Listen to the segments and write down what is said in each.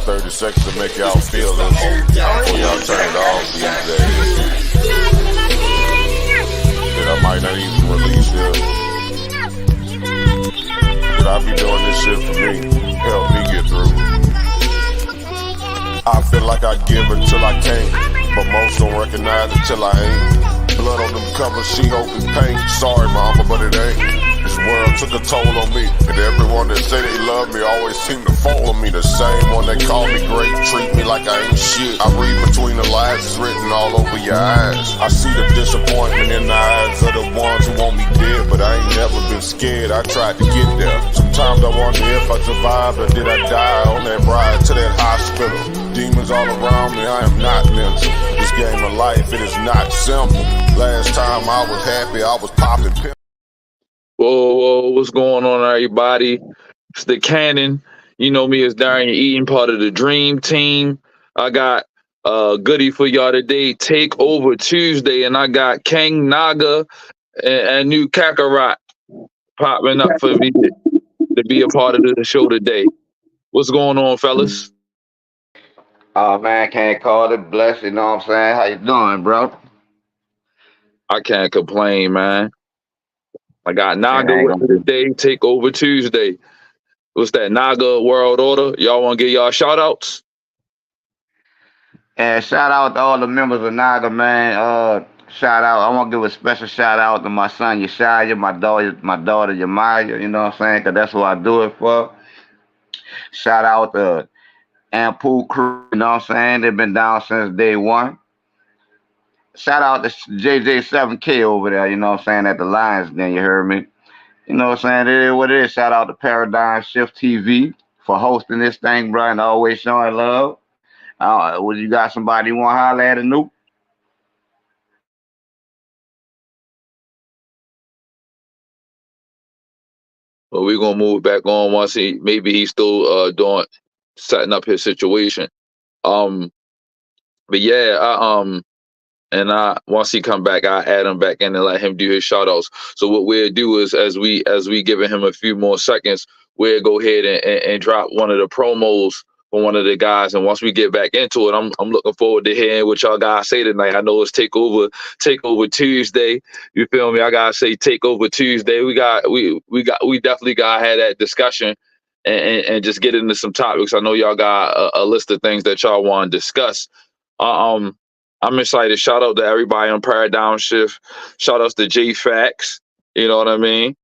30 seconds to make y'all feel this before y'all turn it off these days. That I might not even release here. But I be doing this shit for me. Help me get through. I feel like I give until I can't, but most don't recognize it till I ain't. Blood on them covers, she hoping paint. Sorry mama, but it ain't. This world took a toll on me, and everyone that say they love me always seem to follow me. The same one that call me great, treat me like I ain't shit. I read between the lines, it's written all over your eyes. I see the disappointment in the eyes of the ones who want me dead, but I ain't never been scared, I tried to get there. Sometimes I wonder if I survived or did I die on that ride to that hospital. Demons all around me, I am not mental. This game of life, it is not simple. Last time I was happy, I was popping pills. Whoa, what's going on, everybody? It's the Cannon. You know me as Darian Eaton, part of the Dream Team. I got a goodie for y'all today, Takeover Tuesday, and I got King Naga and New Kakarot popping up for me to be a part of the show today. What's going on, fellas? Oh man, can't call it blessed, you know what I'm saying? How you doing, bro? I can't complain, man. I got Naga with me today, Takeover Tuesday. What's that, Naga World Order? Y'all want to give y'all shout-outs? And shout out to all the members of Naga, man. Shout out. I want to give a special shout out to my son Yeshaya, my daughter Yamaya, you know what I'm saying? Because that's what I do it for. Shout out to Ampool crew, you know what I'm saying? They've been down since day one. Shout out to JJ7K over there, you know what I'm saying, at the Lions Den, you heard me? You know what I'm saying? It is what it is. Shout out to Paradigm Shift TV for hosting this thing, bro, and always showing love. Would you got somebody you want to holler at, Anoop? Well, we're gonna move back on once maybe he's still setting up his situation. But yeah, once he come back, I add him back in and let him do his shout outs. So what we'll do is as we giving him a few more seconds, we'll go ahead and drop one of the promos for one of the guys. And once we get back into it, I'm looking forward to hearing what y'all guys say tonight. I know it's Takeover Tuesday. You feel me? I gotta say Takeover Tuesday. We definitely gotta have that discussion and just get into some topics. I know y'all got a list of things that y'all want to discuss. I'm excited. Shout out to everybody on Paradigm Shift. Shout outs to J Fax. You know what I mean?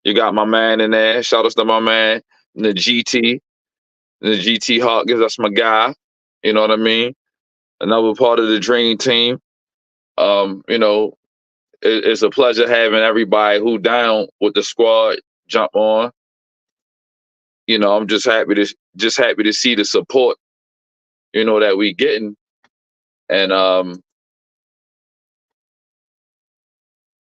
You got my man in there. Shout outs to my man, the GT. The GT Hawkins, that's my guy. You know what I mean? Another part of the Dream Team. You know, it's a pleasure having everybody who down with the squad jump on. You know, I'm just happy to see the support, you know, that we getting. And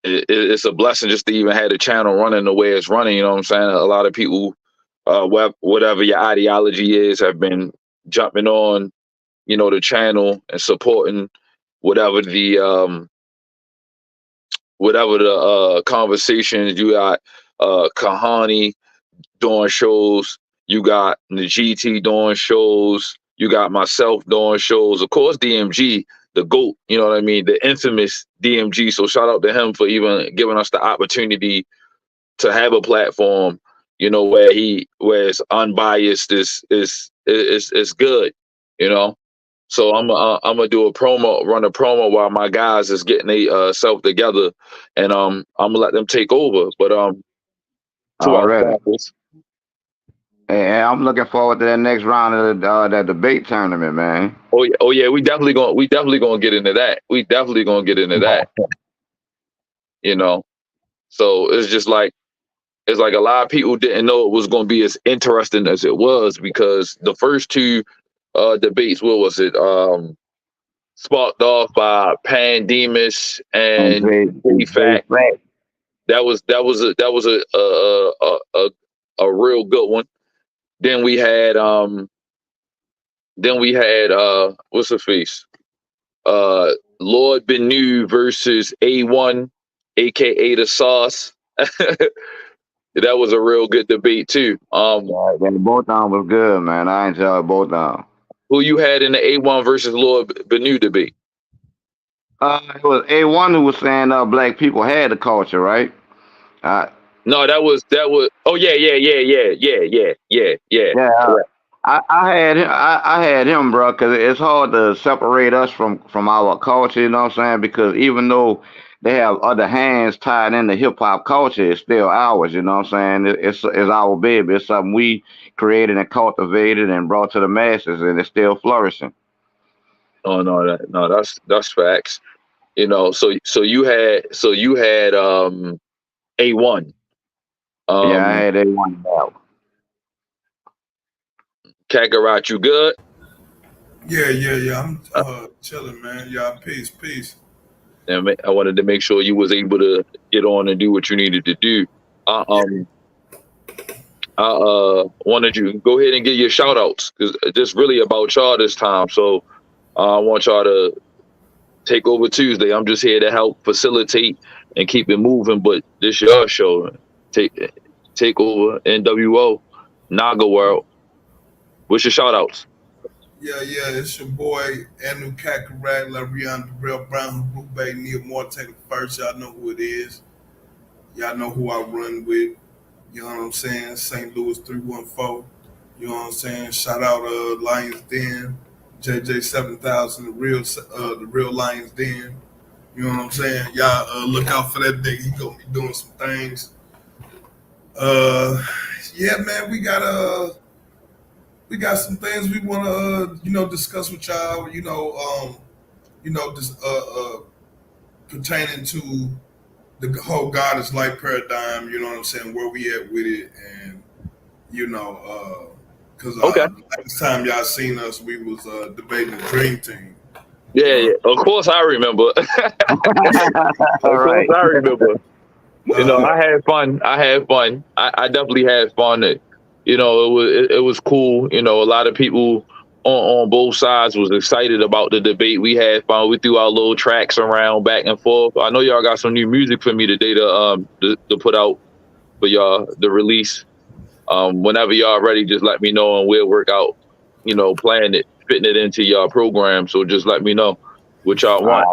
it's a blessing just to even have the channel running the way it's running. You know what I'm saying? A lot of people, whatever your ideology is, have been jumping on, you know, the channel and supporting whatever the conversations. You got Kahani doing shows, you got the GT doing shows, you got myself doing shows, of course DMG, the GOAT, you know what I mean, the infamous DMG. So shout out to him for even giving us the opportunity to have a platform, you know, where it's unbiased, is good, you know. So I'm gonna run a promo while my guys is getting a self together, and I'm gonna let them take over. But all right. And I'm looking forward to that next round of that debate tournament, man. Oh yeah, we definitely gonna get into that. We definitely gonna get into that. You know, so it's like a lot of people didn't know it was gonna be as interesting as it was, because the first two debates, what was it? Sparked off by Pandemus and Fact. That was a real good one. Then we had what's the face? Lord Benu versus A1, aka the Sauce. That was a real good debate too. Both of them was good, man. I enjoyed both of them. Who you had in the A1 versus Lord Benu debate? It was A1 who was saying black people had the culture, right? Uh, No, that was. Oh yeah. yeah, Correct. I had him, bro, because it's hard to separate us from our culture. You know what I'm saying? Because even though they have other hands tied into hip hop culture, it's still ours. You know what I'm saying? It's our baby. It's something we created and cultivated and brought to the masses, and it's still flourishing. Oh no, that's facts. You know, so you had A1. Yeah, I Um, had A1 out. Kakarot, you good? Yeah. I'm chilling, man. Y'all, peace. And I wanted to make sure you was able to get on and do what you needed to do. I, Yeah, um, I wanted you go ahead and get your shout outs because this really about y'all this time. So I want y'all to take over Tuesday. I'm just here to help facilitate and keep it moving. But this your show. Take take over NWO, Naga World. What's your shout outs? yeah. It's your boy Anu Kakarag, Larian Darrell Brown, Rube, Neil Morte the first. Y'all know who it is. Y'all know who I run with. You know what I'm saying? St. Louis 314. You know what I'm saying? Shout out Lions Den, JJ 7000, the real Lions Den. You know what I'm saying? Y'all look out for that nigga. He gonna be doing some things. Uh, yeah, man, we got some things we want to discuss with y'all. Just pertaining to the whole God is life paradigm. You know what I'm saying? Where we at with it, and because Okay. the last time y'all seen us, we was debating the Dream Team. You Yeah. know, Of course I remember. All Of course right. I remember. You know, uh, I had fun. I definitely had fun. It was cool. You know, a lot of people on both sides was excited about the debate. We had fun. We threw our little tracks around back and forth. I know y'all got some new music for me today to put out for y'all the release. Whenever y'all ready, just let me know and we'll work out. Playing it, fitting it into y'all program. So just let me know what y'all want.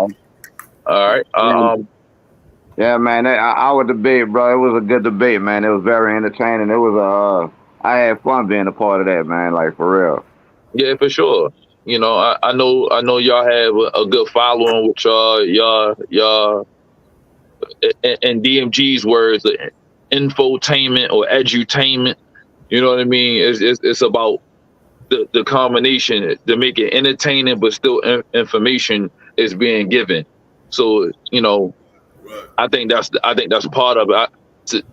All All right. right. Yeah, man. Our debate, bro. It was a good debate, man. It was very entertaining. It was I had fun being a part of that, man. Like for real. Yeah, for sure. I know y'all have a good following with y'all in DMG's words, infotainment or edutainment. You know what I mean? It's about the combination to make it entertaining, but still information is being given. So right, I think that's part of it.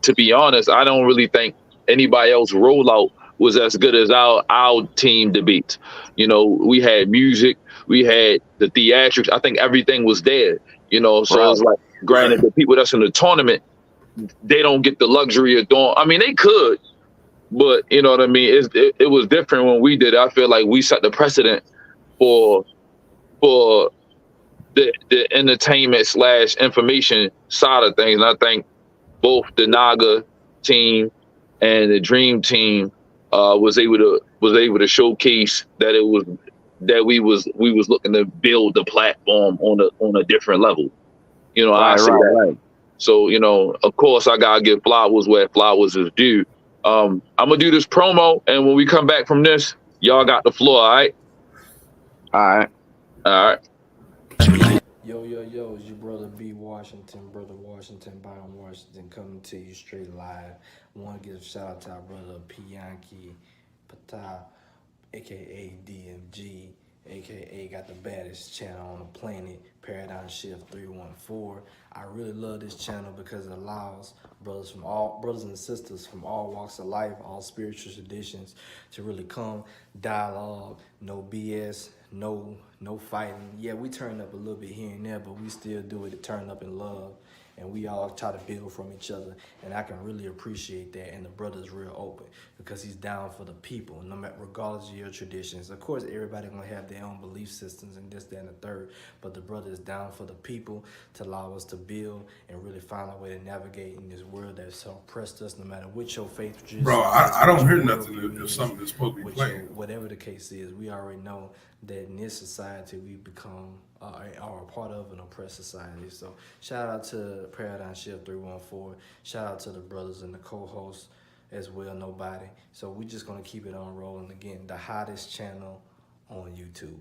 To be honest, I don't really think anybody else rollout was as good as our team debates. We had music, we had the theatrics. I think everything was there. So Right. it's like, right, granted, the people that's in the tournament, they don't get the luxury of doing. I mean, they could, but you know what I mean. It was different when we did it. I feel like we set the precedent for for the entertainment slash information side of things. And I think both the Naga team and the Dream team was able to showcase that we was looking to build the platform on a different level. I Right. say Right. that. Right. So of course, I gotta give flowers where flowers is due. I'm gonna do this promo, and when we come back from this, y'all got the floor. All right, All right. all right. It's your brother B Washington, brother Washington, Byron Washington, coming to you straight live. Want to give a shout out to our brother Pianki Pata, aka DMG, aka got the baddest channel on the planet, Paradigm Shift 314. I really love this channel because it allows brothers and sisters from all walks of life, all spiritual traditions, to really come dialogue, no BS, no fighting. Yeah, we turn up a little bit here and there, but we still do it to turn up in love. and we all try to build from each other. And I can really appreciate that. And the brother's real open because he's down for the people, no matter regardless of your traditions. Of course, everybody gonna have their own belief systems and this, that, and the third. But the brother is down for the people to allow us to build and really find a way to navigate in this world that's so oppressed us. No matter what your faith tradition Bro, is, I don't what hear your nothing worldview if is, something that's supposed to be playing. whatever the case is, we already know that in this society we become are a part of an oppressed society. So shout out to Paradigm Shift 314. Shout out to the brothers and the co-hosts as well, nobody. So we just gonna keep it on rolling again. The hottest channel on YouTube.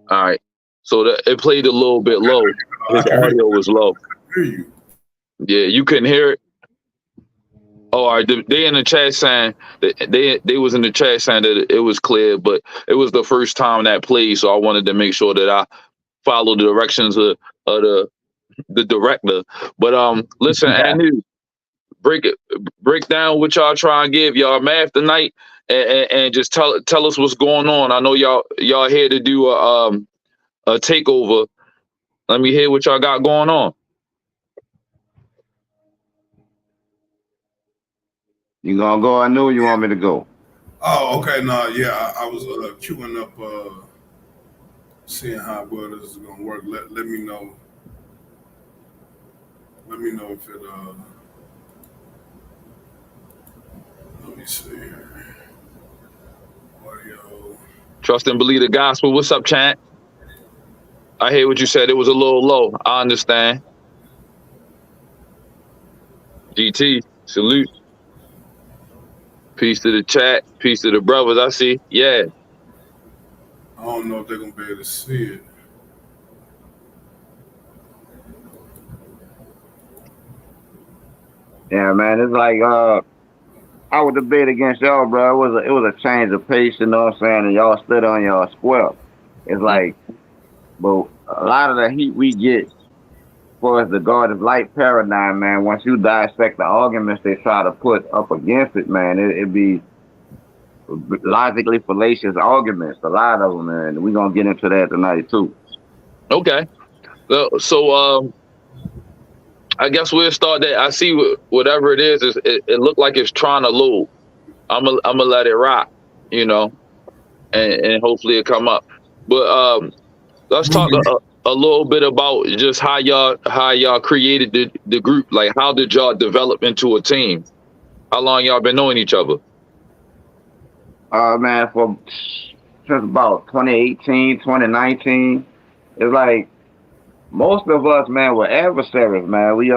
All right. So it played a little bit low. His audio was low. Hear you. Yeah, you couldn't hear it. Oh, all right. They in the chat saying that they was in the chat saying that it was clear, but it was the first time that played, so I wanted to make sure that I followed the directions of the director. But listen, Anu, break down what y'all try and give y'all math tonight, and just tell us what's going on. I know y'all here to do a takeover. Let me hear what y'all got going on. You gonna go? I knew you want me to go. Oh, okay. No, yeah, I was queuing up, seeing how well this is gonna work. Let me know. Let me know if it. Let me see here. Audio. Trust and believe the gospel. What's up, chat? I hear what you said. It was a little low. I understand. GT, salute. Peace to the chat. Peace to the brothers. I see. Yeah. I don't know if they're gonna be able to see it. Yeah, man, it's like I would debate against y'all, bro. It was a change of pace, you know what I'm saying? And y'all stood on y'all square. It's like, but a lot of the heat we get for the God of Light paradigm, man, once you dissect the arguments they try to put up against it, man, it be logically fallacious arguments, a lot of them, and we're gonna get into that tonight too. Okay. So I guess we'll start that. I see whatever it is it looked like it's trying to load. I'm gonna let it rock, you know, and hopefully it come up. But let's talk a little bit about just how y'all created the group. Like, how did y'all develop into a team? How long y'all been knowing each other? Man, since about 2018, 2019, it's like most of us, man, were adversaries, man. We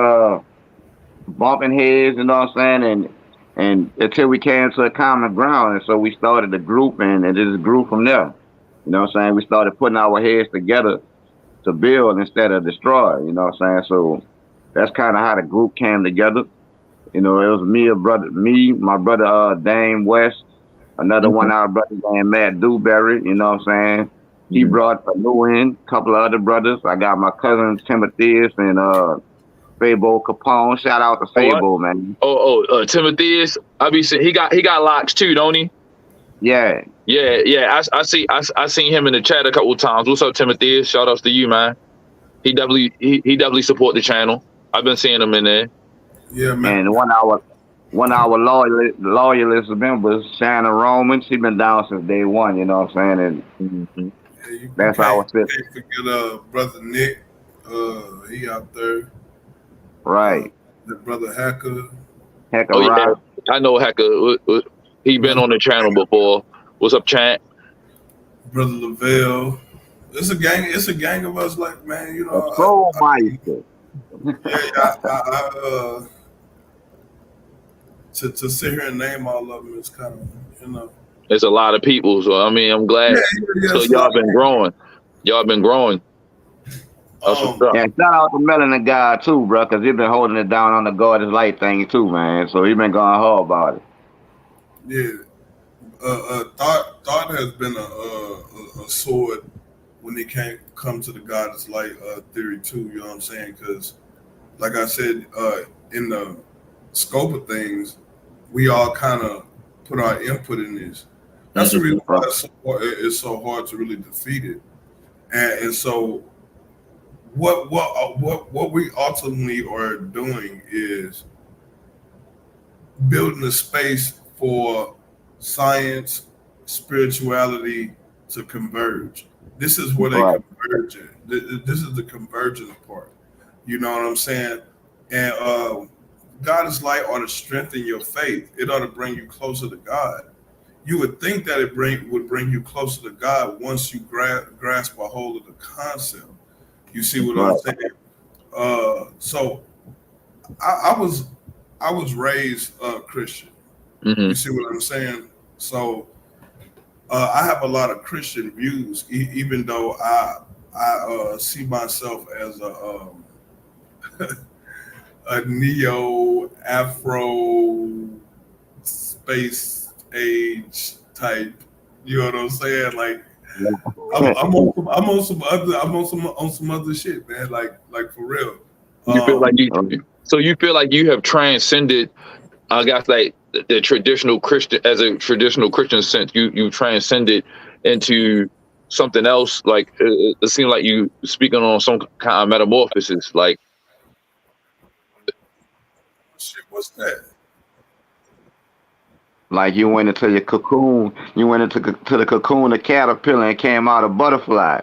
bumping heads, you know what I'm saying, and until we came to a common ground, and so we started a group, and it just grew from there. You know what I'm saying? We started putting our heads together to build instead of destroy. You know what I'm saying? So that's kind of how the group came together. You know, it was my brother Dame West, another one of our brothers named Matt Dewberry. You know what I'm saying? He brought a new in, a couple of other brothers. I got my cousins Timotheus and Fabo Capone. Shout out to Fabo, man. Timotheus. I be saying he got locks too, don't he? Yeah. Yeah. I seen him in the chat a couple of times. What's up, Timotheus? Shout outs to you, man. He definitely support the channel. I've been seeing him in there. Yeah, man. And one of our loyalist members, Shannon Roman, she been down since day one. You know what I'm saying? And that's our sister. Forget brother Nick. He out there. Right. The brother Hacker. Rock. Yeah. I know Hacker. He been on the channel before. What's up, Chant? Brother Lavelle. It's a gang of us, like, man, you know. To sit here and name all of them is kind of, you know. It's a lot of people, so I mean, I'm glad. So y'all been growing. Y'all been growing. Yeah, shout out to Melon the guy too, bro, because he been holding it down on the God is Light thing too, man. So he been going hard about it. Yeah, thought has been a sword when it come to the God is Light theory too. You know what I'm saying? Because, like I said, in the scope of things, we all kind of put our input in this. That's the reason why it's so hard to really defeat it. And so what we ultimately are doing is building a space for science, spirituality to converge. This is where they Right. converge. This is the convergence part. You know what I'm saying? And God is light ought to strengthen your faith. It ought to bring you closer to God. You would think that would bring you closer to God once you grasp a hold of the concept. You see what I'm Right. saying? So I was raised Christian. You Hmm. see what I'm saying? So I have a lot of Christian views, even though I see myself as a neo Afro space age type. You know what I'm saying? Like I'm on some other shit, man. Like for real. You feel like you, Right. so you feel like you have transcended, I guess, like the traditional Christian, as a traditional Christian sense, you transcended into something else. Like it seems like you speaking on some kind of metamorphosis. Like, Shit, what's that? Like you went into your cocoon, you went into to the cocoon of caterpillar and came out a butterfly.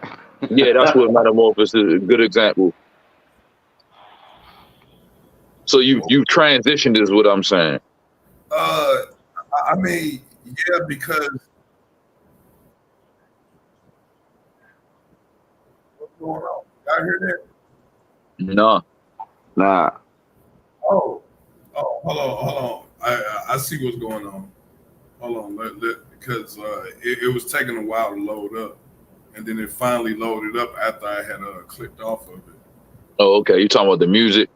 yeah, that's what metamorphosis is a good example. So you transitioned is what I'm saying. Uh, I mean, yeah, because what's going on? Y'all hear that? No, Nah, Oh, oh, hold on. I see what's going on. Hold on, because it was taking a while to load up, and then it finally loaded up after I had clicked off of it. oh okay, you talking about the music?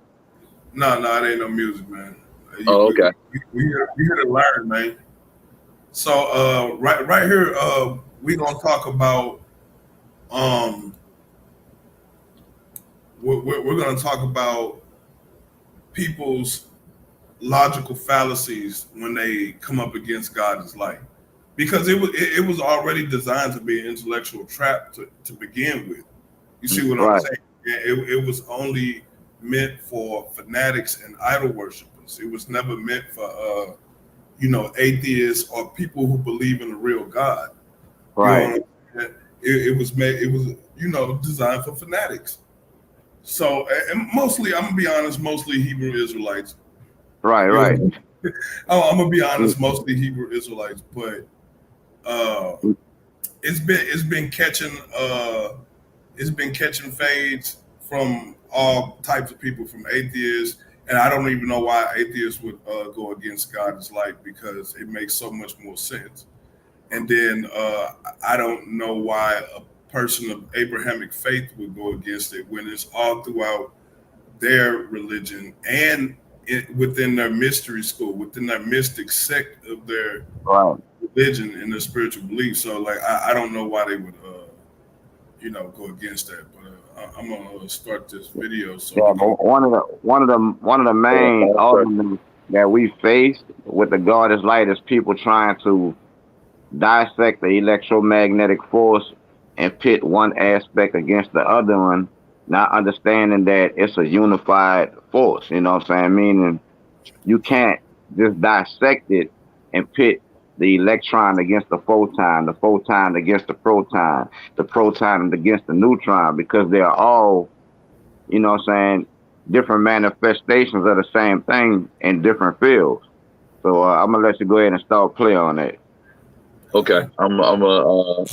No, no, it ain't no music, man. Oh okay, We here to learn, man. So right here, we gonna talk about um, we're gonna talk about people's logical fallacies when they come up against God is light, because it was already designed to be an intellectual trap to begin with. You see what I'm right, saying? Yeah, it was only meant for fanatics and idol worshippers. It was never meant for atheists or people who believe in a real God. You know right, what I'm saying? It was made. It was designed for fanatics. So and mostly, I'm gonna be honest, mostly Hebrew Israelites. right, You right. know, I'm gonna be honest, mostly Hebrew Israelites, but uh, it's been catching fades from all types of people, from atheists, and I don't even know why atheists would go against God is light, because it makes so much more sense. And then I don't know why a person of Abrahamic faith would go against it when it's all throughout their religion and within their mystery school, within that mystic sect of their Right. religion and their spiritual beliefs. So like I don't know why they would go against that. But I'm gonna start this video so Yeah, we can. but one of the main arguments that we face with the God is light is people trying to dissect the electromagnetic force and pit one aspect against the other one, not understanding that it's a unified force. You know what I'm saying? Meaning you can't just dissect it and pit the electron against the photon against the proton against the neutron, because they are all, what I'm saying, different manifestations of the same thing in different fields. So I'm gonna let you go ahead and start play on that. okay. I'm a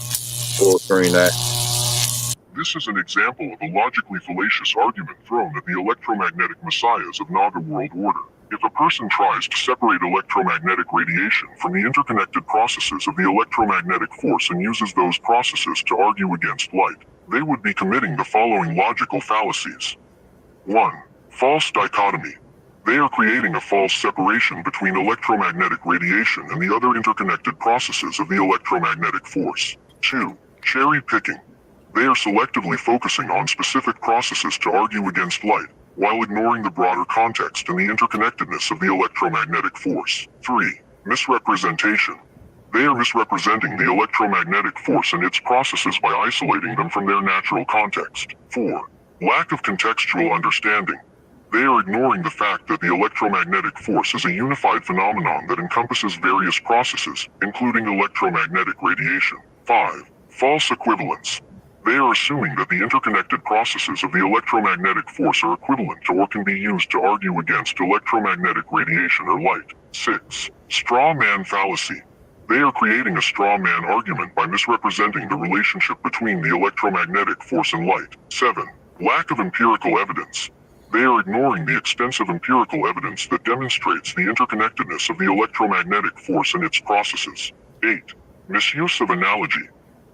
full screen that. This is an example of a logically fallacious argument thrown at the electromagnetic messiahs of Naga world order. If a person tries to separate electromagnetic radiation from the interconnected processes of the electromagnetic force and uses those processes to argue against light, they would be committing the following logical fallacies. 1. False dichotomy. They are creating a false separation between electromagnetic radiation and the other interconnected processes of the electromagnetic force. 2. Cherry picking. They are selectively focusing on specific processes to argue against light, while ignoring the broader context and the interconnectedness of the electromagnetic force. 3. Misrepresentation. They are misrepresenting the electromagnetic force and its processes by isolating them from their natural context. 4. Lack of contextual understanding. They are ignoring the fact that the electromagnetic force is a unified phenomenon that encompasses various processes, including electromagnetic radiation. 5. False equivalence. They are assuming that the interconnected processes of the electromagnetic force are equivalent to or can be used to argue against electromagnetic radiation or light. 6. Straw man fallacy. They are creating a straw man argument by misrepresenting the relationship between the electromagnetic force and light. 7. Lack of empirical evidence. They are ignoring the extensive empirical evidence that demonstrates the interconnectedness of the electromagnetic force and its processes. 8. Misuse of analogy.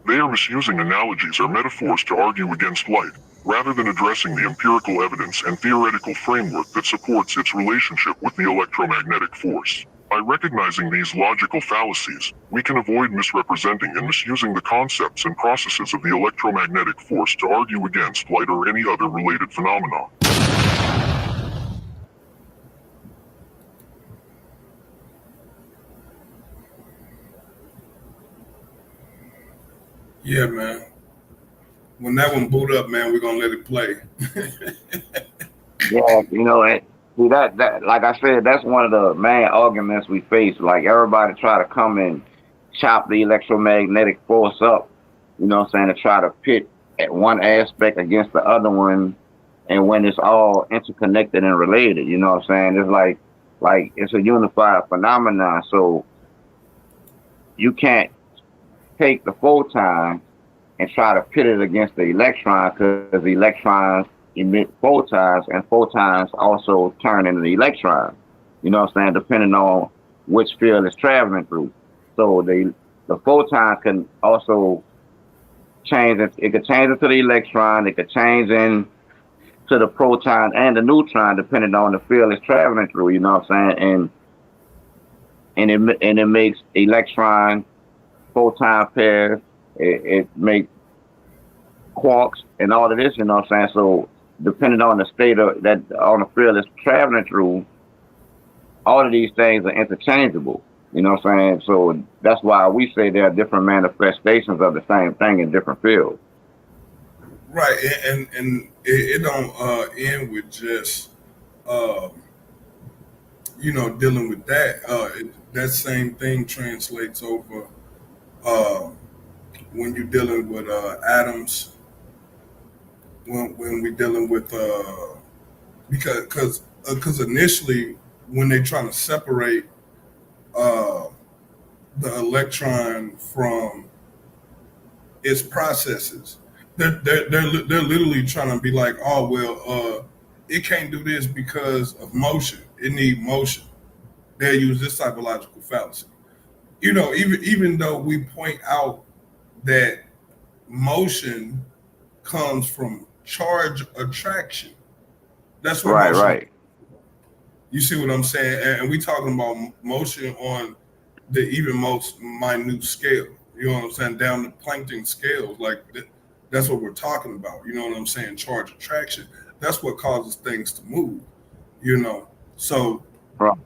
They are misusing analogies or metaphors to argue against light, rather than addressing the empirical evidence and theoretical framework that supports its relationship with the electromagnetic force. By recognizing these logical fallacies, we can avoid misrepresenting and misusing the concepts and processes of the electromagnetic force to argue against light or any other related phenomenon. Yeah, man. When that one boot up, man, we're gonna let it play. Yeah, and see that like I said, that's one of the main arguments we face. Like everybody try to come and chop the electromagnetic force up, to try to pit at one aspect against the other one, and when it's all interconnected and related, it's like it's a unified phenomenon. So you can't take the photon and try to pit it against the electron, because the electrons emit photons, and photons also turn into the electrons, depending on which field it's traveling through. So the photon can also change it. It could change into the electron. It could change into the proton and the neutron, depending on the field it's traveling through. And it makes electron photon pairs. It makes quarks and all of this. So depending on the state of that, on the field it's traveling through, all of these things are interchangeable. So that's why we say there are different manifestations of the same thing in different fields. Right, and it don't end with just dealing with that. That same thing translates over when you're dealing with atoms. When we're dealing with because initially when they're trying to separate the electron from its processes, they're literally trying to be like, oh well, it can't do this because of motion. It needs motion. They'll use this psychological fallacy. Even though we point out that motion comes from charge attraction. That's what motion. Right. You see what I'm saying? And we talking about motion on the even most minute scale. You know what I'm saying? Down to plankton scales. Like that's what we're talking about. You know what I'm saying? Charge attraction. That's what causes things to move. So Right.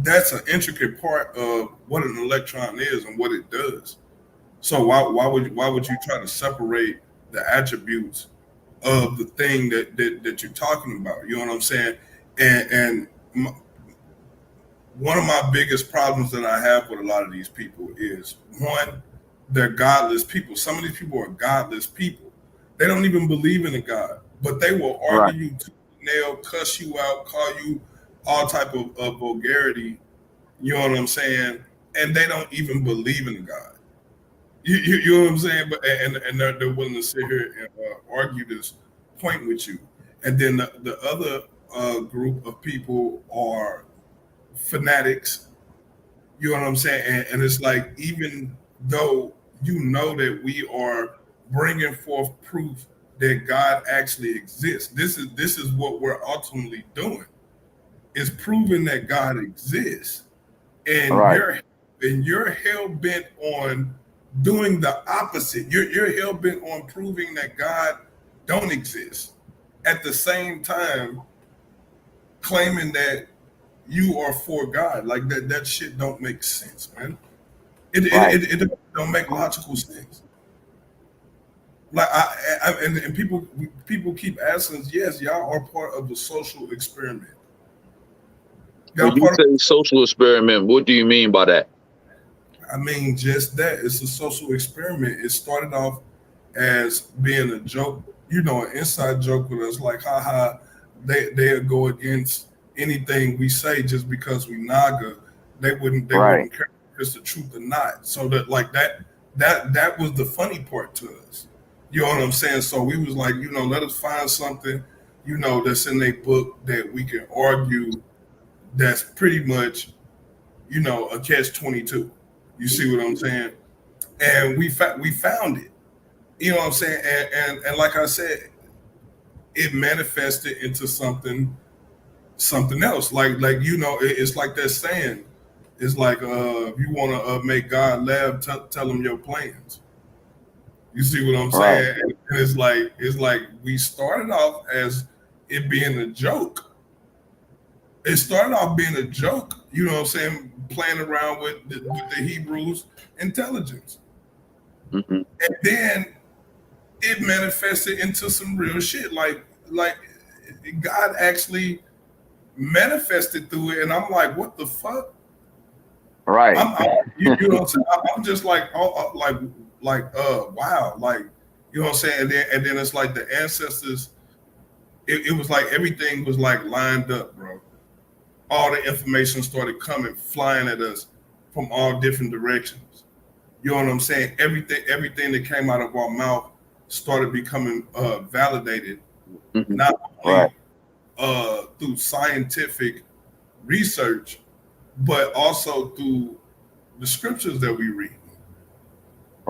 that's an intricate part of what an electron is and what it does. So why would you try to separate the attributes of the thing that you're talking about? You know what I'm saying? And one of my biggest problems that I have with a lot of these people is, one, they're godless people. Some of these people are godless people. They don't even believe in a God, but they will argue you to the nail, cuss you out, call you all type of vulgarity. You know what I'm saying? And they don't even believe in a God. You know what I'm saying? But and they're willing to sit here and argue this point with you. And then the other group of people are fanatics. You know what I'm saying? And it's like, even though that we are bringing forth proof that God actually exists, this is what we're ultimately doing, is proving that God exists. And you're hell bent on doing the opposite. You're hell bent on proving that God don't exist. At the same time, claiming that you are for God. Like that shit don't make sense, man. It don't make logical sense. Like and people keep asking us, yes, y'all are part of the social experiment. When Y'all you part of say social experiment, what do you mean by that? I mean, just that. It's a social experiment. It started off as being a joke, an inside joke with us, like, haha, they'll go against anything we say just because we Naga. They Right. wouldn't care if it's the truth or not. So that like that was the funny part to us. You know what I'm saying? So we was like, let us find something, that's in a book that we can argue that's pretty much, a catch 22. You see what I'm saying? And we found it. You know what I'm saying? And like I said, it manifested into something else. Like it's like that saying. It's like if you want to make God laugh, tell him your plans. You see what I'm Right. saying? And it's like we started off as it being a joke. It started off being a joke. You know what I'm saying? Playing around with the Hebrews intelligence, Hmm. and then it manifested into some real shit. Like God actually manifested through it, and I'm like, what the fuck? Right. You know what I'm saying? I'm just like, wow, like, you know what I'm saying? And then it's like the ancestors. It was like everything was like lined up, bro. All the information started coming, flying at us from all different directions. You know what I'm saying? Everything that came out of our mouth started becoming validated, Hmm. not Right. only through scientific research, but also through the scriptures that we read.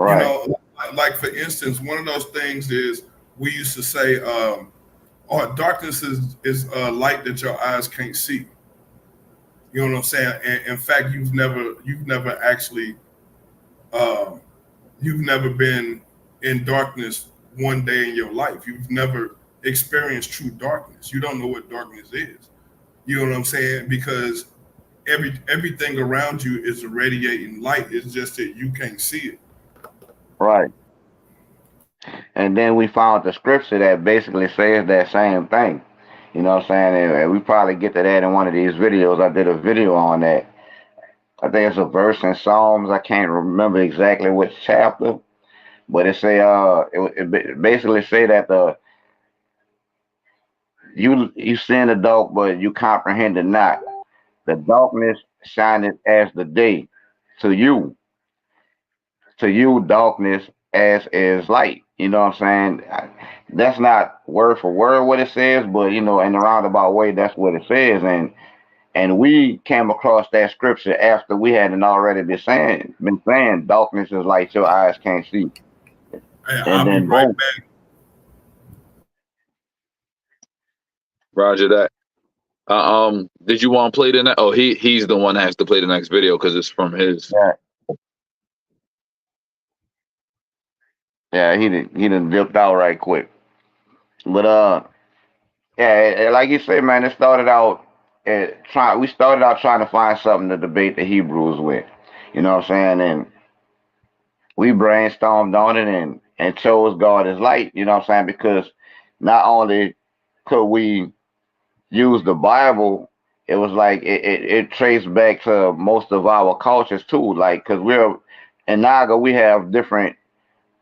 You Right. know, like for instance, one of those things is we used to say, "Oh, darkness is light that your eyes can't see." You know what I'm saying? And in fact, you've never actually um, you've never been in darkness one day in your life. You've never experienced true darkness. You don't know what darkness is. You know what I'm saying? Because everything around you is radiating light. It's just that you can't see it. Right. And then we found the scripture that basically says that same thing. You know what I'm saying? And we probably get to that in one of these videos. I did a video on that. I think it's a verse in Psalms. I can't remember exactly which chapter, but it say basically say that the you see in the dark, but you comprehend it not. The darkness shineth as the day. To you, to you, darkness as is light. You know what I'm saying? That's not word for word what it says, but in a roundabout way, that's what it says. And we came across that scripture after we hadn't already been saying darkness is light your eyes can't see. And And I'll be then right boom. back. Roger that. Did you want to play the next? Oh, he's the one that has to play the next video because it's from his. Yeah, yeah, he done dipped out right quick. But yeah, like you say, man, it started out we started out trying to find something to debate the Hebrews with. You know what I'm saying? And we brainstormed on it and chose God as light, you know what I'm saying? Because not only could we use the Bible, it was like it traced back to most of our cultures too. Like, because we're in Naga, we have different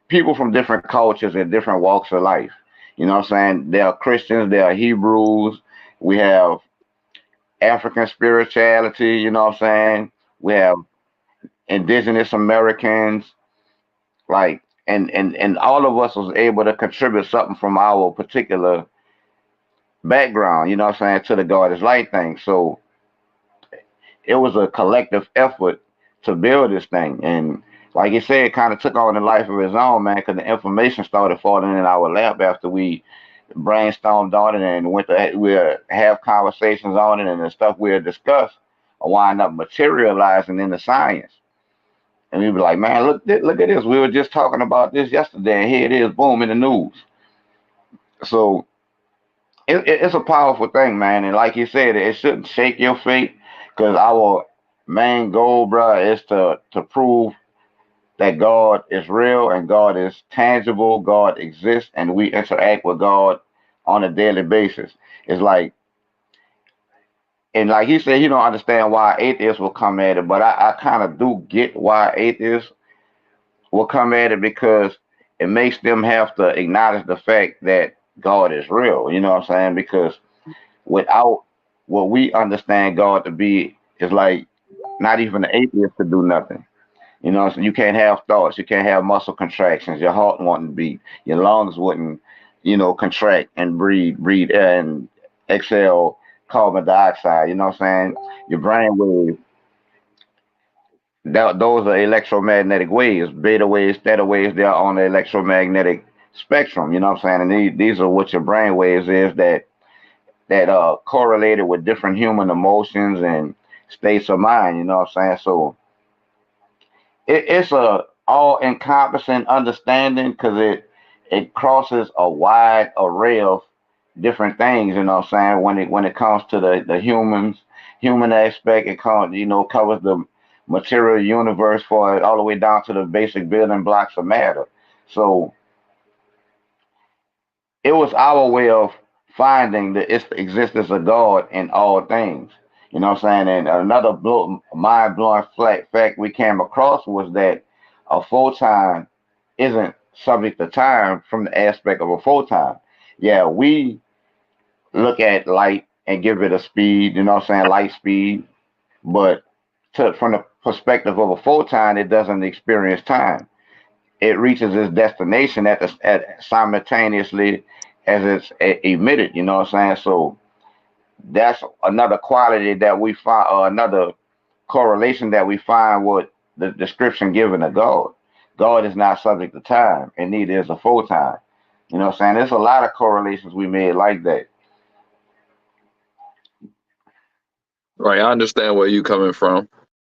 people from different cultures and different walks of life. You know what I'm saying? There are Christians, there are Hebrews, we have African spirituality, you know what I'm saying? We have indigenous Americans, like, and all of us was able to contribute something from our particular background, you know what I'm saying, to the God is light thing. So it was a collective effort to build this thing. And like you said, it kind of took on a life of its own, man, because the information started falling in our lap after we brainstormed on it and went to we have conversations on it, and the stuff we had discussed wind up materializing into science. And we were like, man, look at this. We were just talking about this yesterday, and here it is, boom, in the news. So it's a powerful thing, man. And like you said, it shouldn't shake your faith because our main goal, bro, is to prove that God is real and God is tangible, God exists, and we interact with God on a daily basis. It's like, and like he said, he don't understand why atheists will come at it, but I kind of do get why atheists will come at it because it makes them have to acknowledge the fact that God is real. You know what I'm saying? Because without what we understand God to be, is like not even an atheist could do nothing. You know, so you can't have thoughts, you can't have muscle contractions, your heart wouldn't beat, your lungs wouldn't, contract and breathe air and exhale carbon dioxide. You know what I'm saying? Your brain waves, those are electromagnetic waves, beta waves, theta waves. They're on the electromagnetic spectrum. You know what I'm saying? And these are what your brain waves is that correlated with different human emotions and states of mind. You know what I'm saying? So it's a all encompassing understanding because it crosses a wide array of different things. You know what I'm saying? When it comes to the human aspect, it comes, covers the material universe for it all the way down to the basic building blocks of matter. So it was our way of finding the existence of God in all things. You know what I'm saying? And another mind blowing fact we came across was that a photon isn't subject to time from the aspect of a photon. Yeah, we look at light and give it a speed, you know what I'm saying, light speed, but from the perspective of a photon, it doesn't experience time. It reaches its destination at simultaneously as it's emitted. You know what I'm saying? So that's another quality that we find, or another correlation that we find with the description given of God. God is not subject to time, and neither is a photon. You know what I'm saying? There's a lot of correlations we made like that. Right, I understand where you coming from.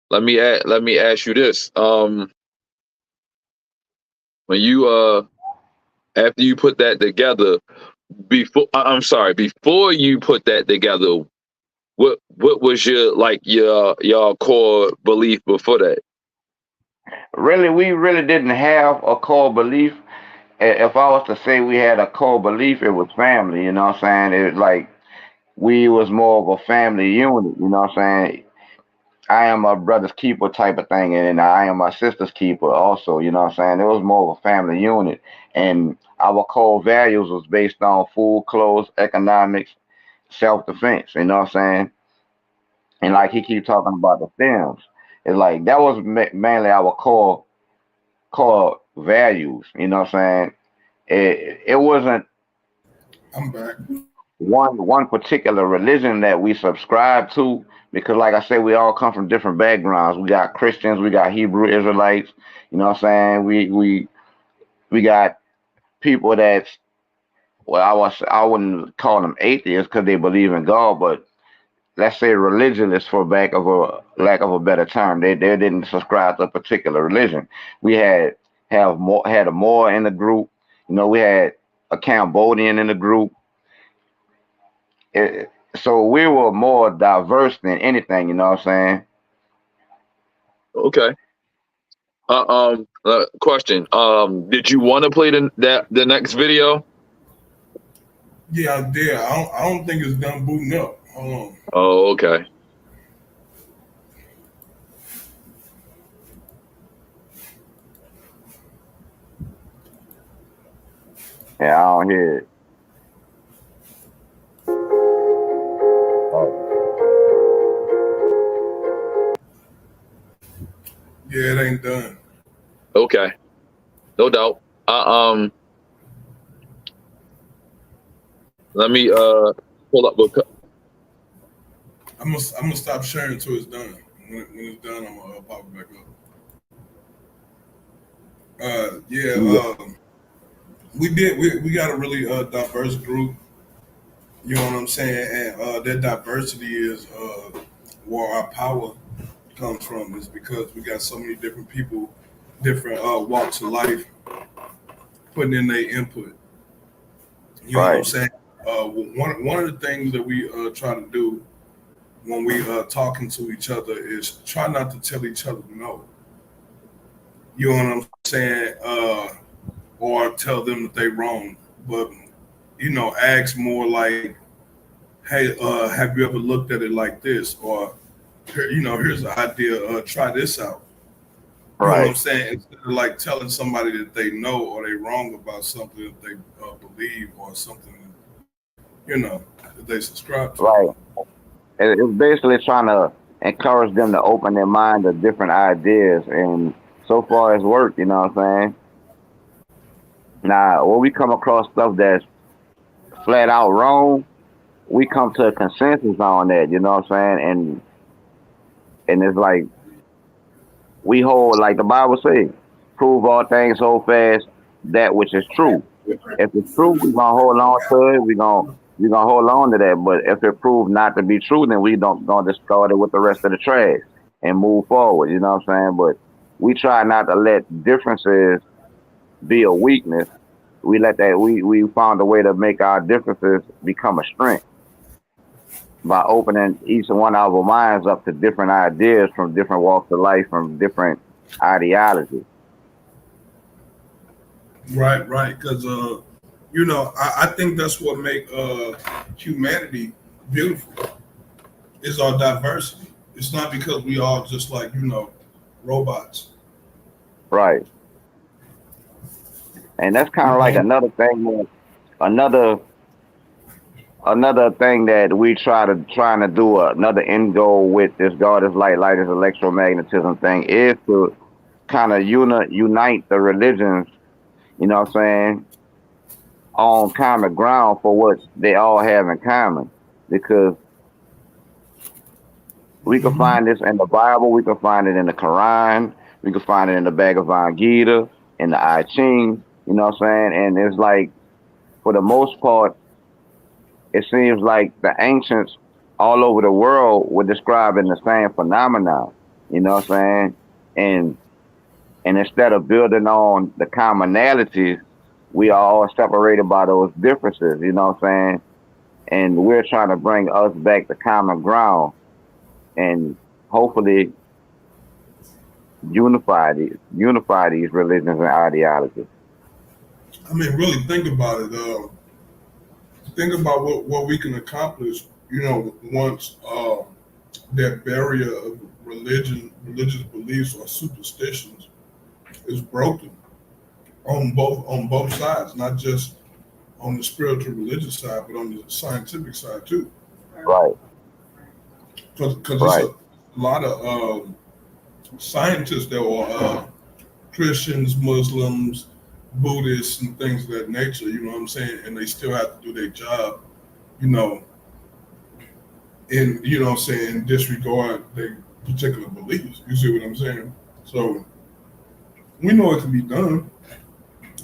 Let me ask you this. When you after you put that together, I'm sorry, before you put that together, what was your core belief before that? Really, we really didn't have a core belief. If I was to say we had a core belief, it was family. You know what I'm saying? It like we was more of a family unit. You know what I'm saying? I am my brother's keeper type of thing, and I am my sister's keeper also. You know what I'm saying? It was more of a family unit, and our core values was based on food, clothes, economics, self defense. You know what I'm saying? And like he keep talking about the films, it's like that was mainly our core values. You know what I'm saying? It wasn't I'm back. one particular religion that we subscribe to because like I said, we all come from different backgrounds. We got Christians, we got Hebrew Israelites, you know what I'm saying? We got people that's, well, I wouldn't call them atheists because they believe in God, but let's say religionists for lack of a better term. They didn't subscribe to a particular religion. We had a Moor in the group, we had a Cambodian in the group. So we were more diverse than anything, you know what I'm saying? Okay. Question. Did you want to play the next video? Yeah, I did. I don't think it's done booting up. Hold on. Oh, okay. Yeah, I don't hear it. Yeah, it ain't done. Okay. No doubt. Let me pull up. I'm gonna stop sharing until it's done. When it's done, I'm gonna pop it back up. Yeah, Yeah. we got a really diverse group. You know what I'm saying? And that diversity is where our power comes from. Is because we got so many different people, different walks of life, putting in their input. You know what I'm Right. saying? One of the things that we try to do when we talking to each other is try not to tell each other no. You know what I'm saying? Or tell them that they wrong. But ask more like, hey, have you ever looked at it like this? Or here's the idea. Try this out. You know what I'm Right, saying? Instead of like telling somebody that they know or they wrong about something that they believe or something, that they subscribe to. right. It's basically trying to encourage them to open their mind to different ideas, and so far it's worked. You know what I'm saying? Now, when we come across stuff that's flat out wrong, we come to a consensus on that. You know what I'm saying? And it's like we hold, like the Bible says, prove all things, hold fast that which is true. If it's true, we're gonna hold on to it. We gonna hold on to that. But if it proves not to be true, then we don't gonna discard it with the rest of the trash and move forward. You know what I'm saying? But we try not to let differences be a weakness. We found a way to make our differences become a strength by opening each one of our minds up to different ideas from different walks of life, from different ideologies. Right, right. Because I think that's what make humanity beautiful is our diversity. It's not because we all just like robots. Right. And that's kind You of like know, another another thing that we trying to do, another end goal with this God is light is electromagnetism thing, is to kind of unite the religions, you know what I'm saying, on common ground for what they all have in common. Because we can hmm find this in the Bible, we can find it in the Quran, we can find it in the Bhagavad Gita, in the I Ching, you know what I'm saying? And it's like, for the most part, it seems like the ancients all over the world were describing the same phenomenon. You know what I'm saying? And instead of building on the commonalities, we are all separated by those differences. You know what I'm saying? And we're trying to bring us back to common ground and hopefully unify these religions and ideologies. I mean, really think about it. Think about what we can accomplish. Once that barrier of religious beliefs or superstitions is broken on both sides, not just on the spiritual religious side, but on the scientific side too. Right, Because it's right, a lot of scientists that are Christians, Muslims, Buddhists, and things of that nature. You know what I'm saying? And they still have to do their job. You know, and what I'm saying, disregard their particular beliefs. You see what I'm saying? So we know it can be done.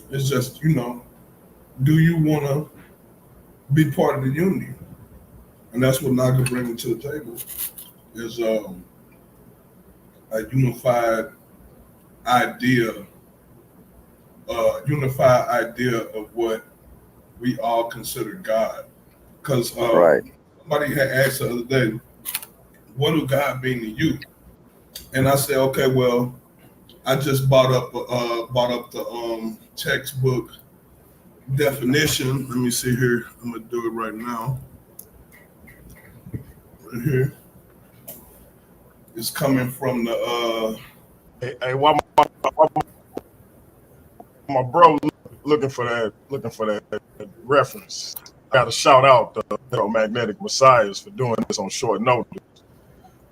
It's just do you want to be part of the unity? And that's what Naga bringing to the table is a idea, unified idea of what we all consider God. Because right, somebody had asked the other day, "What do God mean to you?" And I said, "Okay, well, I just bought up the textbook definition. Let me see here. I'm gonna do it right now. Right here. It's coming from the Hey, why my bro looking for that reference? Got to shout out the Magnetic Messiahs for doing this on short notice,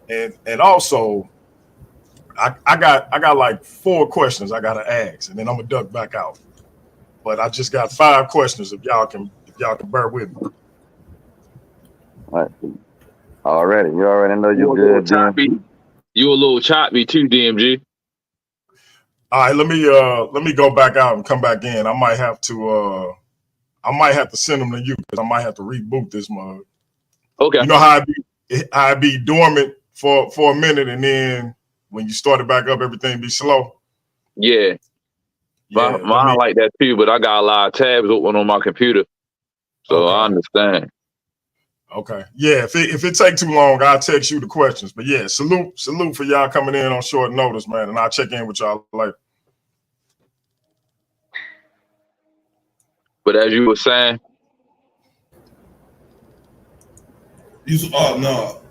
and also I got like 4 questions I got to ask, and then I'm gonna duck back out. But I just got 5 questions if y'all can bear with me. right. Already, you already know you You a little good, choppy. DMC. You a little choppy too, DMG. All right, let me go back out and come back in. I might have to send them to you because I might have to reboot this mug. Okay. You know how I be dormant for a minute, and then when you start it back up, everything be slow. Yeah. Yeah, let Mine me. like that too, but I got a lot of tabs open on my computer. So I Okay, understand. okay. Yeah, if it take too long, I'll text you the questions. But yeah, salute for y'all coming in on short notice, man, and I'll check in with y'all later. But as you were saying, No.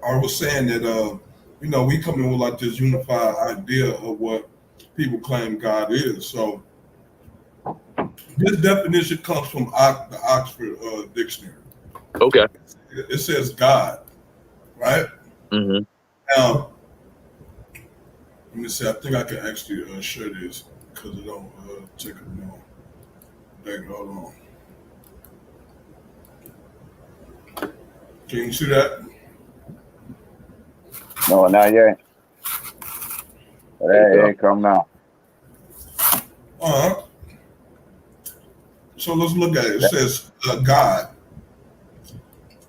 I was saying that we come in with like this unified idea of what people claim God is. So this definition comes from the Oxford Dictionary. okay. It says God, right? Mm-hmm. Now, let me see. I think I can actually share this because it don't take a long. Hold on. Can you see that? No, not yet. There you go. Hey, come now. So let's look at it. It says God.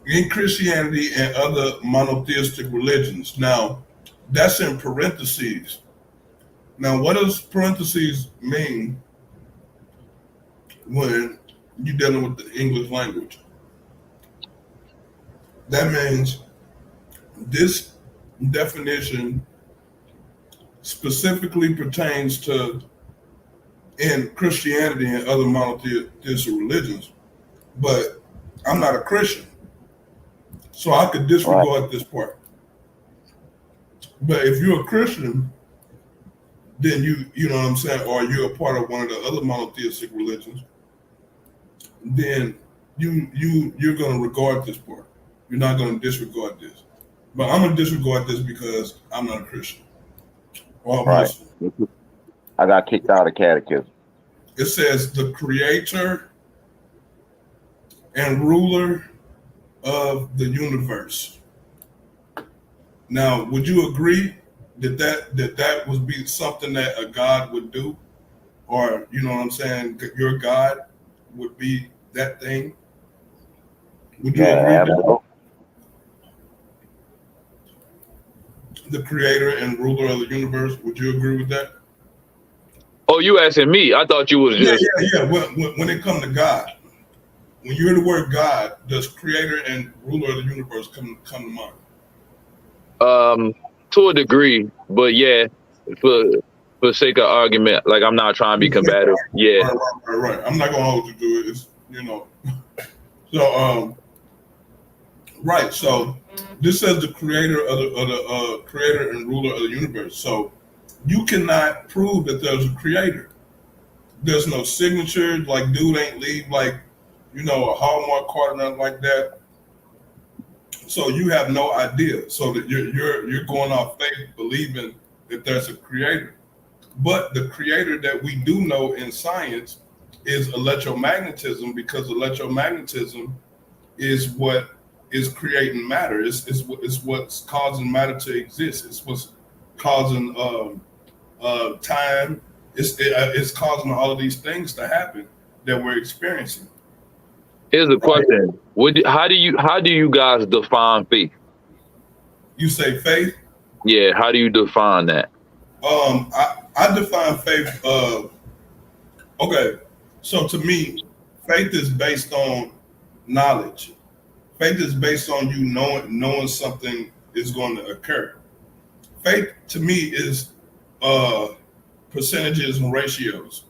In Christianity and other monotheistic religions. Now, that's in parentheses. Now, what does parentheses mean when you're dealing with the English language? That means this definition specifically pertains to in Christianity and other monotheistic religions, but I'm not a Christian, so I could disregard this part. But if you're a Christian, then you know what I'm saying, or you're a part of one of the other monotheistic religions, then you're gonna regard this part. You're not gonna disregard this. But I'm gonna disregard this because I'm not a Christian. Or I'm Right. Muslim. I got kicked out of catechism. It says the creator and ruler of the universe. Now, would you agree that would be something that a God would do? Or, you know what I'm saying, your God would be that thing? Would you agree that the creator and ruler of the universe, would you agree with that? Oh, you asking me? I thought you was just Yeah. When it comes to God, when you hear the word God, does creator and ruler of the universe come to mind? to a degree, but yeah, for sake of argument, like I'm not trying to be combative. Yeah. Right. I'm not gonna hold you to it. It's So right. So this says the creator of the creator and ruler of the universe. So you cannot prove that there's a creator. There's no signature. Like dude ain't leave like a Hallmark card or nothing like that. So you have no idea. So that you're going off faith, believing that there's a creator. But the creator that we do know in science is electromagnetism, because electromagnetism is what is creating matter. It's what's causing matter to exist. It's what's causing time. It's causing all of these things to happen that we're experiencing. Here's a question: how do you guys define faith? You say faith? Yeah. How do you define that? I define faith. Okay, so to me, faith is based on knowledge. Faith is based on you knowing something is going to occur. Faith to me is percentages and ratios.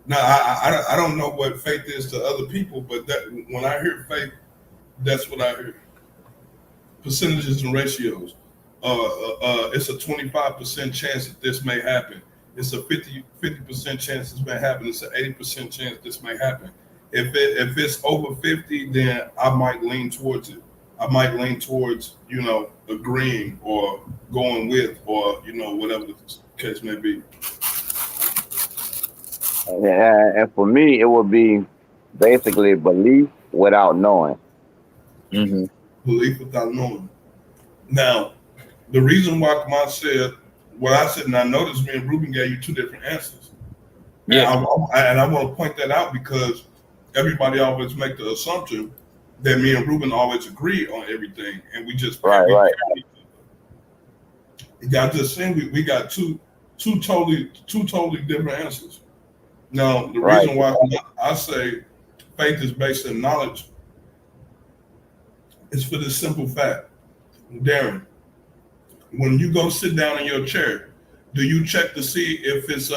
Now I don't know what faith is to other people, but that when I hear faith, that's what I hear. Percentages and ratios. It's a 25% chance that this may happen. It's a 50% chance this may happen. It's an 80% chance this may happen. If it's over 50, then I might lean towards it. I might lean towards agreeing or going with, or whatever the case may be. And for me, it would be basically belief without knowing. Mm-hmm. Belief without knowing. Now, the reason why Kamal said what I said, and I noticed me and Ruben gave you two different answers. Yeah. And I want to point that out because everybody always make the assumption that me and Ruben always agree on everything, and we just Right. I just saying we got two totally different answers. Now, the reason why I say faith is based in knowledge is for this simple fact. Darren, when you go sit down in your chair, do you check to see if it's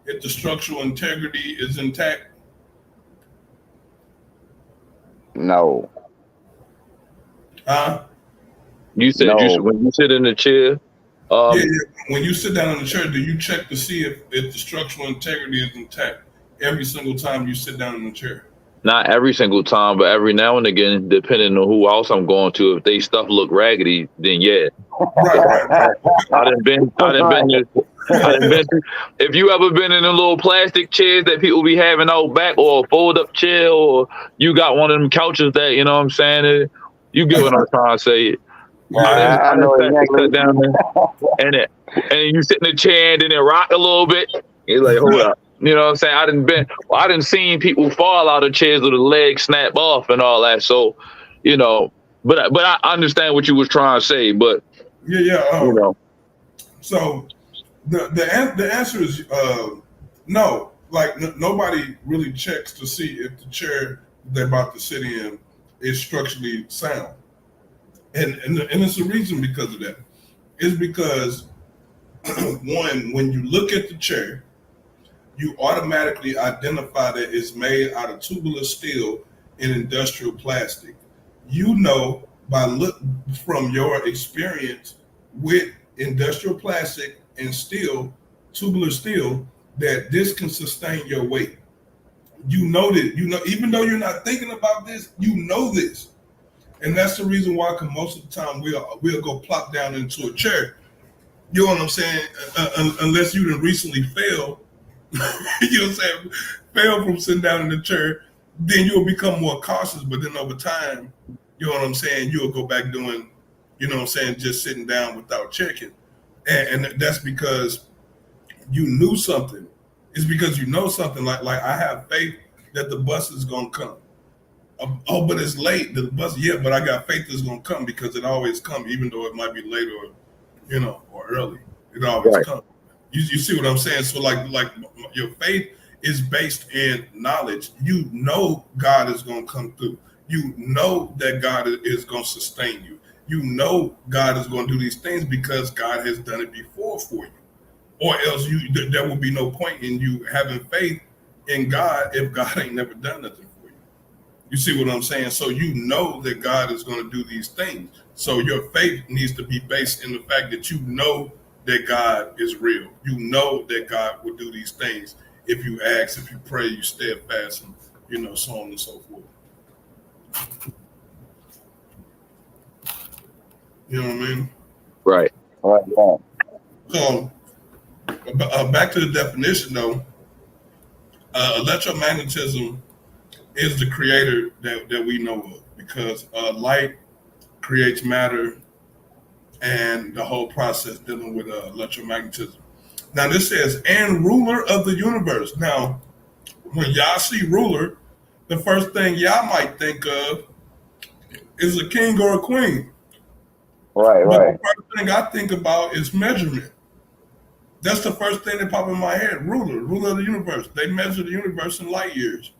if the structural integrity is intact? No, Huh? You said no. when you sit in the chair, Yeah, um, yeah. When you sit down in the chair, do you check to see if the structural integrity is intact every single time you sit down in the chair? not every single time, but every now and again, depending on who else I'm going to. If they stuff look raggedy, then yeah. Right, right, right. I done Right. been there. I done been. If you ever been in a little plastic chairs that people be having out back, or a fold up chair, or you got one of them couches that you know what I'm saying. You get what I'm trying to say. I Yeah, didn't. I I didn't know sit exactly. down there and you sit in the chair and then it rock a little bit. You're like, hold up. You know what I'm saying? I didn't seen people fall out of chairs with the legs snap off and all that. So, you know, but I understand what you was trying to say. But yeah, yeah. you know, So the answer is no. Like nobody really checks to see if the chair they're about to sit in is structurally sound, and it's a reason because of that. It's because one, when you look at the chair, you automatically identify that it's made out of tubular steel and industrial plastic. You know by look from your experience with industrial plastic and steel, tubular steel, that this can sustain your weight. You know that, you know, even though you're not thinking about this, you know this. And that's the reason why, because most of the time we'll go plop down into a chair. You know what I'm saying? Unless you done recently fell, you know what I'm saying, fail from sitting down in the chair, then you'll become more cautious. But then over time, you know what I'm saying, you'll go back doing, you know what I'm saying, just sitting down without checking. And that's because you knew something. It's because you know something. Like I have faith that the bus is gonna come. Oh, but it's late. The bus, yeah, but I got faith it's gonna come because it always comes, even though it might be late or or early. It always right, comes. You see what I'm saying? So like your faith is based in knowledge. You know God is going to come through. You know that God is going to sustain you. You know God is going to do these things because God has done it before for you. Or else there will be no point in you having faith in God if God ain't never done nothing for you. You see what I'm saying? So you know that God is going to do these things. So your faith needs to be based in the fact that you know that God is real. You know that God will do these things if you ask, if you pray, you steadfast, and so on and so forth. You know what I mean? right. Right, right. So back to the definition, though. Electromagnetism is the creator that we know of because light creates matter and the whole process dealing with electromagnetism. Now this says, and ruler of the universe. Now, when y'all see ruler, the first thing y'all might think of is a king or a queen. Right, But the right. first thing I think about is measurement. That's the first thing that popped in my head. Ruler of the universe. They measure the universe in light years.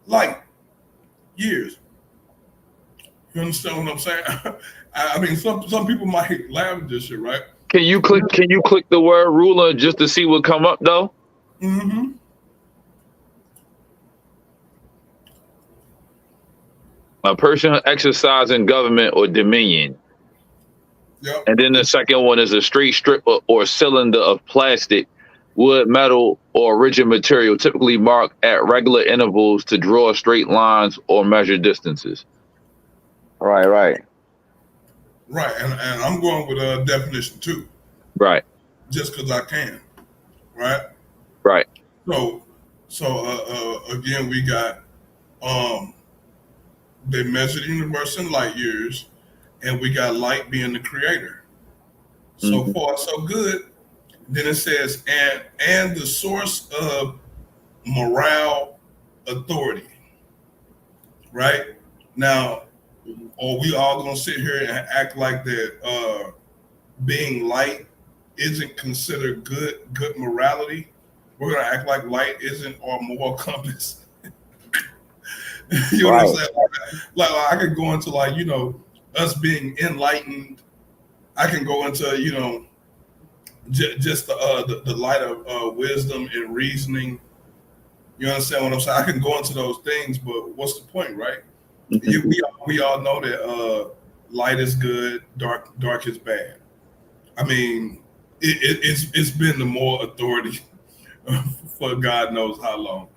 Light years. You understand what I'm saying? I mean, some people might laugh at this shit, right? Can you click the word ruler just to see what come up though? Mm-hmm. A person exercising government or dominion. Yep. And then the second one is a straight strip or cylinder of plastic, wood, metal, or rigid material, typically marked at regular intervals to draw straight lines or measure distances. Right, right. Right. And I'm going with a definition too, Right, just because I can. Right. right. So, again, we got um, they measure the universe in light years, and we got light being the creator. So Hmm. far, so good. Then it says, and the source of morale authority. Right now, are we all gonna sit here and act like that? Being light isn't considered good morality. We're gonna act like light isn't our moral compass. You know what I'm Right. saying? Like I could go into us being enlightened. I can go into just the light of wisdom and reasoning. You understand what I'm saying? I can go into those things, but what's the point, right? We all know that light is good, dark is bad. I mean, it's been the more authority for God knows how long.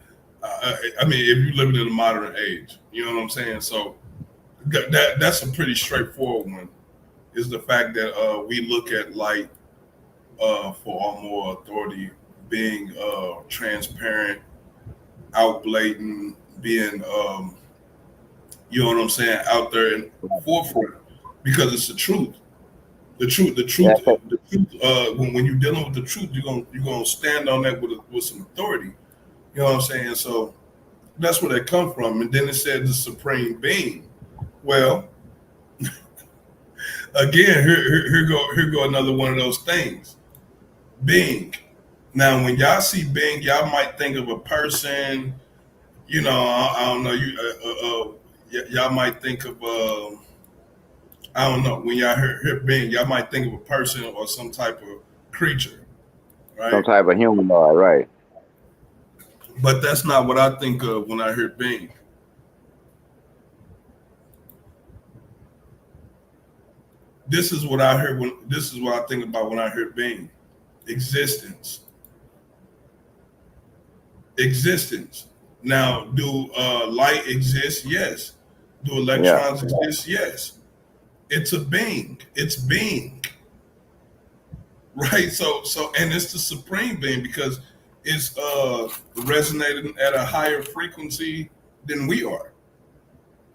I mean, if you're living in a modern age, you know what I'm saying. So that's a pretty straightforward one. Is the fact that we look at light for our more authority, being transparent, out blatant, being you know what I'm saying, out there in forefront, because it's the truth. The truth, Yeah. the truth. When you're dealing with the truth, you're gonna stand on that with some authority. You know what I'm saying? So that's where they come from. And then it said the supreme being. Well, again, here go another one of those things. Being. Now, when y'all see being, y'all might think of a person. You know, I don't know. Y'all might think of. I don't know. When y'all hear being, y'all might think of a person or some type of creature, Some right? type of humanoid, right? But that's not what I think of when I hear being. This is what I hear when. This is what I think about when I hear being. Existence. Existence. Now, do light exist? Yes. Do Yeah. electrons exist? Yes. It's a being. It's being, right? So, and it's the supreme being because it's resonating at a higher frequency than we are.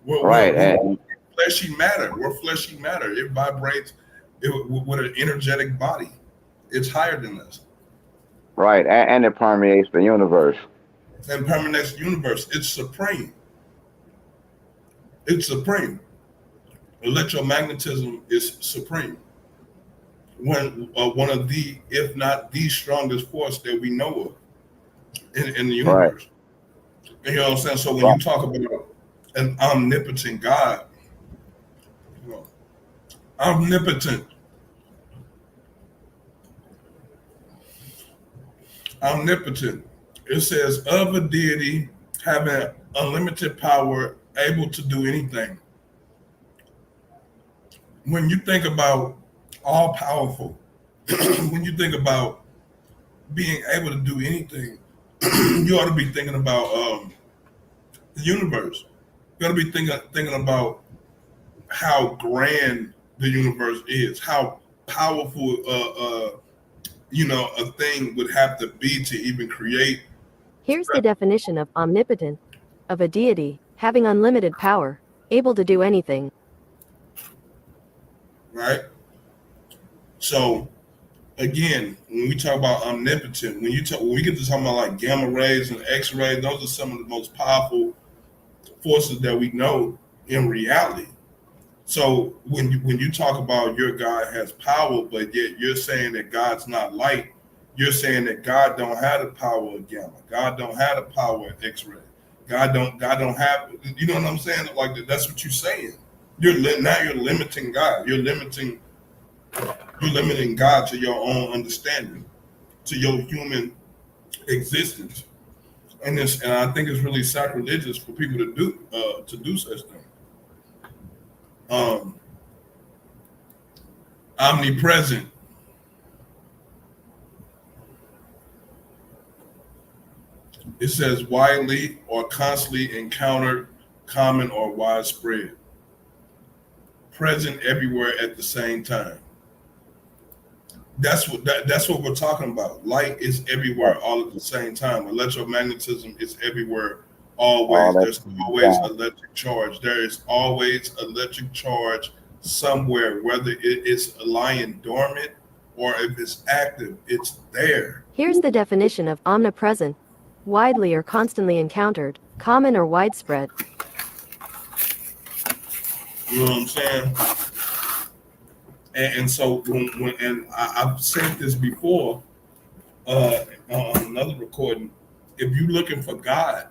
Right. We're And fleshy matter. We're fleshy matter. It vibrates with an energetic body. It's higher than us. right. And it permeates the universe. And permanent universe. It's supreme. It's supreme. Electromagnetism is supreme. One of the, if not the strongest force that we know of in the Right. universe. You know what I'm saying? So when Right. you talk about an omnipotent God, you know, omnipotent, omnipotent. It says of a deity having unlimited power, able to do anything. When you think about all powerful, when you think about being able to do anything, you ought to be thinking about the universe. You ought to be thinking about how grand the universe is, how powerful a thing would have to be to even create, Here's the definition of omnipotent: of a deity, having unlimited power, able to do anything. right? So again, when we talk about omnipotent, when we get to talking about like gamma rays and X rays, those are some of the most powerful forces that we know in reality. So when you talk about your God has power, but yet you're saying that God's not light, you're saying that God don't have the power of gamma. God don't have the power of X-ray. God don't have. You know what I'm saying? Like that's what you're saying. Now you're limiting God. You're limiting God to your own understanding, to your human existence, and I think it's really sacrilegious for people to do such things. Um, Omnipresent. It says widely or constantly encountered, common or widespread, present everywhere at the same time. That's what we're talking about. Light is everywhere all at the same time. Electromagnetism is everywhere All always. that. There's always electric charge. There is always electric charge somewhere, whether it is lying dormant or if it's active, it's there. Here's the definition of omnipresent: widely or constantly encountered, common or widespread. You know what I'm saying? And so I've said this before on another recording. If you're looking for God,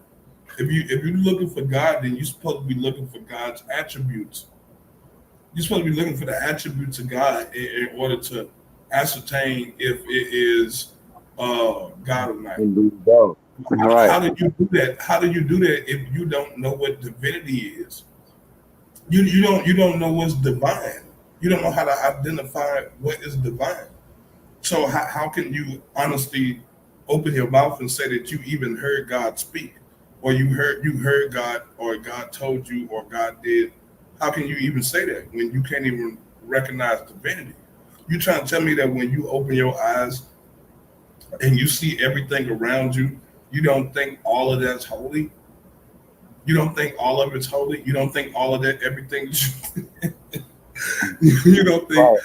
if you're looking for God, then you're supposed to be looking for God's attributes. You're supposed to be looking for the attributes of God in order to ascertain if it is God or not. Indeed, go. Right. How do you do that? How do you do that if you don't know what divinity is? You don't know what's divine. You don't know how to identify what is divine. So how can you honestly open your mouth and say that you even heard God speak, or you heard God, or God told you, or God did? How can you even say that when you can't even recognize divinity? You trying to tell me that when you open your eyes and you see everything around you, you don't think all of that's holy? You don't think all of it's holy? You don't think all of that everything? You don't think Right.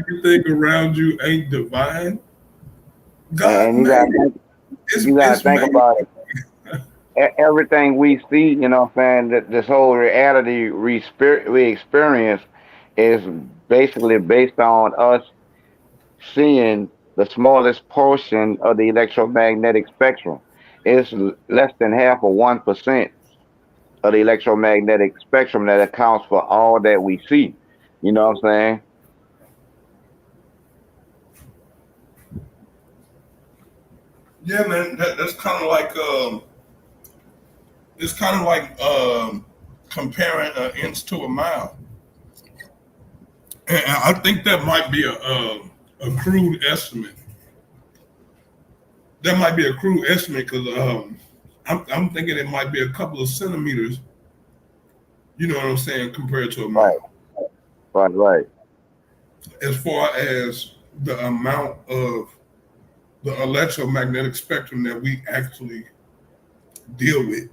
everything around you ain't divine? God And you made gotta it. think, It's you gotta it's think made. about it. Everything we see, you know what I'm saying, that this whole reality we experience is basically based on us seeing the smallest portion of the electromagnetic spectrum. It's less than half of 1% of the electromagnetic spectrum that accounts for all that we see. You know what I'm saying? Yeah, man. That's kind of like it's kind of like comparing an inch to a mile. And I think that might be a crude estimate. That might be a crude estimate because I'm thinking it might be a couple of centimeters. You know what I'm saying, compared to a Right, mile, right. as far as the amount of the electromagnetic spectrum that we actually deal with.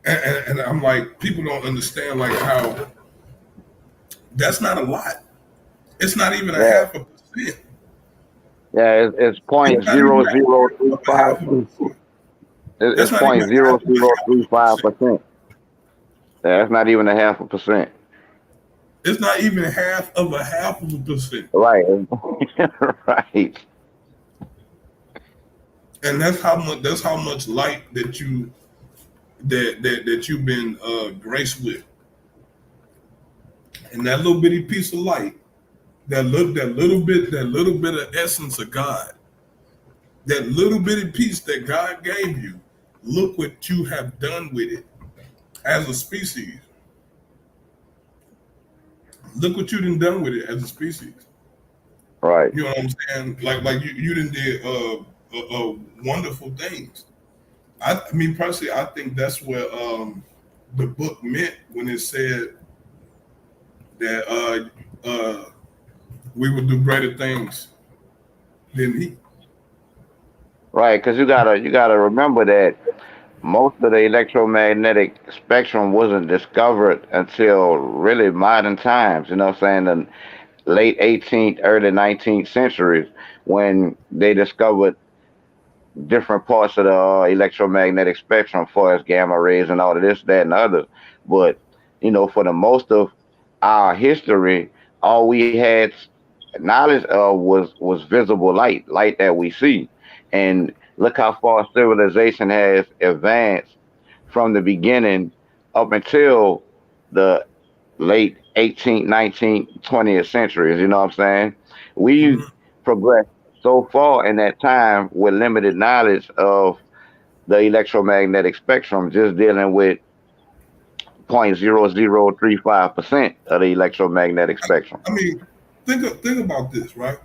And I'm like, people don't understand like how that's not a lot. It's not even a Yeah, half a percent. yeah. It's It's point not even zero a half zero three of a five. half of a percent. That's It's not even point a half zero of a zero half of three a five percent. percent. Yeah, that's not even a half a percent. It's not even half of a half of a percent. Right, right, And that's how much light that you've been graced with. And that little bitty piece of light, that little bit of essence of God, that little bitty piece that God gave you, look what you have done with it as a species. Look what you done with it as a species. right, You know what I'm saying? Like you done did wonderful things. I mean personally, I think that's what the book meant when it said that we would do greater things than he. right. Because you gotta remember that most of the electromagnetic spectrum wasn't discovered until really modern times. You know what I'm saying? The late 18th, early 19th centuries when they discovered different parts of the electromagnetic spectrum, for as gamma rays and all of this, that, and other. But for the most of our history, all we had knowledge of was visible light that we see. And look how far civilization has advanced from the beginning up until the late 18th, 19th, 20th centuries. You know what I'm saying? We Mhm. progressed so far in that time with limited knowledge of the electromagnetic spectrum, just dealing with 0.0035% of the electromagnetic spectrum. I mean, think about this, right?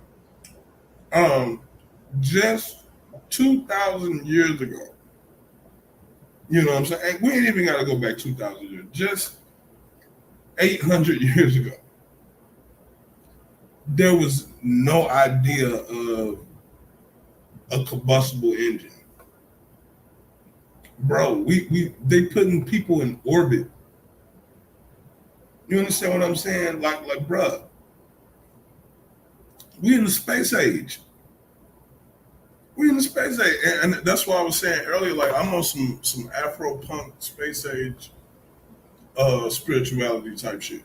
Um, just 2,000 years ago, you know what I'm saying? We ain't even got to go back 2,000 years. Just 800 years ago, there was no idea of a combustible engine, bro. We they putting people in orbit. You understand what I'm saying? Like, bro, we in the space age. We in the space age, and that's why I was saying earlier. Like, I'm on some Afro punk space age spirituality type shit.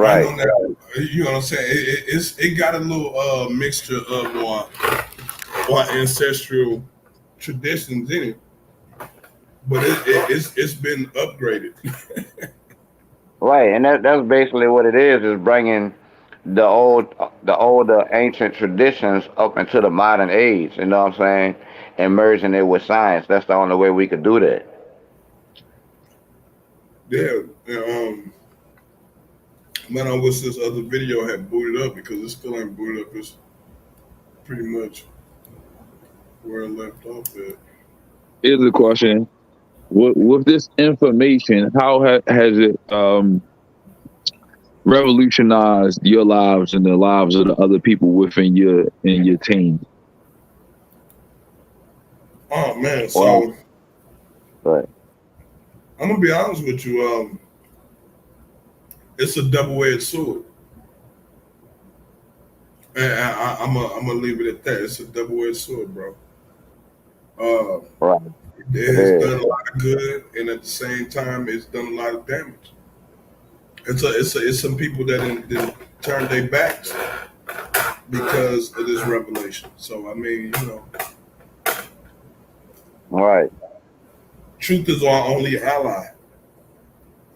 I'm Right. on that. You know what I'm saying? It got a little mixture of our ancestral traditions in it, but it's been upgraded. Right. And that's basically what it is bringing the old the older ancient traditions up into the modern age. You know what I'm saying? And merging it with science. That's the only way we could do that. Yeah. Man, I wish this other video had booted up because it still ain't booted up. It's pretty much where I left off at. Here's the question: with this information, how has it revolutionized your lives and the lives of the other people within your team? Oh man, Well, so but I'm gonna be honest with you. It's a double-edged sword, and I'm gonna leave it at that. It's a double-edged sword, bro. Uh, right, it it has is. done a lot of good, and at the same time, it's done a lot of damage. It's some people that turned their backs because of this revelation. So I mean, Right. truth is our only ally.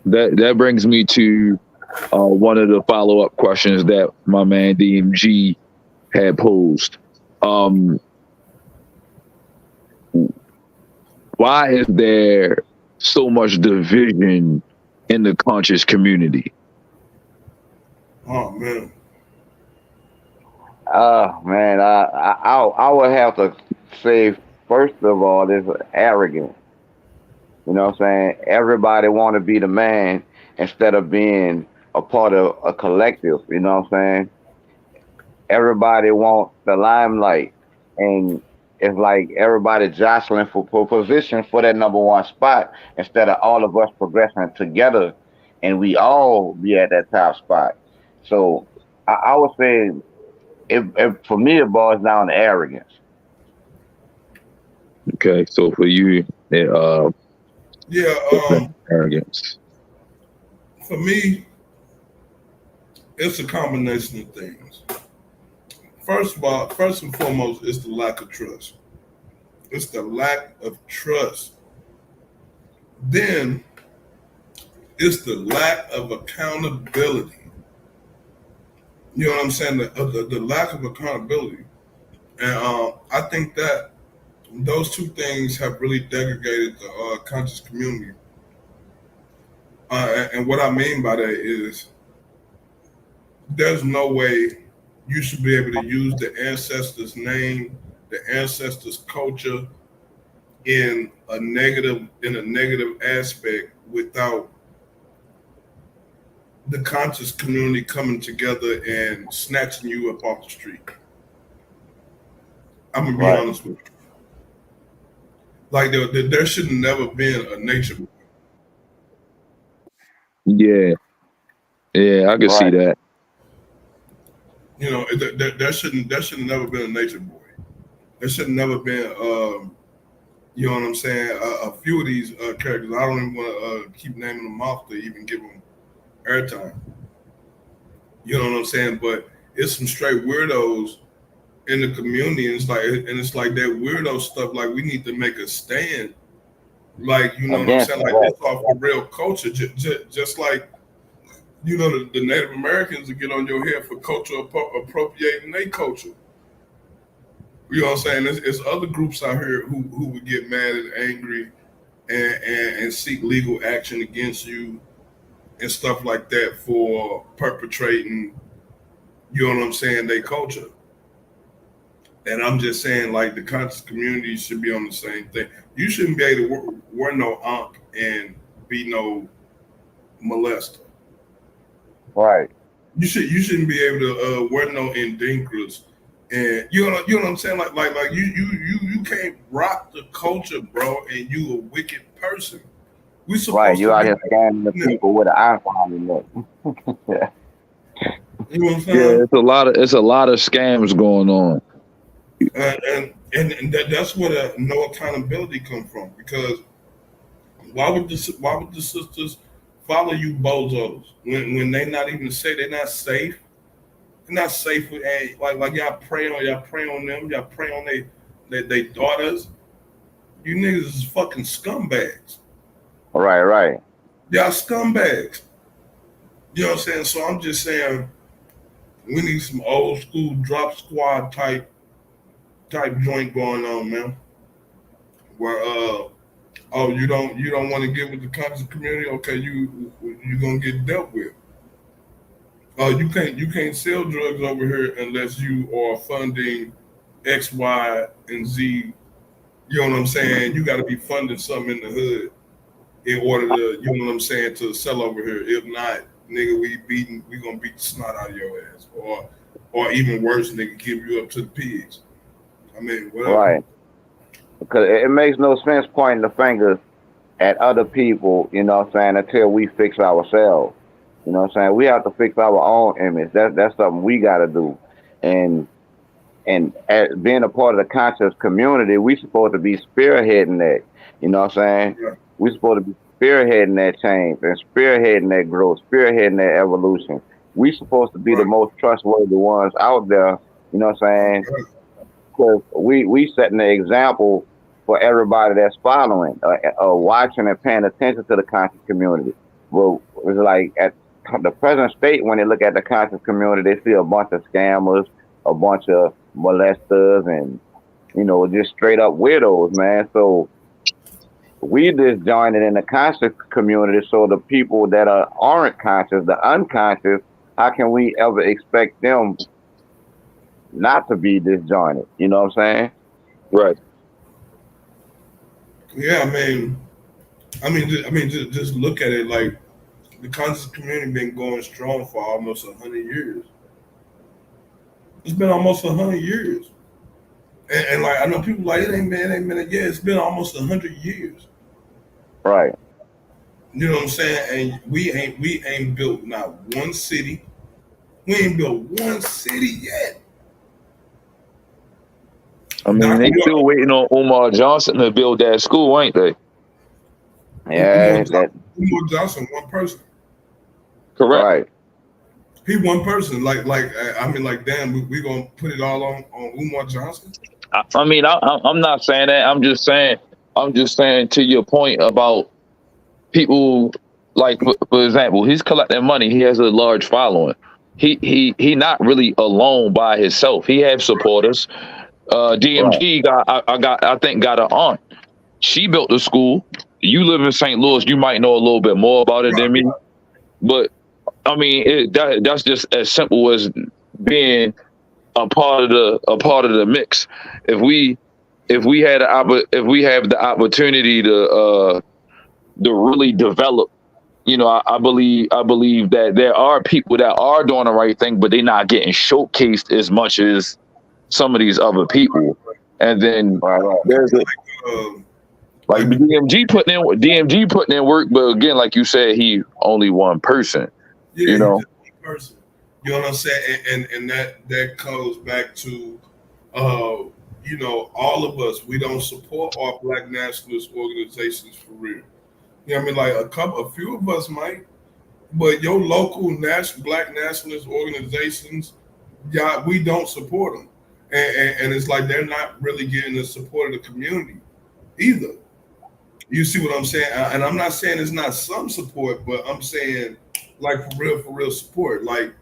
That brings me to one of the follow-up questions that my man DMG had posed. Why is there so much division in the conscious community? Oh man, Man, I would have to say first of all, this arrogance. You know what I'm saying? Everybody want to be the man instead of being a part of a collective. You know what I'm saying? Everybody wants the limelight, and it's like everybody jostling for position for that number one spot instead of all of us progressing together, and we all be at that top spot. So I would say, for me, it boils down to arrogance. Okay, so for you, yeah. arrogance. For me, it's a combination of things. First of all, first and foremost, it's the lack of trust. It's the lack of trust. Then it's the lack of accountability. You know what I'm saying? The lack of accountability. And I think that those two things have really degraded the conscious community. And what I mean by that is there's no way you should be able to use the ancestors' name, the ancestors' culture in a negative aspect without the conscious community coming together and snatching you up off the street. I'm gonna be Right. honest with you. Like there should have never been a nature boy. Yeah, I can see Right. that. You know, there shouldn't never been a nature boy. There should have never been. You know what I'm saying? A few of these characters, I don't even want to keep naming them off to even give them airtime. You know what I'm saying? But it's some straight weirdos in the community, and it's like that weirdo stuff. Like we need to make a stand. Like you know what I'm Against saying? it. Like Right. this off the real culture, just like the Native Americans that get on your head for culture appropriating their culture. You know what I'm saying? There's other groups out here who would get mad and angry and seek legal action against you and stuff like that for perpetrating, you know what I'm saying, their culture. And I'm just saying, like, the conscious community should be on the same thing. You shouldn't be able to wear no ankh and be no molester. Right. You shouldn't be able to wear no endinkras. And you know what I'm saying? Like you can't rock the culture, bro, and you a wicked person. We Right. supposed You to out be, here scamming the people with an iPhone in it. Yeah. you know what I'm Yeah, saying? it's a lot of scams going on. And that's where the no accountability come from. Because why would the sisters follow you bozos when they not even say they're not safe? They're not safe with like y'all pray on them, y'all pray on they daughters. You niggas is fucking scumbags. Right. Y'all scumbags. You know what I'm saying? So I'm just saying We need some old school drop squad type joint going on, man. Where oh, you don't want to get with the conscious community? Okay, you gonna get dealt with. You can't sell drugs over here unless you are funding X, Y, and Z. You know what I'm saying? You got to be funding something in the hood in order to, you know what I'm saying, to sell over here. If not, nigga, we gonna beat the snot out of your ass, or even worse, nigga, give you up to the pigs. I mean, whatever. Right. Because it makes no sense pointing the fingers at other people, you know what I'm saying, until we fix ourselves. You know what I'm saying? We have to fix our own image. That's something we gotta do. And as being a part of the conscious community, we supposed to be spearheading that. You know what I'm saying? Yeah, We supposed to be spearheading that change and spearheading that growth, spearheading that evolution. We supposed to be the right. most trustworthy ones out there. You know what I'm saying? Right. Because we setting the example for everybody that's following, watching and paying attention to the conscious community. Well, it's like at the present state, when they look at the conscious community, they see a bunch of scammers, a bunch of molesters, and just straight up weirdos, man. So we just joined it in the conscious community. So the people that aren't conscious, the unconscious, how can we ever expect them not to be disjointed? You know what I'm saying? Right. Yeah, just look at it like the conscious community been going strong for almost 100 years. It's been almost 100 years, and like I know people like it ain't been. Yeah, it's been almost 100 years. Right. You know what I'm saying? And we ain't built not one city. We ain't built one city yet. I mean, Dr. they still waiting on Umar Johnson to build that school, ain't they? Yeah. That. Umar Johnson, one person. Correct. Right. He one person. Like damn, we gonna put it all on Umar Johnson? I mean, I'm not saying that. I'm just saying to your point about people, like for example, he's collecting money. He has a large following. He not really alone by himself. He have supporters. Right. DMG I think got an aunt. She built the school. You live in St. Louis. You might know a little bit more about it than Right, me. But I mean, that's just as simple as being a part of the mix. If we if we have the opportunity to really develop, I believe that there are people that are doing the right thing, but they're not getting showcased as much as some of these other people. And then Right. Right. there's a, um, like like the DMG putting in work, but again, like you said, he only one person. yeah, You he know, just one person. You know what I'm saying? And that goes back to uh, all of us. We don't support our black nationalist organizations for real. You know what I mean? Like a few of us might, but your local black nationalist organizations, yeah, we don't support them, and it's like they're not really getting the support of the community either. You see what I'm saying? And I'm not saying it's not some support, but I'm saying like for real support, like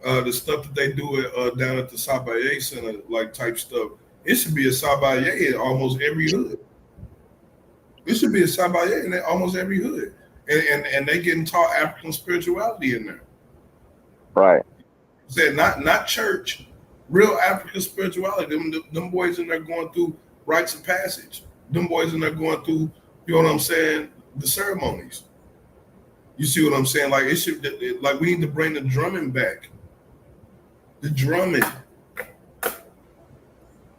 the stuff that they do down at the Sabaye Center, like type stuff. It should be a Sabaye in almost every hood. It should be a Sabaye in almost every hood, and they getting taught African spirituality in there. Right. Said not church, real African spirituality. Them boys in there going through rites of passage. Them boys in there going through, you know what I'm saying, the ceremonies. You see what I'm saying? Like like we need to bring the drumming back. The drumming.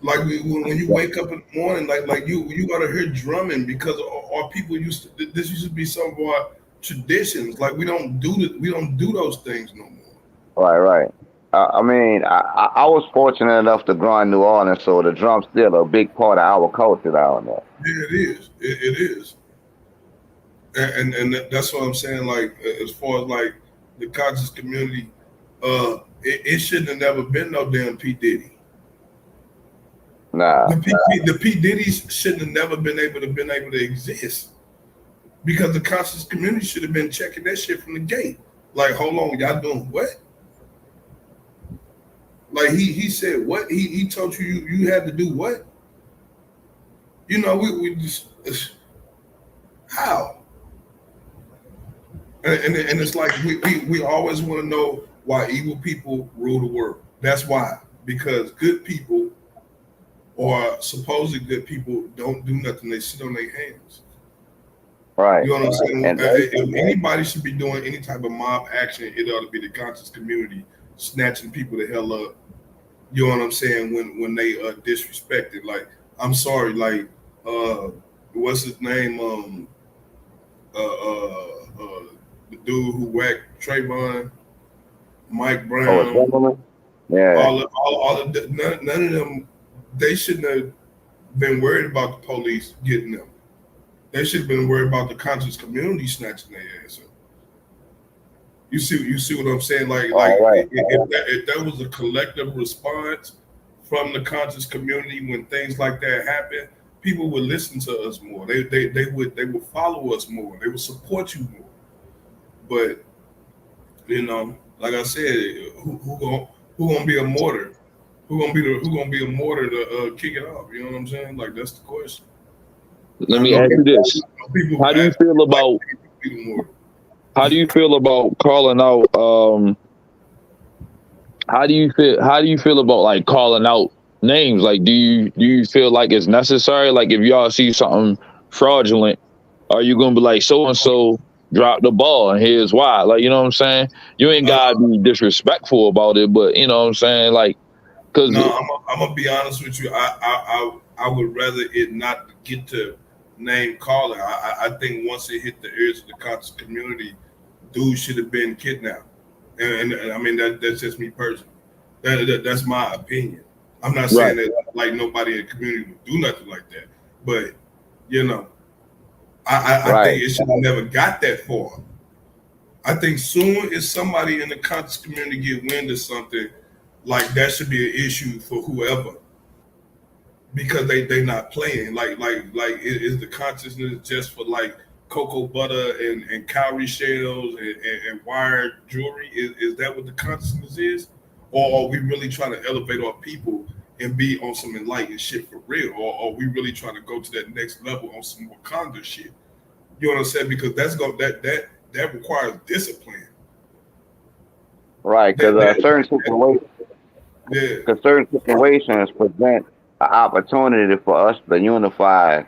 Like when you wake up in the morning, like you gotta hear drumming because our people used to. This used to be some of our traditions. Like we don't do those things no more. Right. Right. I mean, I was fortunate enough to grow in New Orleans, so the drum's still a big part of our culture down there. Yeah, it is. It is. And that's what I'm saying. Like as far as like the conscious community, it shouldn't have never been no damn P Diddy. Nah. The P Diddy's shouldn't have never been able to exist because the conscious community should have been checking that shit from the gate. Like, hold on, y'all doing what? Like he said what? He told you had to do what? You know, we just how? And it's like we always want to know why evil people rule the world. That's why. Because good people or supposedly good people don't do nothing. They sit on their hands. Right. You know what I'm saying? And If anybody should be doing any type of mob action, it ought to be the conscious community snatching people the hell up. You know what I'm saying? When they disrespected. Like, I'm sorry, like what's his name? The dude who whacked Trayvon, Mike oh, a Brown, gentleman. Yeah. all of the, none of them. They shouldn't have been worried about the police getting them. They should have been worried about the conscious community snatching their ass up. You see what I'm saying? Like All right. if that was a collective response from the conscious community when things like that happen, people would listen to us more. They would follow us more. They would support you more. But you know, like I said, who gonna be a martyr? Who gonna be a martyr to kick it off? You know what I'm saying? Like that's the question. Let I me know ask you this: people How who do you act feel like about they be the martyr. how do you feel about calling out? How do you feel about like calling out names? Like, do you feel like it's necessary? Like, if y'all see something fraudulent, are you gonna be like, so and so dropped the ball and here's why? Like, you know what I'm saying? You ain't gotta be disrespectful about it, but you know what I'm saying? Like, cause No, I'm gonna be honest with you. I would rather it not get to name calling. I think once it hit the ears of the conscious community, dude should have been kidnapped. And I mean that's just me personally. That's my opinion. I'm not right, saying that like nobody in the community would do nothing like that, but you know, I Right. think it should have never got that far. I think soon as somebody in the conscious community get wind of something, like that should be an issue for whoever because they not playing. Is the consciousness just for like cocoa butter and cowrie shells and wired jewelry? Is that what the consciousness is? Or are we really trying to elevate our people and be on some enlightened shit for real? Or are we really trying to go to that next level on some Wakanda shit? You know what I'm saying? Because that requires discipline. Right. That Because that, yeah. certain situations present an opportunity for us to unify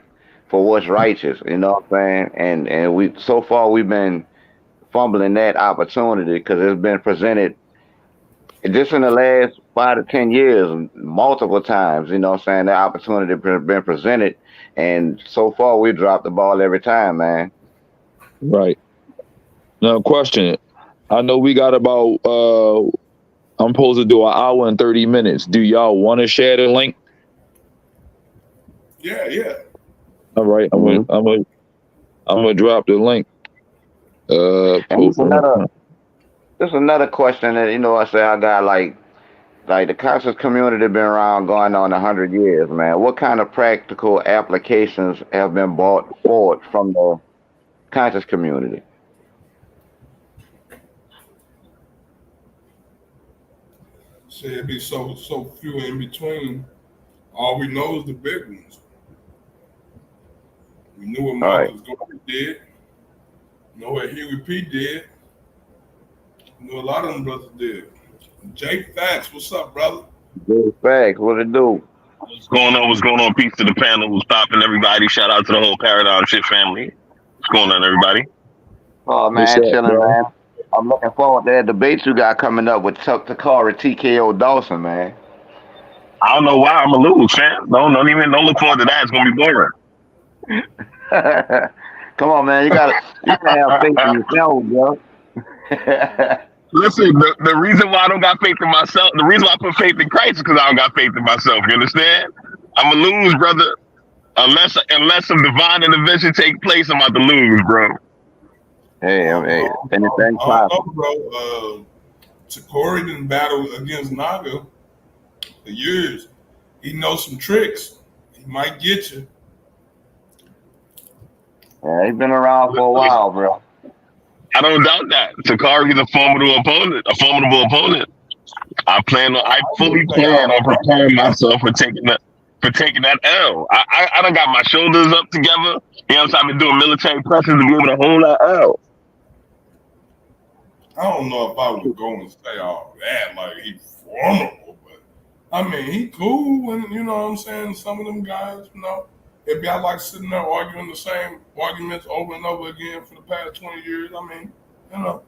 for what's righteous. You know what I'm saying? And we so far we've been fumbling that opportunity because it's been presented just in the last 5 to 10 years multiple times. You know what I'm saying? That opportunity been presented, and so far we dropped the ball every time, man. right. Now, question. I know we got about I'm supposed to do an hour and 30 minutes. Do y'all want to share the link? Yeah. All right, Mhm. I'm gonna drop the link. And Post on the this is another question that I say I got like the conscious community been around going on 100 years, man. What kind of practical applications have been brought forward from the conscious community? So it'd be so few in between. All we know is the big ones. We knew what All right, Marcus Garvey did. We know what Huey P did. We know a lot of them brothers did. Jake Facts, what's up, brother? big facts. What it do? What's going on? What's going on? Peace to the panel. What's popping, everybody? Shout out to the whole Paradigm Shift family. What's going on, everybody? Oh What's man, up, chilling, bro? man. I'm looking forward to that debate you got coming up with Takara TKO Dawson, man. I don't know why I'm a lose, fam. Don't look forward to that. It's gonna be boring. Come on, man. You gotta have faith in yourself, bro. Listen, the reason why I don't got faith in myself, the reason why I put faith in Christ is because I don't got faith in myself. You understand? I'm a lose, brother. Unless some divine intervention take place, I'm about to lose, bro. Hey, anything I don't possible. know, bro. Takori didn't battle against Naga for years. He knows some tricks. He might get you. Yeah, he's been around for a while, bro. I don't doubt that. Takari's a formidable opponent. I fully plan on preparing myself for taking that L. I done got my shoulders up together. You know what I'm saying? I've been doing military presses to be able to hold that L. I don't know if I would go and say all that like he vulnerable, but I mean he cool and you know what I'm saying. Some of them guys, you know, if y'all like sitting there arguing the same arguments over and over again for the past 20 years, I mean, you know.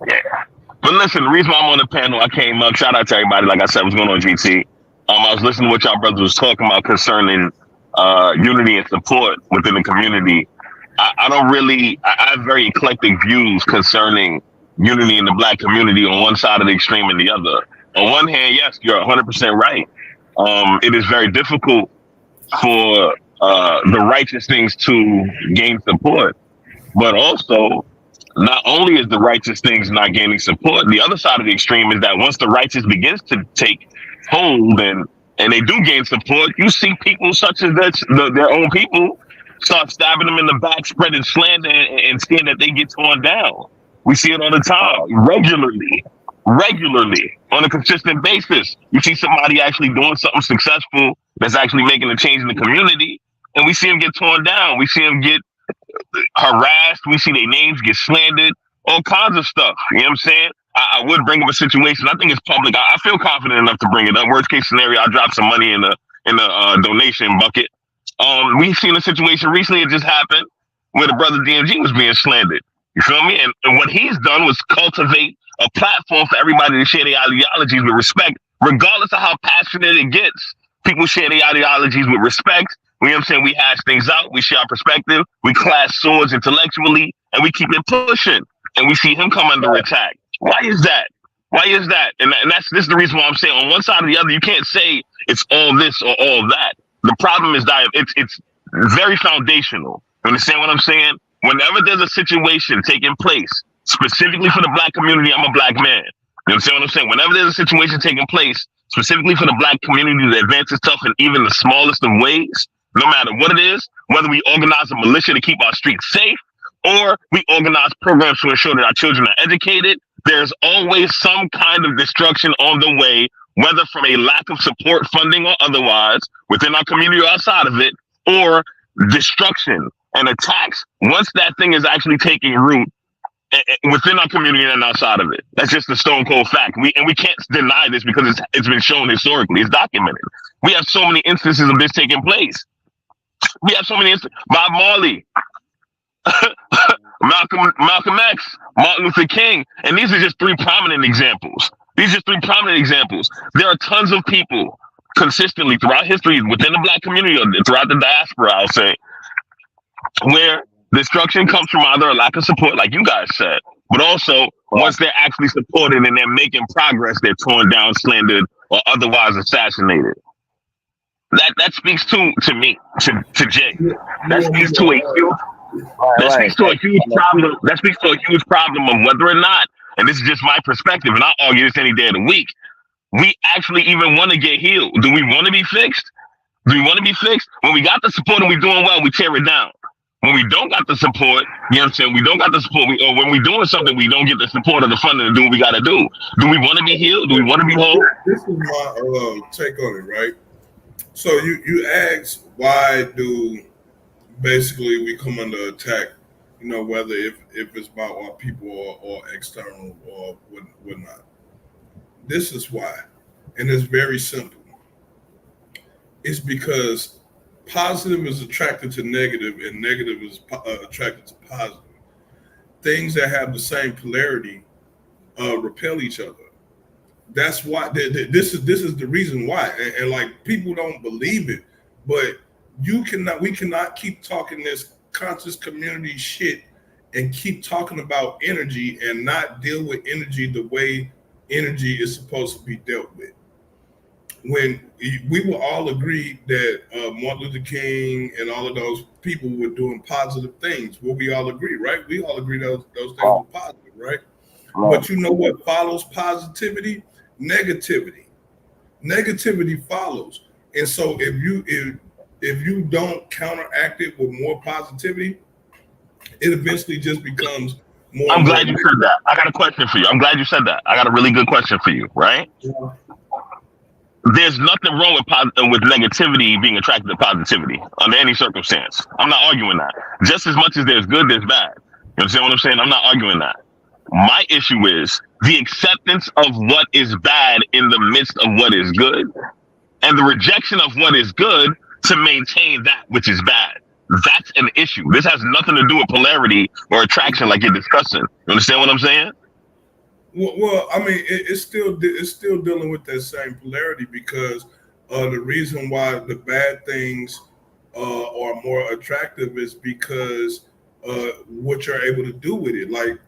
Yeah. But listen, the reason why I'm on the panel, I came up. Shout out to everybody. Like I said, what's going on, GT? I was listening to what y'all brothers was talking about concerning unity and support within the community. I don't really. I have very eclectic views concerning unity in the black community on one side of the extreme and the other. On one hand, yes, you're 100% right. It is very difficult for the righteous things to gain support, but also not only is the righteous things not gaining support, the other side of the extreme is that once the righteous begins to take hold and they do gain support, you see people such as their own people start stabbing them in the back, spreading slander and seeing that they get torn down. We see it all the time, regularly, on a consistent basis. You see somebody actually doing something successful that's actually making a change in the community, and we see them get torn down. We see them get harassed. We see their names get slandered, all kinds of stuff. You know what I'm saying? I would bring up a situation. I think it's public. I feel confident enough to bring it up. Worst case scenario, I'll drop some money in the donation bucket. We've seen a situation recently. It just happened where the brother DMG was being slandered. You feel me? And what he's done was cultivate a platform for everybody to share their ideologies with respect, regardless of how passionate it gets. People share their ideologies with respect. You know what I'm saying? We hash things out. We share our perspective. We clash swords intellectually, and we keep it pushing. And we see him come under attack. Why is that? Why is that? And this is the reason why I'm saying on one side or the other, you can't say it's all this or all that. The problem is that it's very foundational. You understand what I'm saying? Whenever there's a situation taking place, specifically for the black community, I'm a black man. You understand what I'm saying? Whenever there's a situation taking place, specifically for the black community that advances stuff in even the smallest of ways, no matter what it is, whether we organize a militia to keep our streets safe, or we organize programs to ensure that our children are educated, there's always some kind of destruction on the way, whether from a lack of support, funding, or otherwise, within our community or outside of it, or destruction and attacks once that thing is actually taking root within our community and outside of it. That's just a stone cold fact. We can't deny this because it's been shown historically. It's documented. We have so many instances of this taking place. We have so many instances. Bob Marley, Malcolm X, Martin Luther King, and these are just three prominent examples. There are tons of people consistently throughout history within the black community or throughout the diaspora, I'll say, where destruction comes from either a lack of support, like you guys said, but also once they're actually supported and they're making progress, they're torn down, slandered, or otherwise assassinated. That speaks to me, to Jay. That speaks to a huge problem. That speaks to a huge problem of whether or not, and this is just my perspective, and I'll argue this any day of the week, we actually even want to get healed. Do we want to be fixed? When we got the support and we're doing well, we tear it down. When we don't got the support, you know what I'm saying? We don't got the support, or when we're doing something, we don't get the support or the funding to do what we got to do. Do we want to be healed? Do we want to be whole? This is my take on it, right? So you ask, why do basically we come under attack, you know, whether if it's about our people or external or whatnot. This is why, and it's very simple. It's because positive is attracted to negative and negative is attracted to positive. Things that have the same polarity repel each other. That's why this is the reason why, and like people don't believe it, but we cannot keep talking this conscious community shit and keep talking about energy and not deal with energy the way energy is supposed to be dealt with. When we will all agree that Martin Luther King and all of those people were doing positive things, well, we all agree, right? We all agree those things were positive, right? But you know what follows positivity? Negativity. Negativity follows. And so if you don't counteract it with more positivity, it eventually just becomes more I'm and more. glad you said that. I got a question for you. I'm glad you said that. I got a really good question for you, right? There's nothing wrong with negativity being attracted to positivity under any circumstance. I'm not arguing that. Just as much as there's good, there's bad. You understand what I'm saying? I'm not arguing that. My issue is the acceptance of what is bad in the midst of what is good, and the rejection of what is good to maintain that which is bad. That's an issue. This has nothing to do with polarity or attraction like you're discussing. You understand what I'm saying? Well, I mean, it's still dealing with that same polarity because the reason why the bad things are more attractive is because what you're able to do with it, like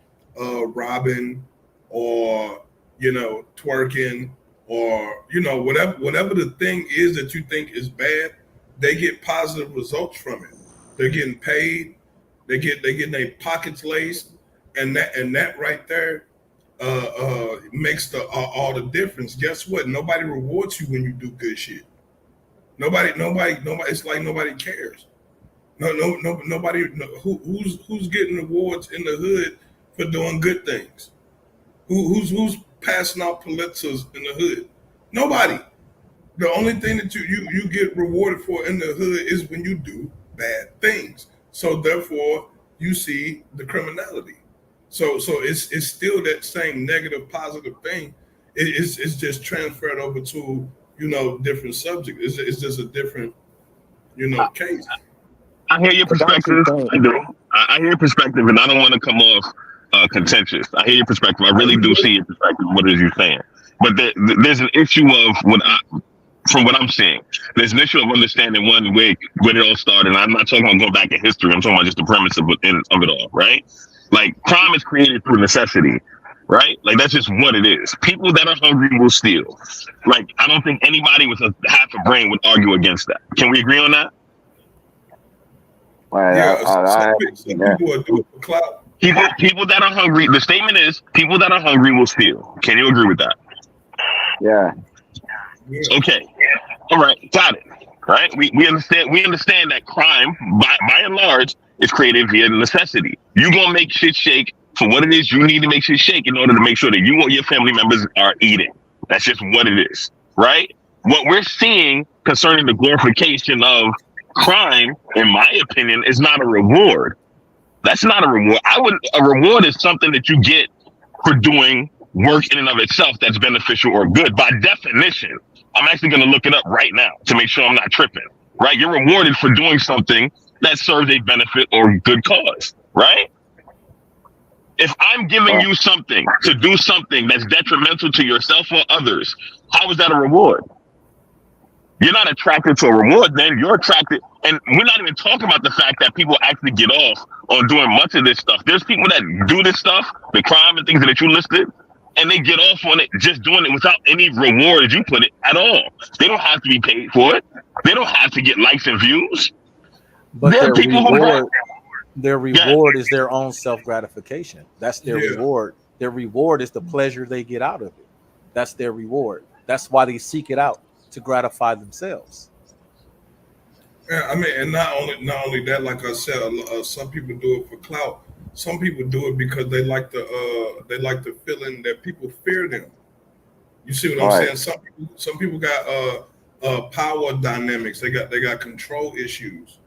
robbing, or twerking, or whatever the thing is that you think is bad, they get positive results from it. They're getting paid, they getting their pockets laced, and that right there makes all the difference. Guess what? Nobody rewards you when you do good shit. Nobody. It's like nobody cares. Nobody. Who's getting rewards in the hood for doing good things? Who's passing out Pulitzers in the hood? Nobody. The only thing that you get rewarded for in the hood is when you do bad things. So therefore, you see the criminality. So it's still that same negative positive thing. It's just transferred over to different subject. It's just a different case. I hear your But that's the perspective. thing. I do. I hear your perspective, and I don't want to come off contentious. I hear your perspective. I Oh, really you do good? see your perspective. What it is you're saying? But there's an issue of from what I'm seeing, there's an issue of understanding one way when it all started. And I'm not talking about going back in history. I'm talking about just the premise of it all, right? Like crime is created through necessity, right? Like that's just what it is. People that are hungry will steal. Like I don't think anybody with a half a brain would argue against that. Can we agree on that? Right, Yeah. I Some people are doing it for clout. People that are hungry. The statement is people that are hungry will steal. Can you agree with that? yeah. Yeah. Okay. All right. Got it. Right. We understand that crime by and large is created via necessity. You gonna make shit shake for what it is you need to make shit shake in order to make sure that you or your family members are eating. That's just what it is. Right. What we're seeing concerning the glorification of crime, in my opinion, is not a reward. That's not a reward. A reward is something that you get for doing work in and of itself that's beneficial or good. By definition, I'm actually going to look it up right now to make sure I'm not tripping. Right? You're rewarded for doing something that serves a benefit or good cause. Right? If I'm giving you something to do something that's detrimental to yourself or others, how is that a reward? You're not attracted to a reward, then you're attracted. And we're not even talking about the fact that people actually get off on doing much of this stuff. There's people that do this stuff, the crime and things that you listed, and they get off on it just doing it without any reward, as you put it, at all. They don't have to be paid for it. They don't have to get likes and views. But There are people who their reward is their own self-gratification. That's their reward. Their reward is the pleasure they get out of it. That's their reward. That's why they seek it out, to gratify themselves. Yeah, I mean, and not only that, like I said, some people do it for clout. Some people do it because they like the feeling that people fear them. You see what I'm saying? Some people got power dynamics. They got control issues,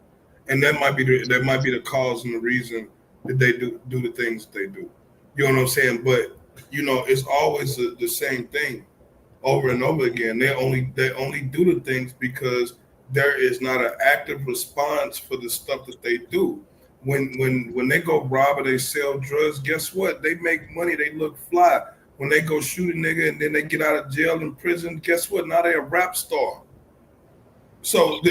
and that might be the cause and the reason that they do the things that they do. You know what I'm saying? But it's always the same thing over and over again. They only do the things because there is not an active response for the stuff that they do. When they go rob or they sell drugs, guess what? They make money. They look fly. When they go shoot a nigga and then they get out of jail and prison, guess what? Now they're a rap star. So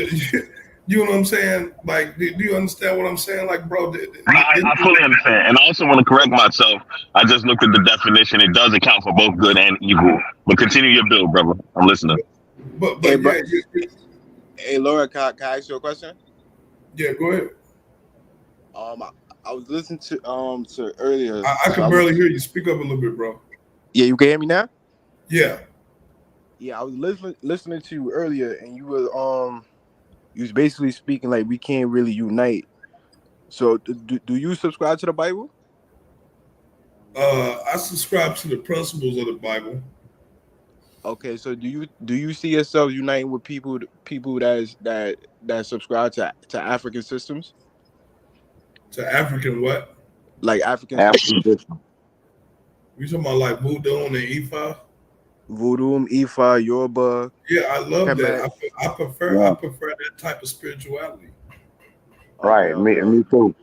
you know what I'm saying? Like, do you understand what I'm saying? Like, bro, I fully understand. And I also want to correct myself. I just looked at the definition. It does account for both good and evil. But continue your build, brother. I'm listening. But Hey, yeah, hey, Laura, can I ask you a question? yeah, go ahead. I was listening to earlier. I can barely hear you. Speak up a little bit, bro. Yeah, you can hear me now? Yeah. Yeah, I was listening to you earlier, and you was basically speaking like we can't really unite. So do you subscribe to the Bible? I subscribe to the principles of the Bible. Okay, so do you see yourself uniting with people that subscribe to African systems, To African what? like African African systems, system. You talking about like Voodoo and Ifa? Voodoo, Ifa, Yoruba, Yeah, I love that. Kemet? I Yeah. prefer that type of spirituality. Okay, Right. okay, Me too.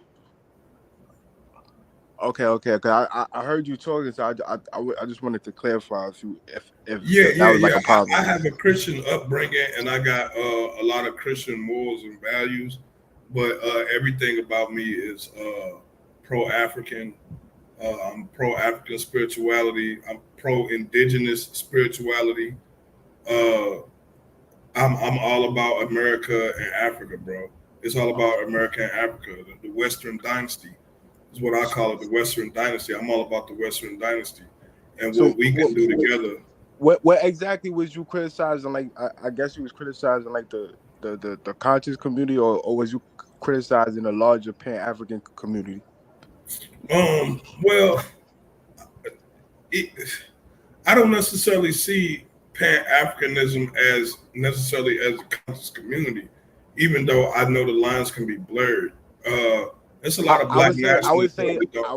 okay. I heard you talking, so I just wanted to clarify Yeah, if that yeah, was like yeah. a problem. I have a Christian upbringing, and I got a lot of Christian morals and values, but everything about me is pro African. I'm pro African spirituality. I'm pro indigenous spirituality. Uh, I'm all about America and Africa, bro. It's all about America and Africa. The Western dynasty is what I call it. The Western dynasty. I'm all about the Western dynasty and So what we can do together. what exactly was you criticizing? Like I guess you was criticizing like the conscious community, or was you criticizing the larger Pan African community? Well, it, I don't necessarily see Pan Africanism as necessarily as a conscious community, even though I know the lines can be blurred. There's a lot of I black would say I would nationalists say that don't.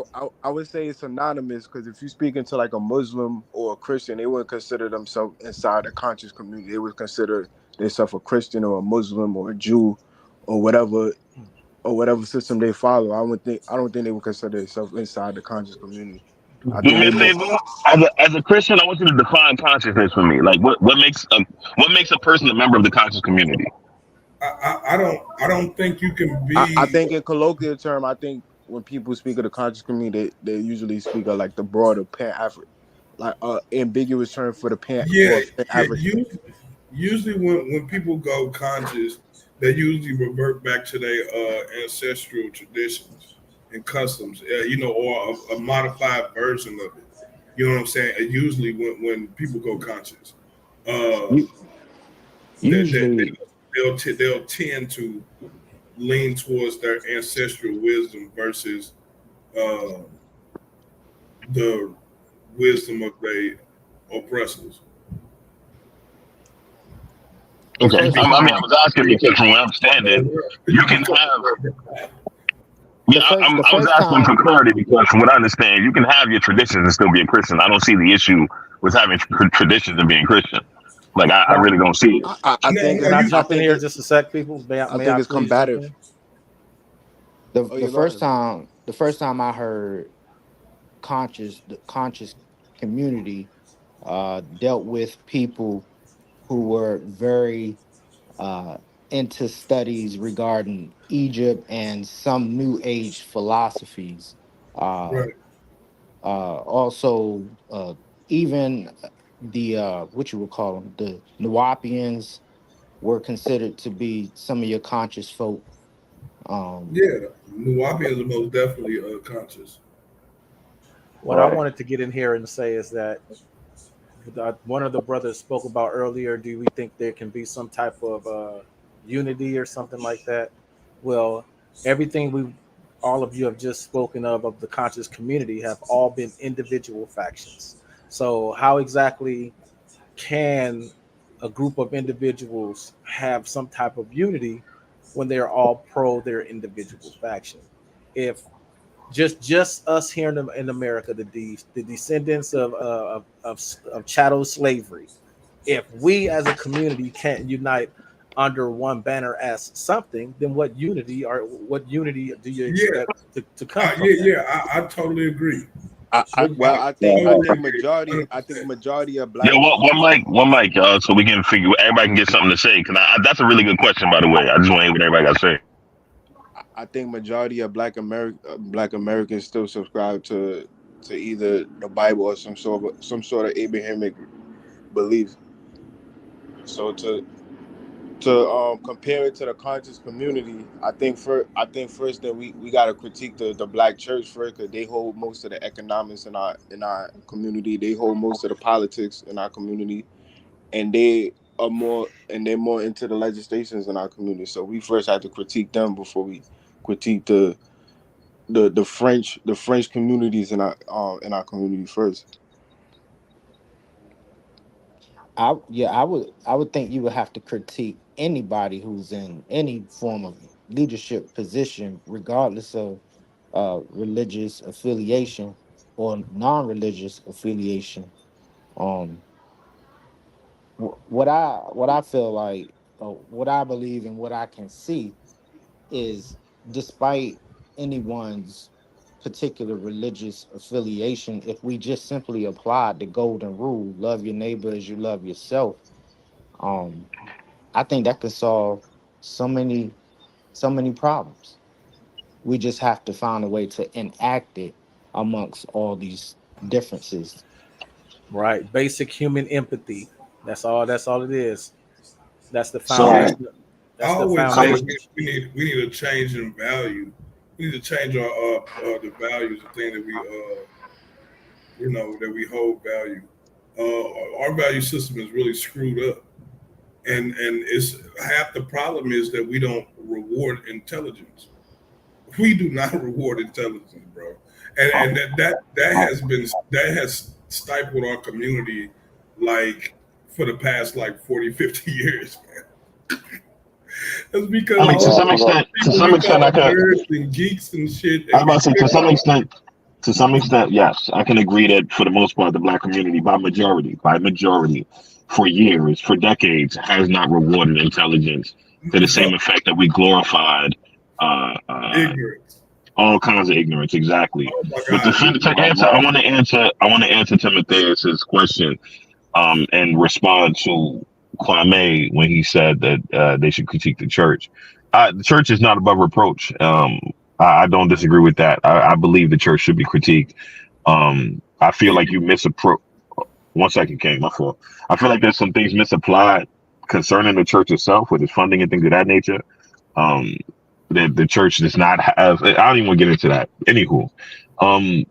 I would say it's synonymous, because if you speak into like a Muslim or a Christian, they wouldn't consider themselves inside the conscious community. They would consider themselves a Christian or a Muslim or a Jew or whatever system they follow. I don't think they would consider themselves inside the conscious community. I Do think me they a more. favor. As a Christian, I want you to define consciousness for me. Like, what makes a person a member of the conscious community? I don't think you can I be. think in colloquial term, I think when people speak of the conscious community, they usually speak of like the broader Pan African, like ambiguous term for the Yeah, Pan yeah. African. Usually when people go conscious, they usually revert back to their ancestral traditions and customs, or a modified version of it. You know what I'm saying? And usually when people go conscious, uh, U- they, they, Usually, they'll tend to lean towards their ancestral wisdom versus uh, the wisdom of their oppressors. the Okay, first I time, was asking because from what I understand it, you can have. Yeah, the I was first asking for time, clarity because from what I understand, you can have your traditions and still be a Christian. I don't see the issue with having traditions and being Christian. Like, I Well, really don't see it. I No, think no, Can I it's you. I jump in think here it just a sec, people? I May I think it's please jump combative. in? Oh the yeah, go first ahead. time, the conscious community dealt with people who were very uh, into studies regarding Egypt and some New Age philosophies. Uh, Right. also, even the what you would call them, the Nuwapians were considered to be some of your conscious folk. Um, Yeah, Nuwapians are most definitely conscious. What I wanted to get in here and say is that one of the brothers spoke about earlier. Do we think there can be some type of unity or something like that? Well, everything all of you have just spoken of the conscious community have all been individual factions. So how exactly can a group of individuals have some type of unity when they're all pro their individual faction? If just us here in America, the descendants of chattel slavery, if we as a community can't unite under one banner as something, then what unity do you Yeah, expect to come from yeah, that? yeah. I totally agree. I I well totally agree. I think 100%. majority of Yeah, black one mic, so we can figure. Everybody can get something to say. Because that's a really good question, by the way. I just want to hear what everybody got to say. I think majority of black Americans still subscribe to either the Bible or some sort of Abrahamic beliefs. So to compare it to the conscious community, I think first that we gotta critique the black church first, because they hold most of the economics in our community. They hold most of the politics in our community, and they're more into the legislations in our community. So we first have to critique them before we critique the French communities in our community first. I would think you would have to critique anybody who's in any form of leadership position, regardless of religious affiliation or non-religious affiliation. Um, what I feel like, what I believe, and what I can see is, despite anyone's particular religious affiliation, if we just simply applied the golden rule, love your neighbor as you love yourself, um, I think that could solve so many problems. We just have to find a way to enact it amongst all these differences. Right. Basic human empathy. That's all. That's all it is. That's the So foundation. I That's the always say foundation. we need a change in value. We need to change our the values, the thing that we that we hold value. Our value system is really screwed up, and it's half the problem is that we don't reward intelligence. We do not reward intelligence, bro, and that has stifled our community like for the past like 40, 50 years, man. That's because I mean, to all some those extent, people we call nerds and geeks and shit, I was and about to say, to some extent, yes, I can agree that for the most part, the black community, by majority, for years, for decades, has not rewarded intelligence to the same effect that we glorified uh, uh, ignorance. all kinds of ignorance. Exactly. Oh my But God, to answer, I want to answer Timotheus's question, and respond to Kwame when he said that they should critique the church. The church is not above reproach. I don't disagree with that. I believe the church should be critiqued. I feel like you misapproach. One second, King, my fault. I feel like there's some things misapplied concerning the church itself, with its funding and things of that nature. Um, that the church does not have. I don't even want to get into that. Anywho, um,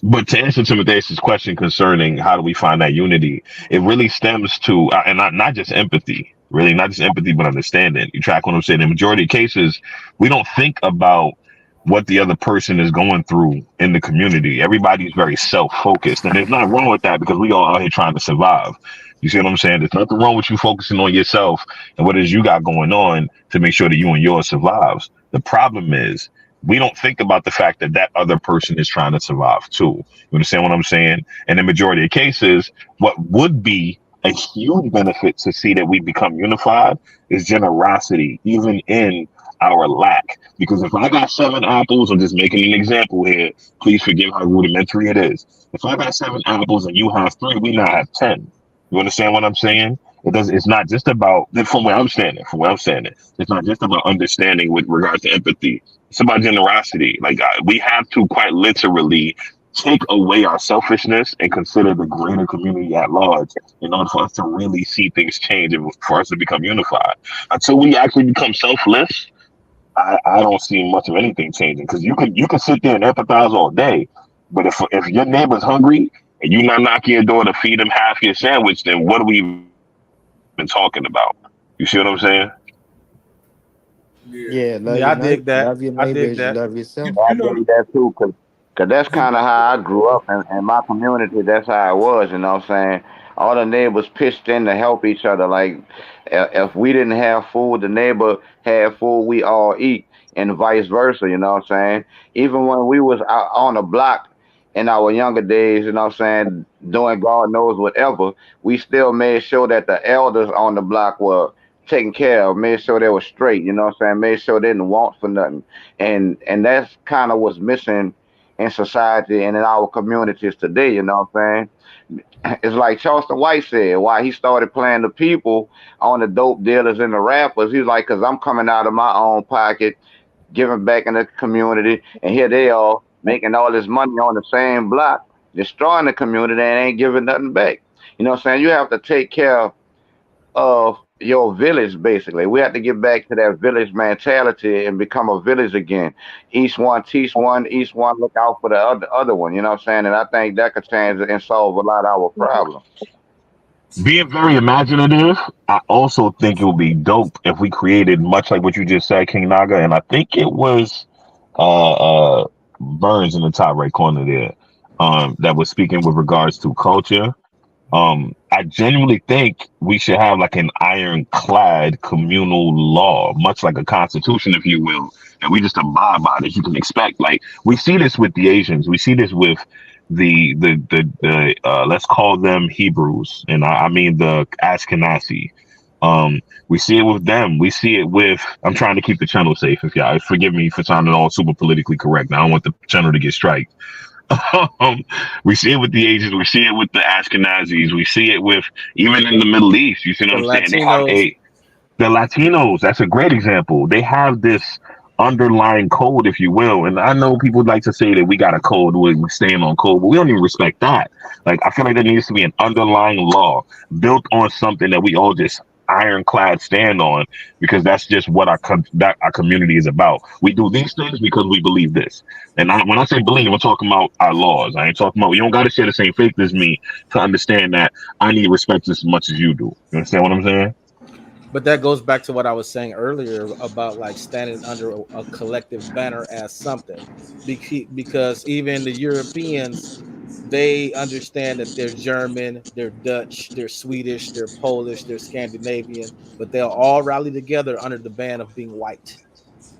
but to answer Timotheus' question concerning how do we find that unity, it really stems to, and not just empathy, really not just empathy, but understanding. You track what I'm saying. In the majority of cases, we don't think about what the other person is going through in the community. Everybody's very self-focused, and there's nothing wrong with that because we all out here trying to survive. You see what I'm saying? There's nothing wrong with you focusing on yourself and what it is you got going on to make sure that you and yours survives. The problem is we don't think about the fact that that other person is trying to survive too. You understand what I'm saying? And in the majority of cases, what would be a huge benefit to see that we become unified is generosity, even in our lack. Because if I got 7 apples, I'm just making an example here. Please forgive how rudimentary it is. If I got 7 apples and you have 3, we now have 10. You understand what I'm saying? It's not just about, from where I'm standing, it's not just about understanding with regards to empathy. It's about generosity. Like we have to quite literally take away our selfishness and consider the greater community at large in order for us to really see things change and for us to become unified. Until we actually become selfless, I don't see much of anything changing, because you can sit there and empathize all day, but if your neighbor's hungry and you not knocking your door to feed them half your sandwich, then what are we even talking about? You see what I'm saying? Yeah, Yeah, Yeah, I dig that. love your I neighbor dig as you that. love yourself. I you know, dig that too, cause that's kind of how I grew up in my community. That's how it was, you know what I'm saying? All the neighbors pitched in to help each other. Like, if we didn't have food, the neighbor had food, we all eat, and vice versa, you know what I'm saying? Even when we was out on the block in our younger days, you know what I'm saying, doing God knows whatever, we still made sure that the elders on the block were taken care of, made sure they were straight, you know what I'm saying, made sure they didn't want for nothing. And that's kind of what's missing in society and in our communities today, you know what I'm saying? It's like Charleston White said, why he started playing the people on the dope dealers and the rappers. He was like, because I'm coming out of my own pocket, giving back in the community, and here they are making all this money on the same block, destroying the community and ain't giving nothing back. You know what I'm saying? You have to take care of your village, basically. We have to get back to that village mentality and become a village again. Each one teach one, each one look out for the other one, you know what I'm saying? And I think that could change and solve a lot of our problems. Being very imaginative, I also think it would be dope if we created, much like what you just said, King Naga, and I think it was uh, uh, Burns in the top right corner there, that was speaking with regards to culture. I genuinely think we should have like an ironclad communal law, much like a constitution, if you will, and we just abide by it. You can expect, like, we see this with the Asians, we see this with the let's call them Hebrews, and I mean the Ashkenazi. We see it with them. We see it with. I'm trying to keep the channel safe. If y'all forgive me for sounding all super politically correct. I don't want the channel to get striked. We see it with the Asians. We see it with the Ashkenazis. We see it with even in the Middle East. You see what The I'm saying? They have Latinos. the Latinos. That's a great example. They have this underlying code, if you will. And I know people like to say that we got a code, we're staying on code, but we don't even respect that. Like, I feel like there needs to be an underlying law built on something that we all just ironclad stand on, because that's just what that our community is about. We do these things because we believe this. And when I say believe, I'm talking about our laws. I ain't talking about, you don't got to share the same faith as me to understand that I need respect just as much as you do. You understand what I'm saying? But that goes back to what I was saying earlier about like standing under a collective banner as something, because even the Europeans, they understand that they're German, they're Dutch, they're Swedish, they're Polish, they're Scandinavian, but they'll all rally together under the ban of being white.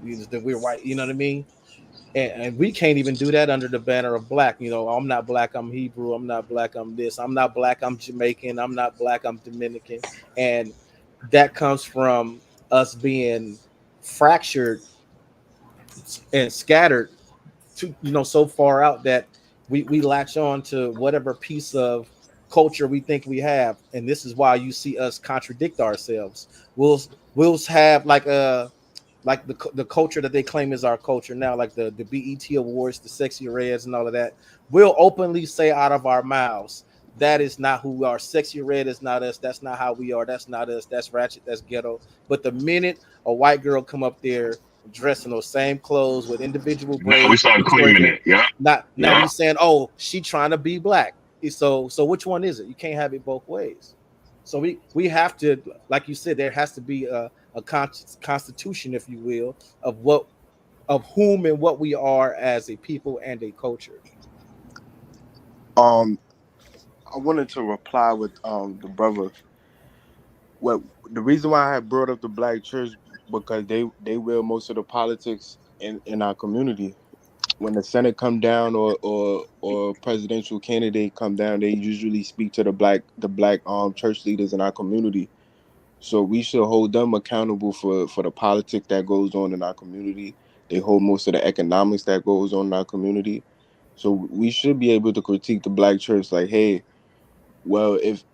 We're white, you know what I mean? And we can't even do that under the banner of black. You know, I'm not black, I'm Hebrew. I'm not black, I'm this. I'm not black, I'm Jamaican. I'm not black, I'm Dominican. And that comes from us being fractured and scattered to, so far out that we latch on to whatever piece of culture we think we have. And this is why you see us contradict ourselves. We'll have like the culture that they claim is our culture now, like the BET awards, the Sexy Reds and all of that. We'll openly say out of our mouths, that is not who we are. Sexy Red is not us. That's not how we are. That's not us. That's ratchet. That's ghetto. But the minute a white girl come up there dressed in those same clothes with individual Now we braids and start claiming twerking, it. Yeah. now Yeah. we saying, oh, she trying to be black. So which one is it? You can't have it both ways. So we have to, like you said, there has to be a constitution, if you will, of whom and what we are as a people and a culture. Um, I wanted to reply with the brother. Well, the reason why I had brought up the black church, because they will most of the politics in our community. When the Senate come down, or presidential candidate come down, they usually speak to the black church leaders in our community. So we should hold them accountable for the politics that goes on in our community. They hold most of the economics that goes on in our community. So we should be able to critique the black church, like, hey, well, if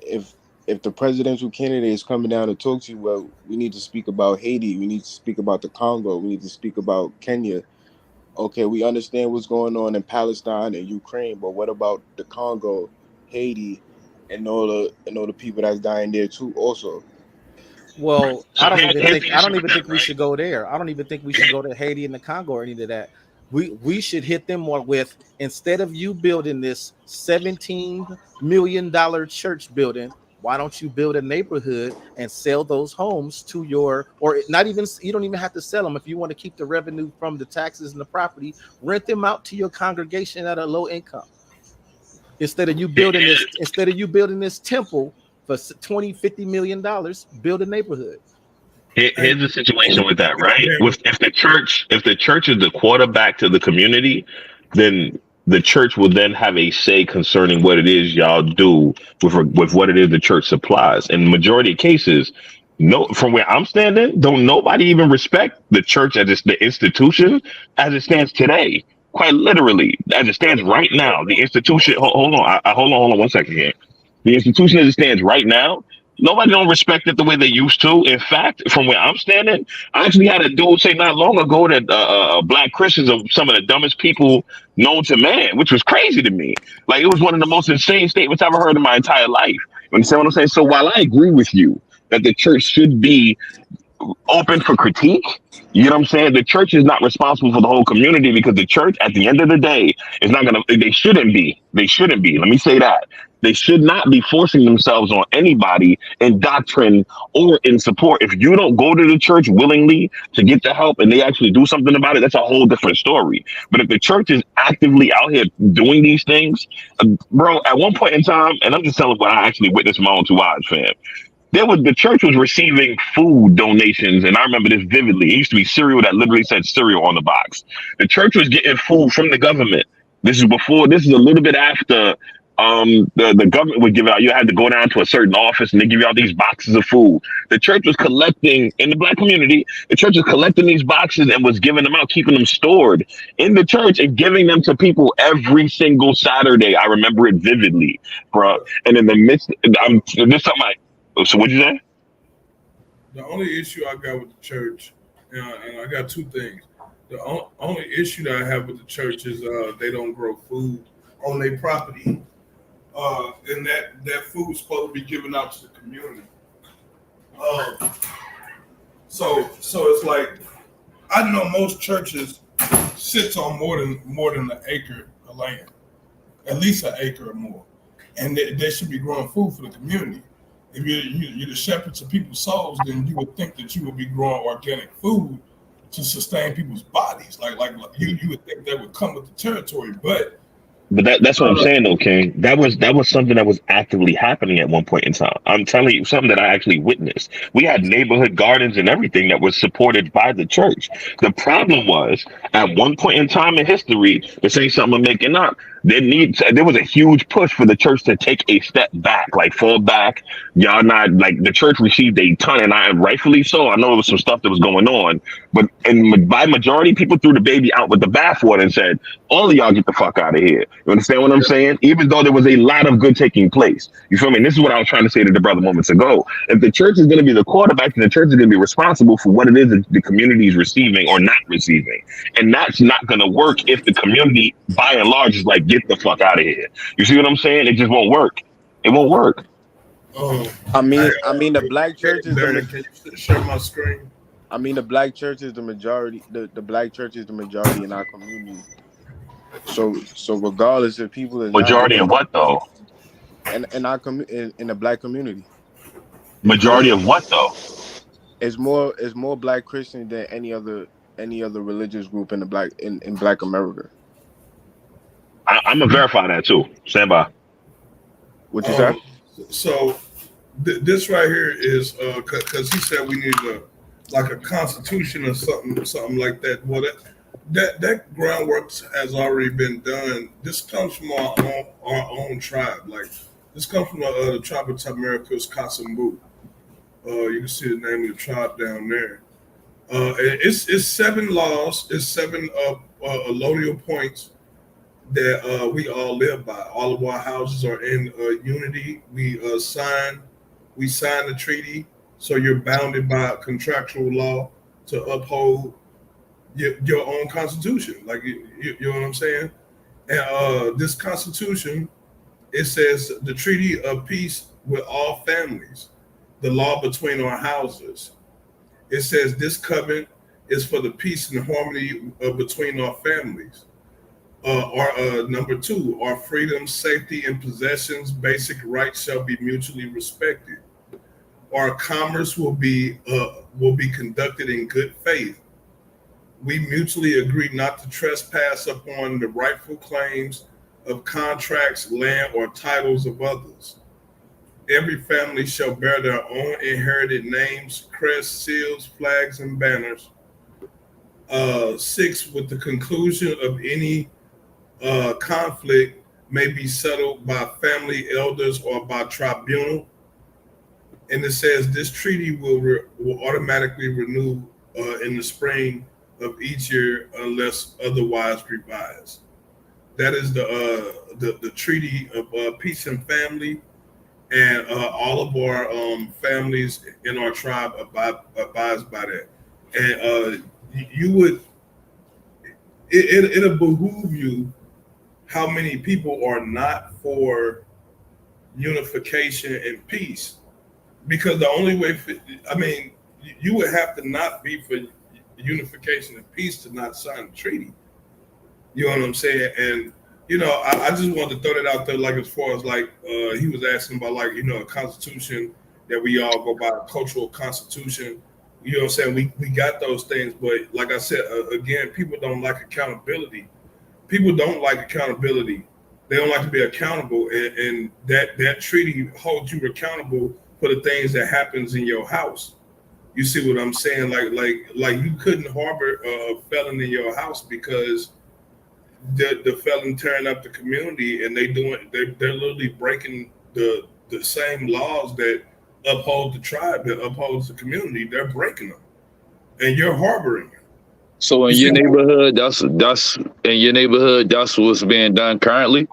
if the presidential candidate is coming down to talk to you, well, we need to speak about Haiti, we need to speak about the Congo, we need to speak about Kenya. Okay, we understand what's going on in Palestine and Ukraine, but what about the Congo, Haiti, and all the people that's dying there too also? Well, So here's the I issue don't with even that, think we right? should go there. I don't even think we should go to Haiti and the Congo or any of that. We should hit them more with, instead of you building this $17 million church building, why don't you build a neighborhood and sell those homes to your, or not even, you don't even have to sell them. If you want to keep the revenue from the taxes and the property, rent them out to your congregation at a low income. Instead of you building this temple for 20-50 million dollars, build a neighborhood. Here's the situation with that, right? Yeah, With if the church is the quarterback to the community, then the church will then have a say concerning what it is y'all do with what it is the church supplies. In the majority of cases, no, from where I'm standing, don't nobody even respect the church as the institution as it stands today. Quite literally, as it stands right now, the institution. Hold on, hold on 1 second here. The institution as it stands right now, nobody don't respect it the way they used to. In fact, from where I'm standing, I actually had a dude say not long ago that black Christians are some of the dumbest people known to man, which was crazy to me. Like, it was one of the most insane statements I've ever heard in my entire life. You understand what I'm saying? So while I agree with you that the church should be open for critique. You know what I'm saying? The church is not responsible for the whole community because the church, at the end of the day, is not gonna. They shouldn't be. They shouldn't be. Let me say that. They should not be forcing themselves on anybody in doctrine or in support. If you don't go to the church willingly to get the help and they actually do something about it, that's a whole different story. But if the church is actively out here doing these things, bro, at one point in time, and I'm just telling what I actually witnessed with my own two eyes, fam. The church was receiving food donations, and I remember this vividly. It used to be cereal that literally said cereal on the box. The church was getting food from the government. This is a little bit after the government would give out. You had to go down to a certain office and they give you out these boxes of food. The church was collecting in the black community. The church was collecting these boxes and was giving them out, keeping them stored in the church and giving them to people every single Saturday. I remember it vividly, bro. And in the midst, this something like. So what'd you say? The only issue I got with the church, and I got two things. The only issue that I have with the church is they don't grow food on their property, and that food is supposed to be given out to the community. So it's like I know most churches sits on more than an acre of land, at least an acre or more, and they should be growing food for the community. If you're the shepherds of people's souls, then you would think that you would be growing organic food to sustain people's bodies. Like you would think that would come with the territory, but that's what I'm saying though, King. That was something that was actively happening at one point in time. I'm telling you, something that I actually witnessed. We had neighborhood gardens and everything that was supported by the church. The problem was at one point in time in history, this ain't something I'm making up. There was a huge push for the church to take a step back, like fall back. Y'all not like the church received a ton, and rightfully so. I know there was some stuff that was going on, but by majority, people threw the baby out with the bathwater and said, "All of y'all get the fuck out of here." You understand what I'm saying? Even though there was a lot of good taking place, you feel me? And this is what I was trying to say to the brother moments ago. If the church is going to be the quarterback, then the church is going to be responsible for what it is that the community is receiving or not receiving, and that's not going to work if the community, by and large, is like, "Get the fuck out of here." You see what I'm saying? It just won't work. It won't work. I mean, the black church is Darren, can you share my screen? I mean, the black church is the majority. The black church is the majority in our community. So regardless if people are Majority of what though? in our in the black community. Majority of what though? It's more black Christian than any other religious group in Black America. I'm gonna verify that too. Stand by. What you say? So this right here is because he said we need a constitution or something like that. Well, that groundwork has already been done. This comes from our own tribe. Like this comes from the tribe of Tamaricus Kasambu. You can see the name of the tribe down there. It's 7 laws. It's 7 allodial points that we all live by. All of our houses are in unity. We sign the treaty, so you're bounded by contractual law to uphold your own constitution. Like you know what I'm saying? And this constitution, it says the treaty of peace with all families, the law between our houses. It says this covenant is for the peace and harmony between our families. Number 2, our freedom, safety, and possessions, basic rights shall be mutually respected. Our commerce will be conducted in good faith. We mutually agree not to trespass upon the rightful claims of contracts, land, or titles of others. Every family shall bear their own inherited names, crests, seals, flags, and banners. 6, with the conclusion of any conflict may be settled by family elders or by tribunal. And it says this treaty will automatically renew in the spring of each year unless otherwise revised. That is the treaty of peace and family, and all of our families in our tribe abides by that. And it'll behoove you how many people are not for unification and peace, because the only way, you would have to not be for unification and peace to not sign the treaty. You know what I'm saying? And I just wanted to throw that out there, like as far as like he was asking about like a constitution that we all go by, a cultural constitution. You know what I'm saying? We got those things, but like I said again, people don't like accountability. People don't like accountability. They don't like to be accountable, and that treaty holds you accountable for the things that happens in your house. You see what I'm saying? Like you couldn't harbor a felon in your house because the felon tearing up the community, and they're literally breaking the same laws that uphold the tribe, that upholds the community. They're breaking them, and you're harboring it. So You in see your what I'm neighborhood, that's in your neighborhood, that's what's being done currently.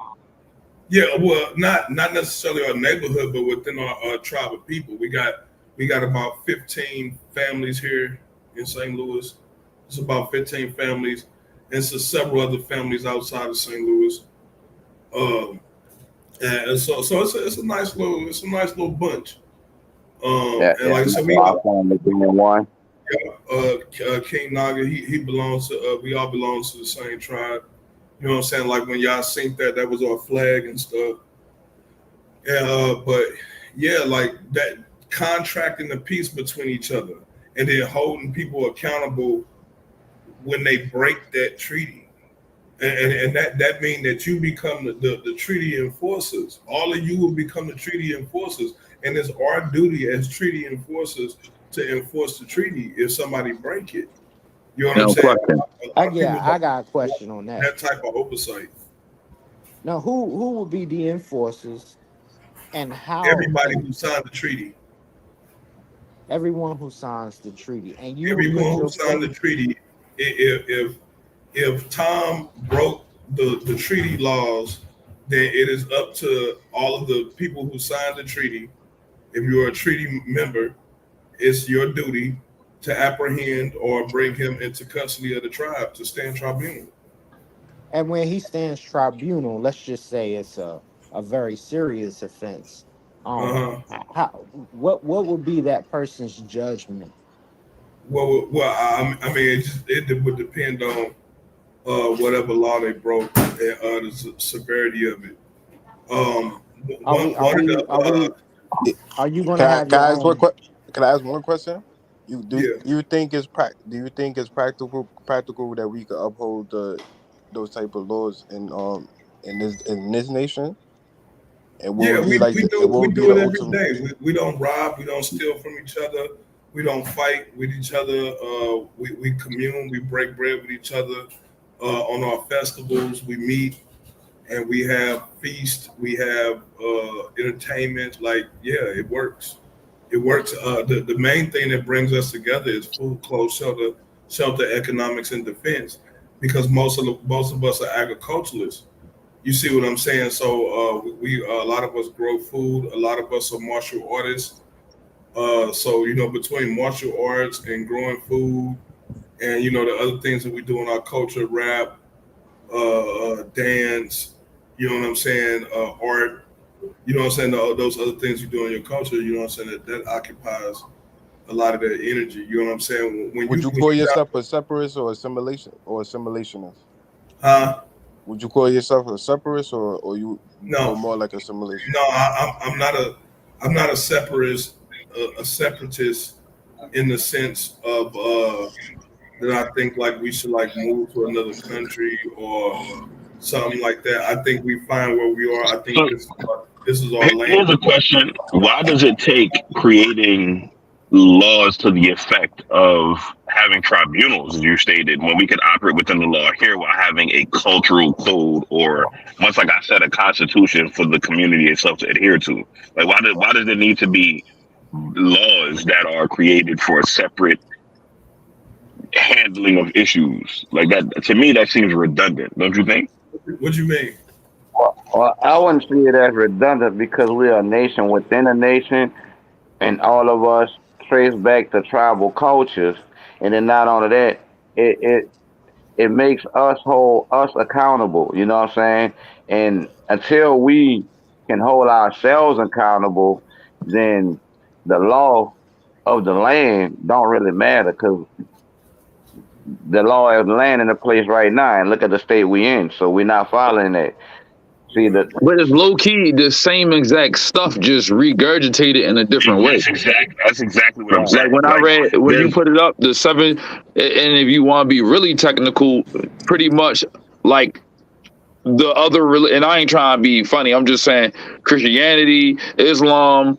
Yeah, well, not necessarily our neighborhood, but within our tribe of people. We got about 15 families here in St. Louis. It's about 15 families, and so several other families outside of St. Louis. Um, and so it's a nice little bunch. Yeah, And yeah. like I said, we My all family being one. King Naga. He belongs to. We all belong to the same tribe. You know what I'm saying? Like when y'all seen that was our flag and stuff. Yeah, but yeah, like that contracting the peace between each other and then holding people accountable when they break that treaty. And that means that you become the treaty enforcers. All of you will become the treaty enforcers. And it's our duty as treaty enforcers to enforce the treaty if somebody break it. You know what I'm No saying? question. A lot of people I don't got a want question on that. that type of oversight. Now, who will be the enforcers, and how Everybody can who signed the treaty, everyone who signs the treaty, and you will everyone put who your signed foot? the treaty, if Tom broke the treaty laws, then it is up to all of the people who signed the treaty. If you're a treaty member, it's your duty to apprehend or bring him into custody of the tribe to stand tribunal. And when he stands tribunal, let's just say it's a very serious offense. Um, Uh-huh. how what would be that person's judgment? I mean, it would depend on whatever law they broke and the severity of it. Are we are One of we the are we Yeah, are you gonna Can I have can your I ask one own? can I ask one question? You do yeah. you think it's do you think it's practical that we could uphold those type of laws in this nation? And what Yeah, would be You like and what we would be do the it every ultimate? day. We don't rob, we don't steal from each other, we don't fight with each other. We commune, we break bread with each other. On our festivals, we meet and we have feast, we have entertainment. Like, yeah, it works. It works. The main thing that brings us together is food, clothes, shelter, economics, and defense. Because most of us are agriculturalists. You see what I'm saying? So we a lot of us grow food. A lot of us are martial artists. So between martial arts and growing food, and the other things that we do in our culture, rap, dance. You know what I'm saying? Art. You know what I'm saying? Those other things you do in your culture. You know what I'm saying? That occupies a lot of that energy. You know what I'm saying? When Would you you when call you got yourself a separatist or assimilationist? huh? Would you call yourself a separatist or No, more like assimilation? no. I'm not a separatist. A separatist in the sense of that I think like we should like move to another country or something like that. I think we find where we are. I think So this is our here's land. a question: why does it take creating laws to the effect of having tribunals, as you stated, when we could operate within the law here while having a cultural code or, much like I said, a constitution for the community itself to adhere to? Like, why does there need to be laws that are created for a separate handling of issues? Like that, to me, that seems redundant, don't you think? What you mean? Well, I wouldn't see it as redundant because we are a nation within a nation, and all of us trace back to tribal cultures. And then not only that, it makes us hold us accountable. You know what I'm saying? And until we can hold ourselves accountable, then the law of the land don't really matter because the law of the land in the place right now, and look at the state we in. So we're not following that. See Right. that? But it's low key the same exact stuff, just regurgitated in a different way. That's exactly what I'm Right. Like saying. when I Like read, when you there's put it up, the seven, and if you want to be really technical, pretty much like the other, and I ain't trying to be funny. I'm just saying Christianity, Islam,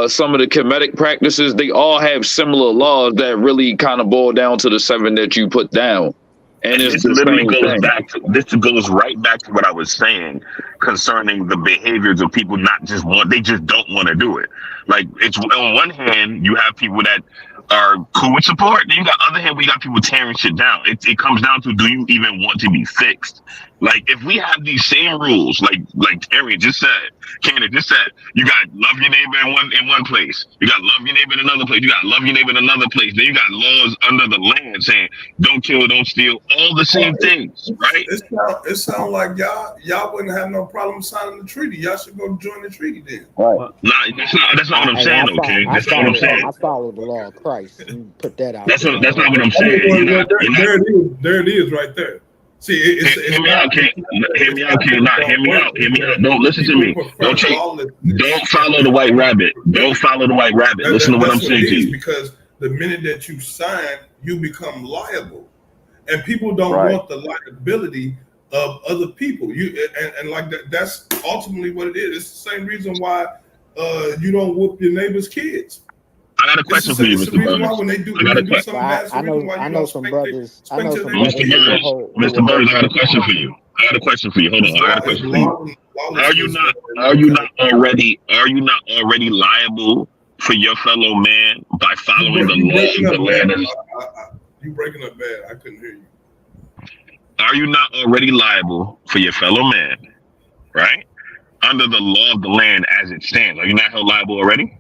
some of the Kemetic practices, they all have similar laws that really kind of boil down to the seven that you put down, and and it's this the literally same goes thing. back to this goes right back to what I was saying concerning the behaviors of people not just want they just don't want to do it. Like it's on one hand you have people that are cool with support, then you got other hand we got people tearing shit down. It comes down to, do you even want to be fixed? Like if we have these same rules, like Arian just said, Candace just said, you got love your neighbor in one place, you got love your neighbor in another place, you got love your neighbor in another place, then you got laws under the land saying don't kill, don't steal, all the Well, same things, right? it sound like y'all wouldn't have no problem signing the treaty. Y'all should go join the treaty then. Right. Well, That's not what I'm saying, okay? That's not what I'm saying. I follow the law of Christ. You put that out That's there. that's not what I'm I mean, saying. there it is. There it is, right there. See, Hear me out, King. Hear me out, King. Not hear me out. Hear me out. Don't listen to me. Don't take. Don't follow the white rabbit. Don't follow the white rabbit. Listen to what I'm saying to you. Because the minute that you sign, you become liable, and people don't Right. want the liability of other people. And like that. That's ultimately what it is. It's the same reason why you don't whoop your neighbor's kids. I got a question for you, Mr. Burns. When they do something Well, bad, I know some brothers. I know some Mr. brothers Burns, Mr. Burns, I got a question for you. I got a question for you. Hold on, I got a question for you. Are you not already liable for your fellow man by following the law of the land? You breaking up bad. I couldn't hear you. Are you not already liable for your fellow man, right? Under the law of the land as it stands. Are you not held liable already?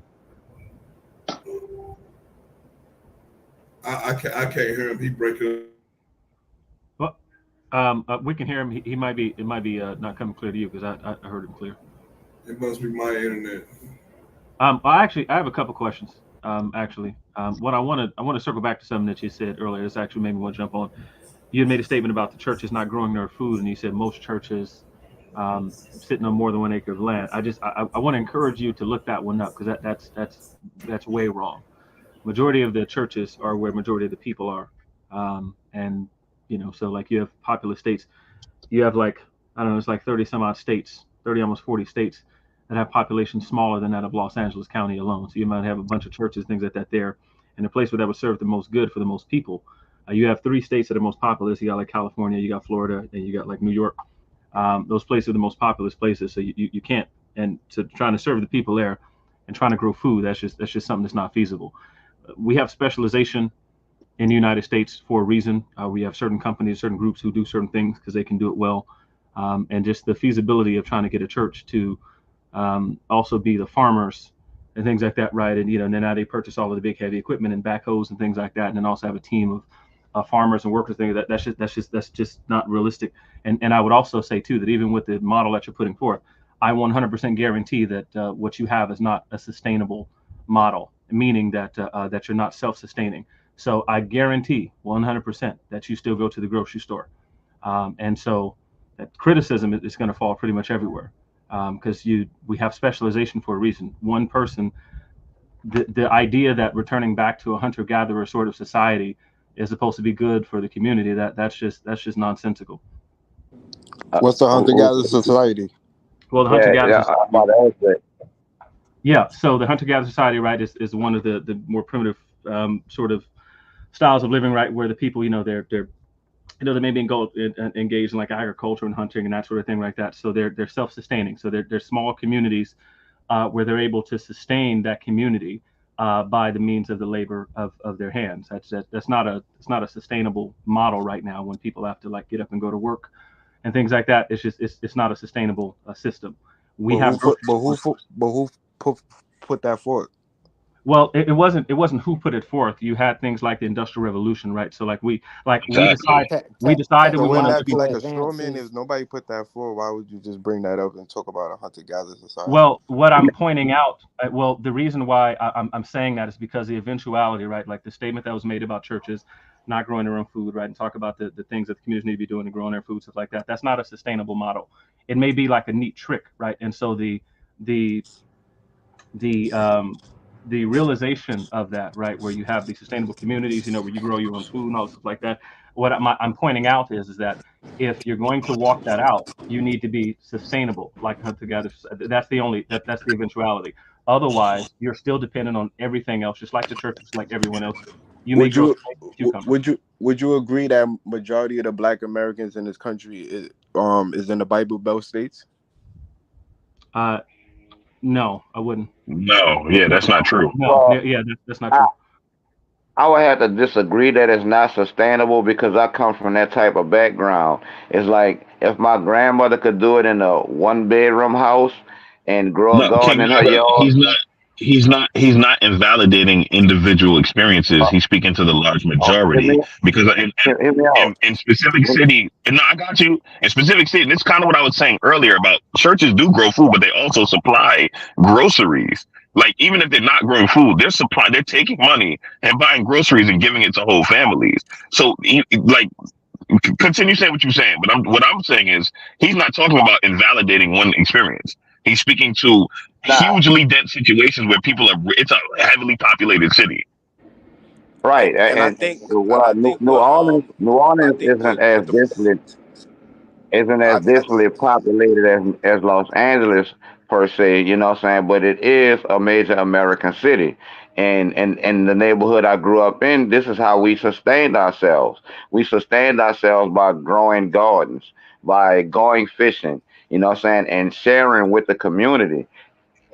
I can't hear him. He breaking up. Well, we can hear him. It might be not coming clear to you because I heard him clear. It must be my internet. I have a couple questions. What I want to circle back to something that you said earlier. This actually made me want to jump on. You had made a statement about the churches not growing their food, and you said most churches sitting on more than 1 acre of land. I want to encourage you to look that one up because that's way wrong. Majority of the churches are where majority of the people are, and so like you have populous states, you have like I don't know, it's like 30 some odd states, 30 almost 40 states that have populations smaller than that of Los Angeles County alone. So you might have a bunch of churches, things like that there, and the place where that would serve the most good for the most people. You have 3 states that are most populous. You got like California, you got Florida, and you got like New York. Those places are the most populous places. So you can't, and to trying to serve the people there and trying to grow food, that's just something that's not feasible. We have specialization in the United States for a reason. We have certain companies, certain groups who do certain things because they can do it well. And just the feasibility of trying to get a church to also be the farmers and things like that, right? And and then now they purchase all of the big heavy equipment and backhoes and things like that, and then also have a team of farmers and workers. Things that's just not realistic. And I would also say too that even with the model that you're putting forth, I 100% guarantee that what you have is not a sustainable model, meaning that that you're not self-sustaining. So I guarantee 100% that you still go to the grocery store, and so that criticism is going to fall pretty much everywhere because we have specialization for a reason. One person, the idea that returning back to a hunter-gatherer sort of society is supposed to be good for the community, that's just nonsensical. What's the hunter-gatherer society? Well, the hunter-gatherer. I'm about to ask that. Yeah, so the hunter-gatherer society, right, is one of the more primitive sort of styles of living, right, where the people, they're they may be engaged in like agriculture and hunting and that sort of thing like that. So they're self-sustaining. So they're small communities where they're able to sustain that community by the means of the labor of their hands. It's not a sustainable model right now when people have to like get up and go to work and things like that. It's not a sustainable system. Who put that forth? Well, it wasn't who put it forth. You had things like the Industrial Revolution, right? So like we Exactly. decided So we wouldn't wanted to that be be. like a straw man? If nobody put that forward, why would you just bring that up and talk about a hunter-gatherer society? Well, what I'm pointing out, well, the reason why I'm saying that is because the eventuality, right? Like the statement that was made about churches not growing their own food, right? And talk about the things that the communities need to be doing to growing their food, stuff like that. That's not a sustainable model. It may be like a neat trick, right? And so the the um, the realization of that, right, where you have these sustainable communities, where you grow your own food and all stuff like that. What I'm pointing out is that if you're going to walk that out, you need to be sustainable, like hunter together. That's the eventuality. Otherwise, you're still dependent on everything else, just like the church, just like everyone else is. You may Would grow you tomatoes, cucumbers. would you agree that majority of the Black Americans in this country is in the Bible Belt states? Uh, no, I wouldn't. No, yeah, that's not true. No, Well, yeah, that's not I, true. I would have to disagree that it's not sustainable because I come from that type of background. It's like if my grandmother could do it in a one bedroom house and grow a No, garden King, in her he's yard. not. He's not invalidating individual experiences. He's speaking to the large Hear majority me, because hear me out. in specific city. And no, I got you. In specific city, and it's kind of what I was saying earlier about churches do grow food, but they also supply groceries. Like even if they're not growing food, they're taking money and buying groceries and giving it to whole families. So like continue saying what you're saying, but what I'm saying is he's not talking about invalidating one experience. He's speaking to Nah, hugely dense situations where people are. It's a heavily populated city. right. And I Well, think New what Orleans, New I Orleans think what the isn't I, as I densely populated as Los Angeles per se, you know what I'm saying? But it is a major American city. And the neighborhood I grew up in, this is how we sustained ourselves. We sustained ourselves by growing gardens, by going fishing, you know what I'm saying, and sharing with the community.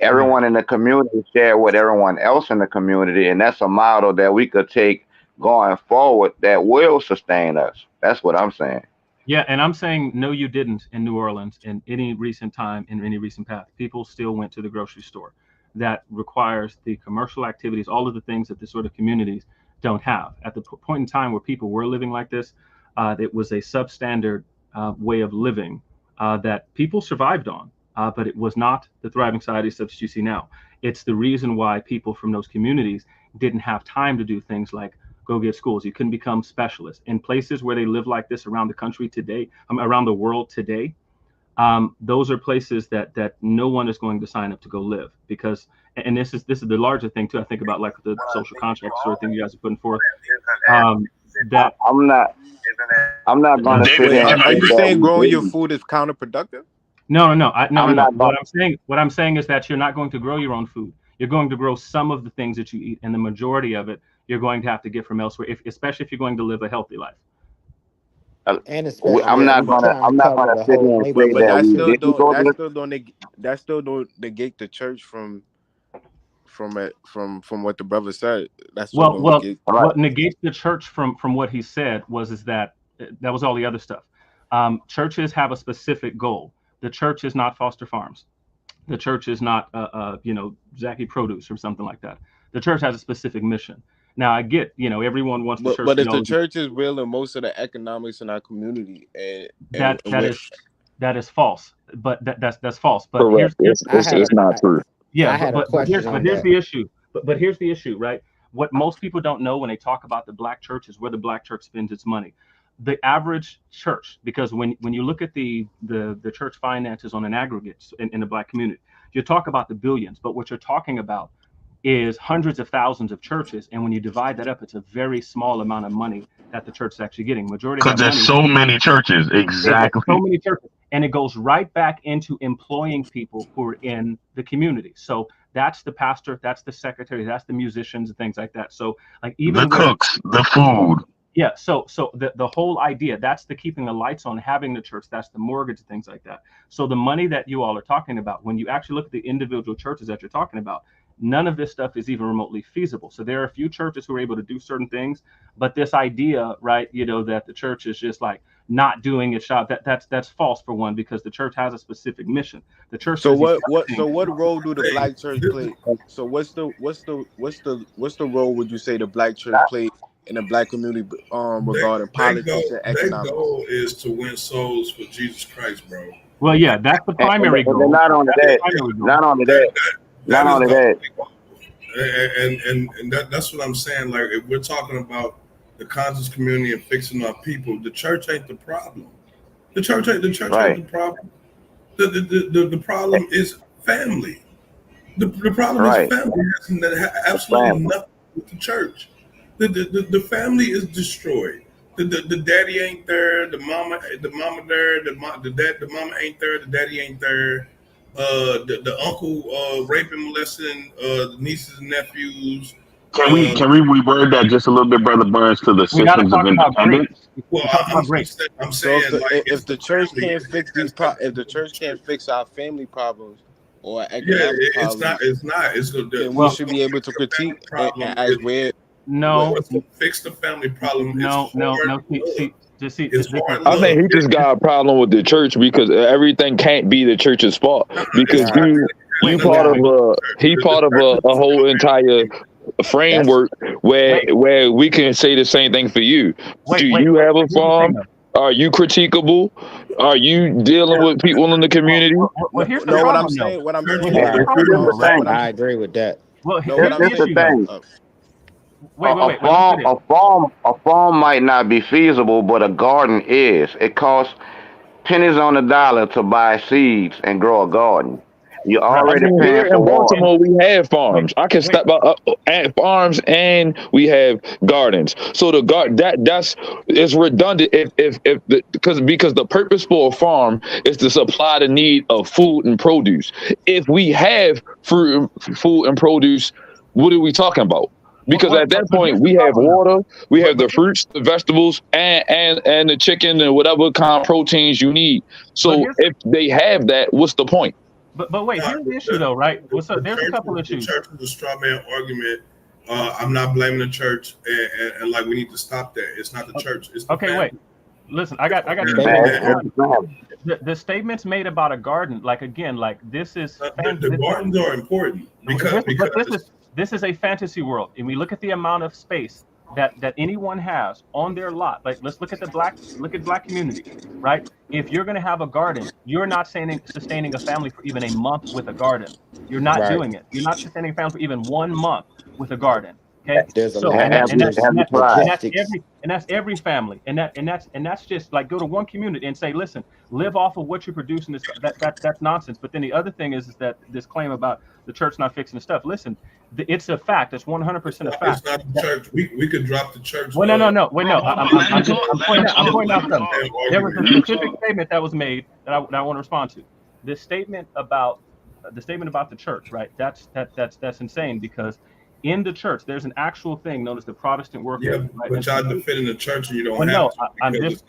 Yeah. Everyone in the community share with everyone else in the community, and that's a model that we could take going forward that will sustain us. That's what I'm saying. Yeah, and I'm saying no, you didn't in New Orleans in any recent time, in any recent past. People still went to the grocery store. That requires the commercial activities, all of the things that the sort of communities don't have. At the point in time where people were living like this, it was a substandard way of living that people survived on, but it was not the thriving society such as you see now. It's the reason why people from those communities didn't have time to do things like go get schools. You can become specialists in places where they live like this around the country today, around the world today. Those are places that no one is going to sign up to go live because, and this is the larger thing too. I think about like the social contract sort of thing you guys are putting forth. That I'm not. I'm not gonna sit David, wait, here and are say you that saying we growing your didn't. food is counterproductive? no. I'm not gonna. What I'm saying is that you're not going to grow your own food. You're going to grow some of the things that you eat, and the majority of it you're going to have to get from elsewhere. Especially if you're going to live a healthy life. And especially I'm if Yeah, not you're but gonna. trying to I'm not cover gonna the sit whole here and say but that neighborhood we too. didn't go to the. that still don't negate the church from what the brother said. That still Well, don't well, negate. All right. what negates the church from what he said is that that was all the other stuff. Churches have a specific goal. The church is not Foster Farms. The church is not Zachy Produce or something like that. The church has a specific mission. Now I get everyone wants the church But to be if the all church is real in most of the economics in our community, that and that where is that is false. But that's false. But Correct. here's I had It's a not I, true. Yeah, I but had a but but here's question but on here's that. the issue. But here's the issue, right? What most people don't know when they talk about the black church is where the black church spends its money. The average church, because when you look at the church finances on an aggregate in the black community, you talk about the billions, but what you're talking about is hundreds of thousands of churches, and when you divide that up, it's a very small amount of money that the church is actually getting. Majority of because that there's money so many churches. there's so Exactly. many churches, and it goes right back into employing people who are in the community. So that's the pastor, that's the secretary, that's the musicians and things like that. So like The even where cooks, the food. yeah, so the whole idea, that's the keeping the lights on, having the church, that's the mortgage, things like that. So the money that you all are talking about, when you actually look at the individual churches that you're talking about, none of this stuff is even remotely feasible. So there are a few churches who are able to do certain things, but this idea, right, that the church is just like not doing its job. That's false for one, because the church has a specific mission. The church So says you what role do the black church play? So what's the role would you say the black church plays in the black community regarding politics and Their economics? goal is to win souls for Jesus Christ, bro. Well, yeah, that's the primary And goal. not only that, not only that, not only that. And that's what I'm saying. Like, if we're talking about the conscious community and fixing our people, the church ain't the problem. The church ain't the problem. The problem is family. The problem is family. It has absolutely nothing with the church. The family is destroyed. The daddy ain't there. The mama there. The mama ain't there. The daddy ain't there. The uncle raping, molesting the nieces and nephews. Can we reword that just a little bit, Brother Burns, to the systems of independence? Well, I'm saying, if the church can't fix if the church can't fix our family problems or economic problems, then we should be able to critique and ask where. No, fix the family problem. No. See, I think he just got a problem with the church because everything can't be the church's fault. Because he part of a whole entire framework where we can say the same thing for you. Do you have a farm? Are you critiquable? Are you dealing with people in the community? Well, here's the problem. What I'm saying. I agree with that. Well, here's the thing. A farm might not be feasible, but a garden is. It costs pennies on the dollar to buy seeds and grow a garden. You're already paying here for in Baltimore, we have farms. I can step up at farms, and we have gardens. So that's redundant because the purpose for a farm is to supply the need of food and produce. If we have food and produce, what are we talking about? Because at that point, we have water, we have the fruits, the vegetables, and the chicken and whatever kind of proteins you need. So if they have that, what's the point? But wait, here's the issue though, right? So there's a couple issues. The church is a straw man argument. I'm not blaming the church, and like we need to stop that. It's not the church. It's the family. Wait. Listen, I got the statements made about a garden. Like again, like this is the gardens are important because this is a fantasy world, and we look at the amount of space that anyone has on their lot. Like let's look at black community, right? If you're going to have a garden, you're not sustaining a family for even a month with a garden. You're not doing it. You're not sustaining a family for even 1 month with a garden. Okay, that's every family, and that's just like go to one community and say, listen, live off of what you produce in this. That's nonsense. But then the other thing is that this claim about the church not fixing the stuff. Listen, it's a fact. It's 100% a fact. It's not the church. We could drop the church. Well, no. Wait, no. I'm pointing out something. There was a specific statement that was made that I want to respond to. This statement about the church, right? That's insane because in the church, there's an actual thing known as the Protestant worker. Yeah, right? But y'all defending the church and you don't have to. I'm just.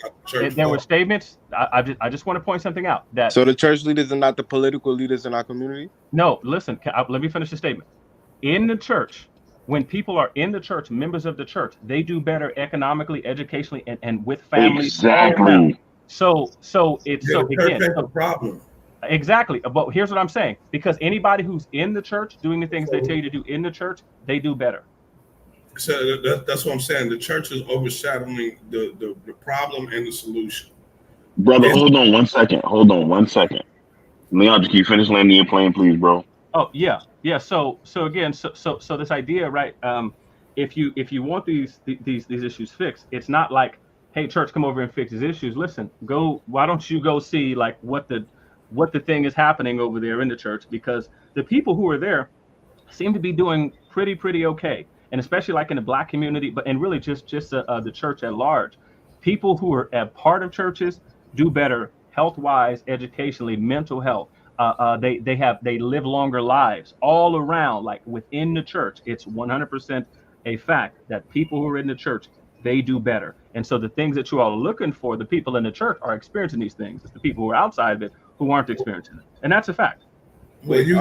There were statements. I just want to point something out. That so the church leaders are not the political leaders in our community. No, listen. Let me finish the statement. In the church, when people are in the church, members of the church, they do better economically, educationally, and with families. Exactly. So it's again the problem. Exactly. But here's what I'm saying. Because anybody who's in the church doing the things they tell you to do in the church, they do better. So that's what I'm saying. The church is overshadowing the problem and the solution. Brother, hold on 1 second. Leon, just keep finish landing your plane, please, bro. Oh, yeah. So again, so this idea, right? If you want these issues fixed, it's not like, hey, church, come over and fix these issues. Listen, why don't you go see like what the thing is happening over there in the church, because the people who are there seem to be doing pretty okay, and especially like in the black community, and really just the church at large. People who are a part of churches do better health-wise, educationally, mental health. They live longer lives all around, like within the church. It's 100% a fact that people who are in the church, they do better. And so the things that you all are looking for, the people in the church are experiencing these things. It's the people who are outside of it who aren't experiencing it, and that's a fact. Well, are you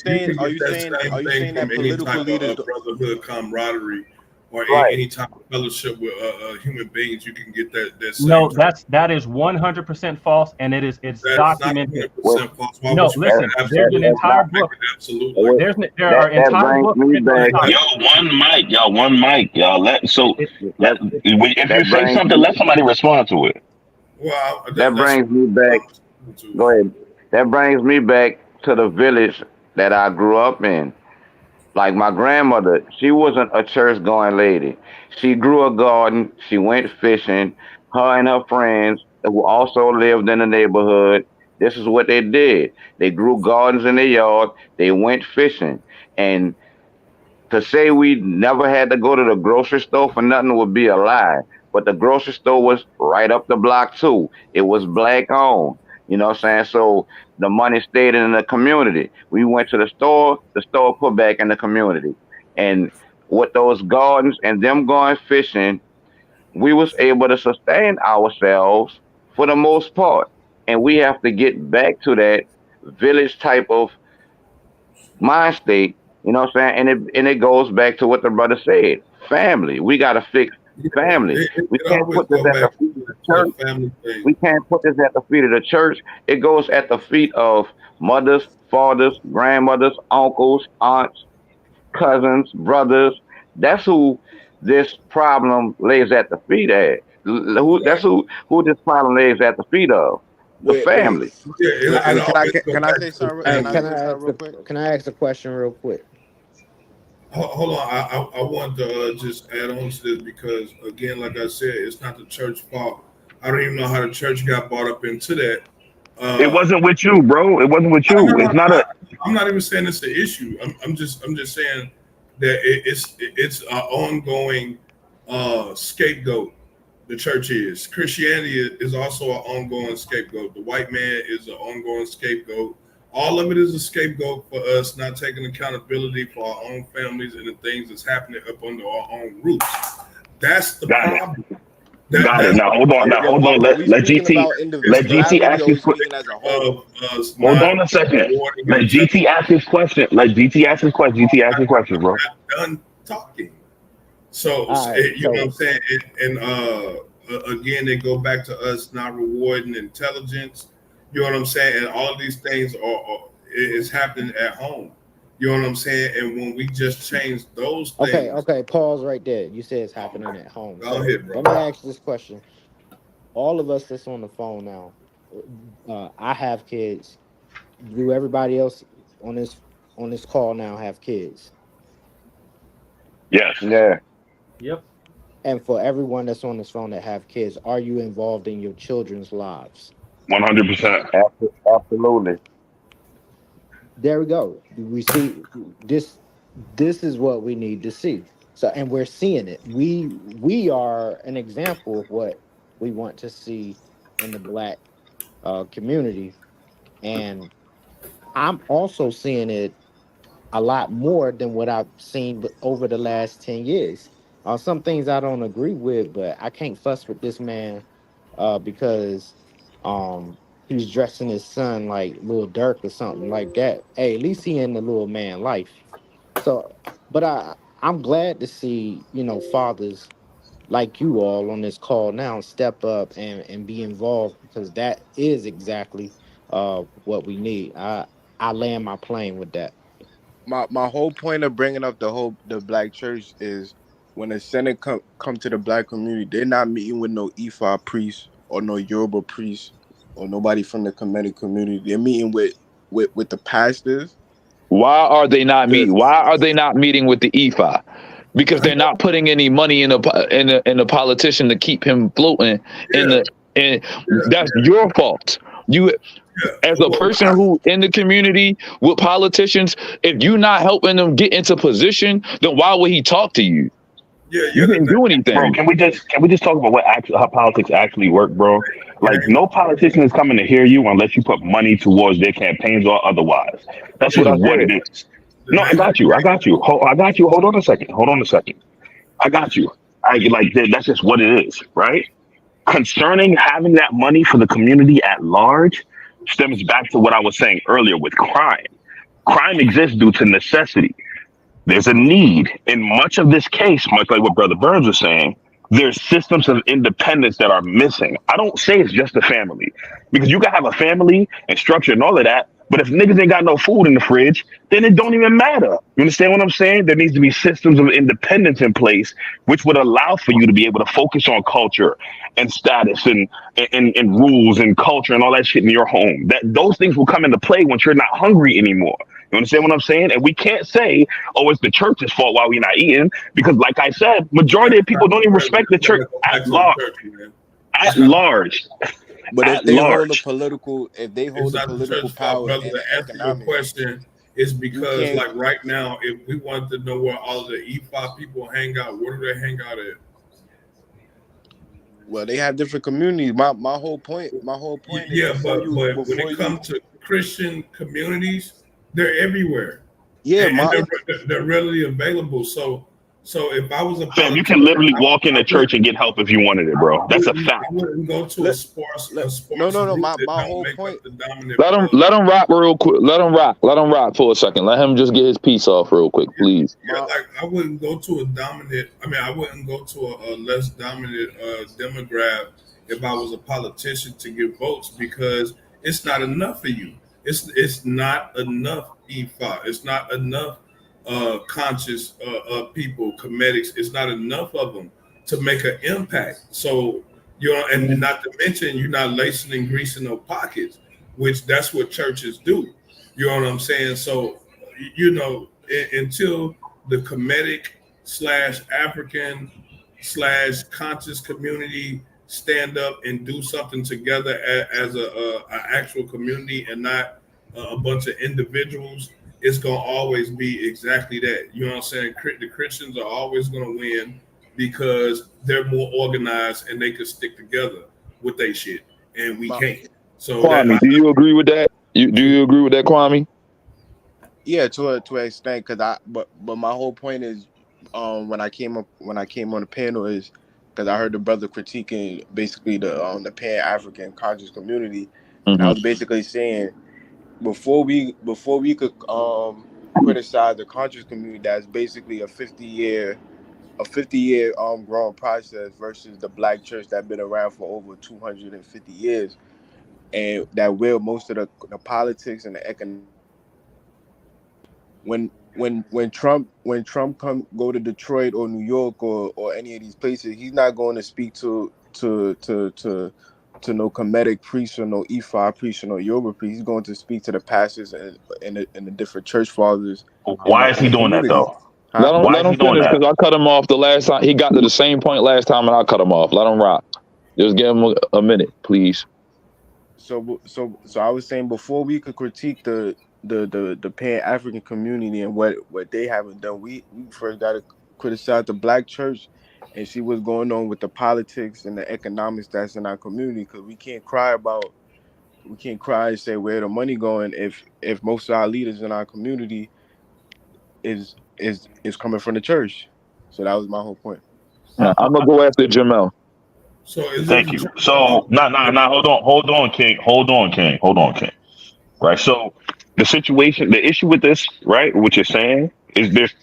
saying that political leaders, brotherhood, camaraderie, or Right. any type of fellowship with human beings, you can get that same No, treatment. that is 100% false, and it's That's not documented. 100% false. Why No, would you make That, listen. it There's that, an absolute? that's entire not, Make book. it absolute like what- There that, are that entire brings books me written on the back, Yo, topic. one mic, y'all. One mic, y'all. that, If you that say brings something, me, let somebody respond to it. Well, that that's brings me what back, I'm talking to. go ahead. That brings me back to the village that I grew up in. Like my grandmother, she wasn't a church going lady. She grew a garden. She went fishing. Her and her friends, who also lived in the neighborhood, this is what they did. They grew gardens in their yard. They went fishing. And to say we never had to go to the grocery store for nothing would be a lie. But the grocery store was right up the block too. It was black owned. You know what I'm saying? So the money stayed in the community. We went to the store put back in the community. And with those gardens and them going fishing, we was able to sustain ourselves for the most part. And we have to get back to that village type of mind state, you know what I'm saying? And it goes back to what the brother said. Family. We gotta fix Yeah, family. We it can't always put this go at the back feet of the to the church. family thing. We can't put this at the feet of the church. It goes at the feet of mothers, fathers, grandmothers, uncles, aunts, cousins, brothers. That's who this problem lays at the feet at. That's Right. who this problem lays at the feet of. The Wait. family. Yeah, it Can I always can, go can I back say to the something? Hey, Can I family. say something real quick? can I ask a question real quick? Hold on, I want to just add on to this because again, like I said, it's not the church fault. I don't even know how the church got brought up into that. It Uh, wasn't with you, bro. It wasn't with no, you. no, It's not a. I'm not even saying it's the issue. I'm just saying that it's an ongoing scapegoat. The church is. Christianity is also an ongoing scapegoat. The white man is an ongoing scapegoat. All of it is a scapegoat for us not taking accountability for our own families and the things that's happening up under our own roofs. That's the Got it. problem. Got it. That's Now the hold on. Now problem. hold on. Are we Let speaking GT. about Let GT individuality ask or are we his. speaking as a whole? Of us Hold not on a second. rewarding Let and GT ask his question. Let GT ask his question. GT ask his question, bro. done talking. So All right, you know what so I'm saying? And again, they go back to us not rewarding intelligence. You know what I'm saying? And all of these things is happening at home. You know what I'm saying? And when we just change those things, okay, pause right there. You say it's happening at home. go So ahead, let me bro. ask this question. All of us that's on the phone now, I have kids. Do everybody else on this call now have kids? Yes. Yeah. Yep. And for everyone that's on this phone that have kids, are you involved in your children's lives? 100%. Absolutely. There we go. We see this. This is what we need to see. So, and we're seeing it. We are an example of what we want to see in the black community, and I'm also seeing it a lot more than what I've seen over the last 10 years. Some things I don't agree with, but I can't fuss with this man because he's dressing his son like Lil Durk or something like that. Hey, at least he in the little man life. So, but I'm glad to see fathers like you all on this call now step up and be involved because that is exactly what we need. I land my plane with that. My whole point of bringing up the black church is when the Senate come to the black community, they're not meeting with no Ifa priest or no Yoruba priest or nobody from the Kemetic community. They're meeting with the pastors. Why are they not The meeting? Why are they not meeting with the EFI? Because they're not putting any money in a politician to keep him floating in Yeah, the and yeah, that's your fault. You yeah. as a Well, person who in the community with politicians, if you're not helping them get into position, then why would he talk to you? yeah, You yeah. didn't do Bro, anything. can we just talk about how politics actually work, bro? Like Game no politician is coming to hear you unless you put money towards their campaigns or otherwise. That's That's what just I what it said. is. the No, I name of got you. I got you. I got you. Hold on a second. Hold on a second. I got you. That's just what it is, right? Concerning having that money for the community at large stems back to what I was saying earlier with crime. Crime exists due to necessity. There's a need. In much of this case, much like what Brother Burns was saying, there's systems of independence that are missing. I don't say it's just the family, because you can have a family and structure and all of that, but if niggas ain't got no food in the fridge, then it don't even matter. You understand what I'm saying? There needs to be systems of independence in place, which would allow for you to be able to focus on culture and status and rules and culture and all that shit in your home. That those things will come into play once you're not hungry anymore. You understand what I'm saying? And we can't say, oh, it's the church's fault why we're not eating, because like I said, majority of people don't even respect the church at large. At large. But At large. if they hold the political power brother, and to the answer your economic, question is because, can't. like right now, if we wanted to know where all the E5 people hang out, where do they hang out at? Well, they have different communities. My whole point Yeah, is but when it comes to Christian communities, they're everywhere. Yeah, and they're readily available. So if I was a Fam, you can literally walk in a church and get help if you wanted it, bro. That's a fact. I wouldn't go to a sports No. group My that don't whole make point. up the dominant. Let him rock real quick. Let him rock for a second. Let him just get his piece off real quick, please. Yeah, like I wouldn't go to a dominant. I mean, I wouldn't go to a less dominant demographic if I was a politician to get votes, because it's not enough for you. It's not enough EFA. It's not enough conscious people, comedics. It's not enough of them to make an impact. So and not to mention, you're not lacing and greasing no pockets, which that's what churches do. You know what I'm saying? So until the comedic / African / conscious community stand up and do something together as a actual community and not a bunch of individuals, it's going to always be exactly that. You know what I'm saying? The Christians are always going to win because they're more organized and they can stick together with their shit, and we can't. So Kwame, do you agree with that? Do you agree with that, Kwame? Yeah, to an extent, but my whole point is, when I came on the panel is because I heard the brother critiquing basically the Pan African conscious community, and I was basically saying before we could criticize the conscious community, that's basically a 50-year growing process versus the black church that's been around for over 250 years, and that will most of the politics and the economic. When Trump go to Detroit or New York or any of these places, he's not going to speak to no Kemetic priest or no Ifa priest or no Yoruba priest. He's going to speak to the pastors and the different church fathers. Why is he doing that though? Huh? Let him finish, because I cut him off the last time. He got to the same point last time, and I cut him off. Let him rock. Just give him a minute, please. So I was saying, before we could critique the Pan African community and what they haven't done, we first got to criticize the black church and see what's going on with the politics and the economics that's in our community. Because we can't cry and say where the money going if most of our leaders in our community is coming from the church. So that was my whole point. I'm gonna go after Jamel. Thank you. So hold on, King. Right. So the issue with this, right, what you're saying is there's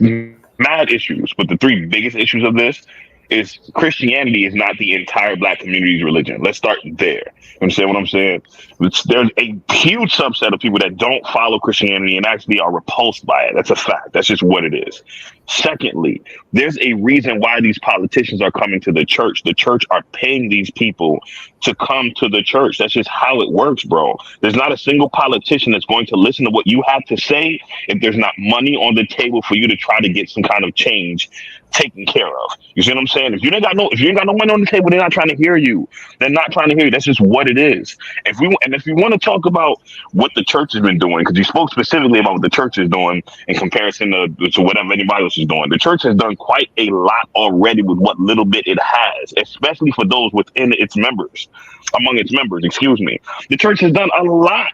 mad issues, but the three biggest issues of this is Christianity is not the entire black community's religion. Let's start there. You understand what I'm saying? There's a huge subset of people that don't follow Christianity and actually are repulsed by it. That's a fact. That's just what it is. Secondly, there's a reason why these politicians are coming to the church. The church are paying these people to come to the church. That's just how it works, bro. There's not a single politician that's going to listen to what you have to say if there's not money on the table for you to try to get some kind of change taken care of. You see what I'm saying? If you ain't got no money on the table, they're not trying to hear you. They're not trying to hear you. That's just what it is. If you want to talk about what the church has been doing, because you spoke specifically about what the church is doing in comparison to whatever anybody else is doing, the church has done quite a lot already with what little bit it has, especially for those within its members, among its members. Excuse me. The church has done a lot.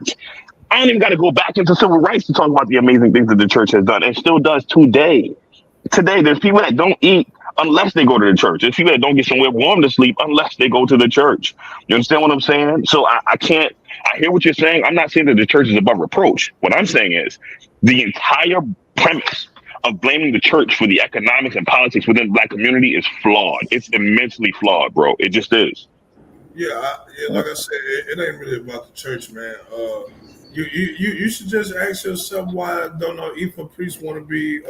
I don't even got to go back into civil rights to talk about the amazing things that the church has done and still does today. Today, there's people that don't eat unless they go to the church. There's people that don't get somewhere warm to sleep unless they go to the church. You understand what I'm saying? So I hear what you're saying. I'm not saying that the church is above reproach. What I'm saying is the entire premise of blaming the church for the economics and politics within the Black community is flawed. It's immensely flawed, bro. It just is. Yeah, like I said, it ain't really about the church, man. You should just ask yourself why don't no Ifa priests want to be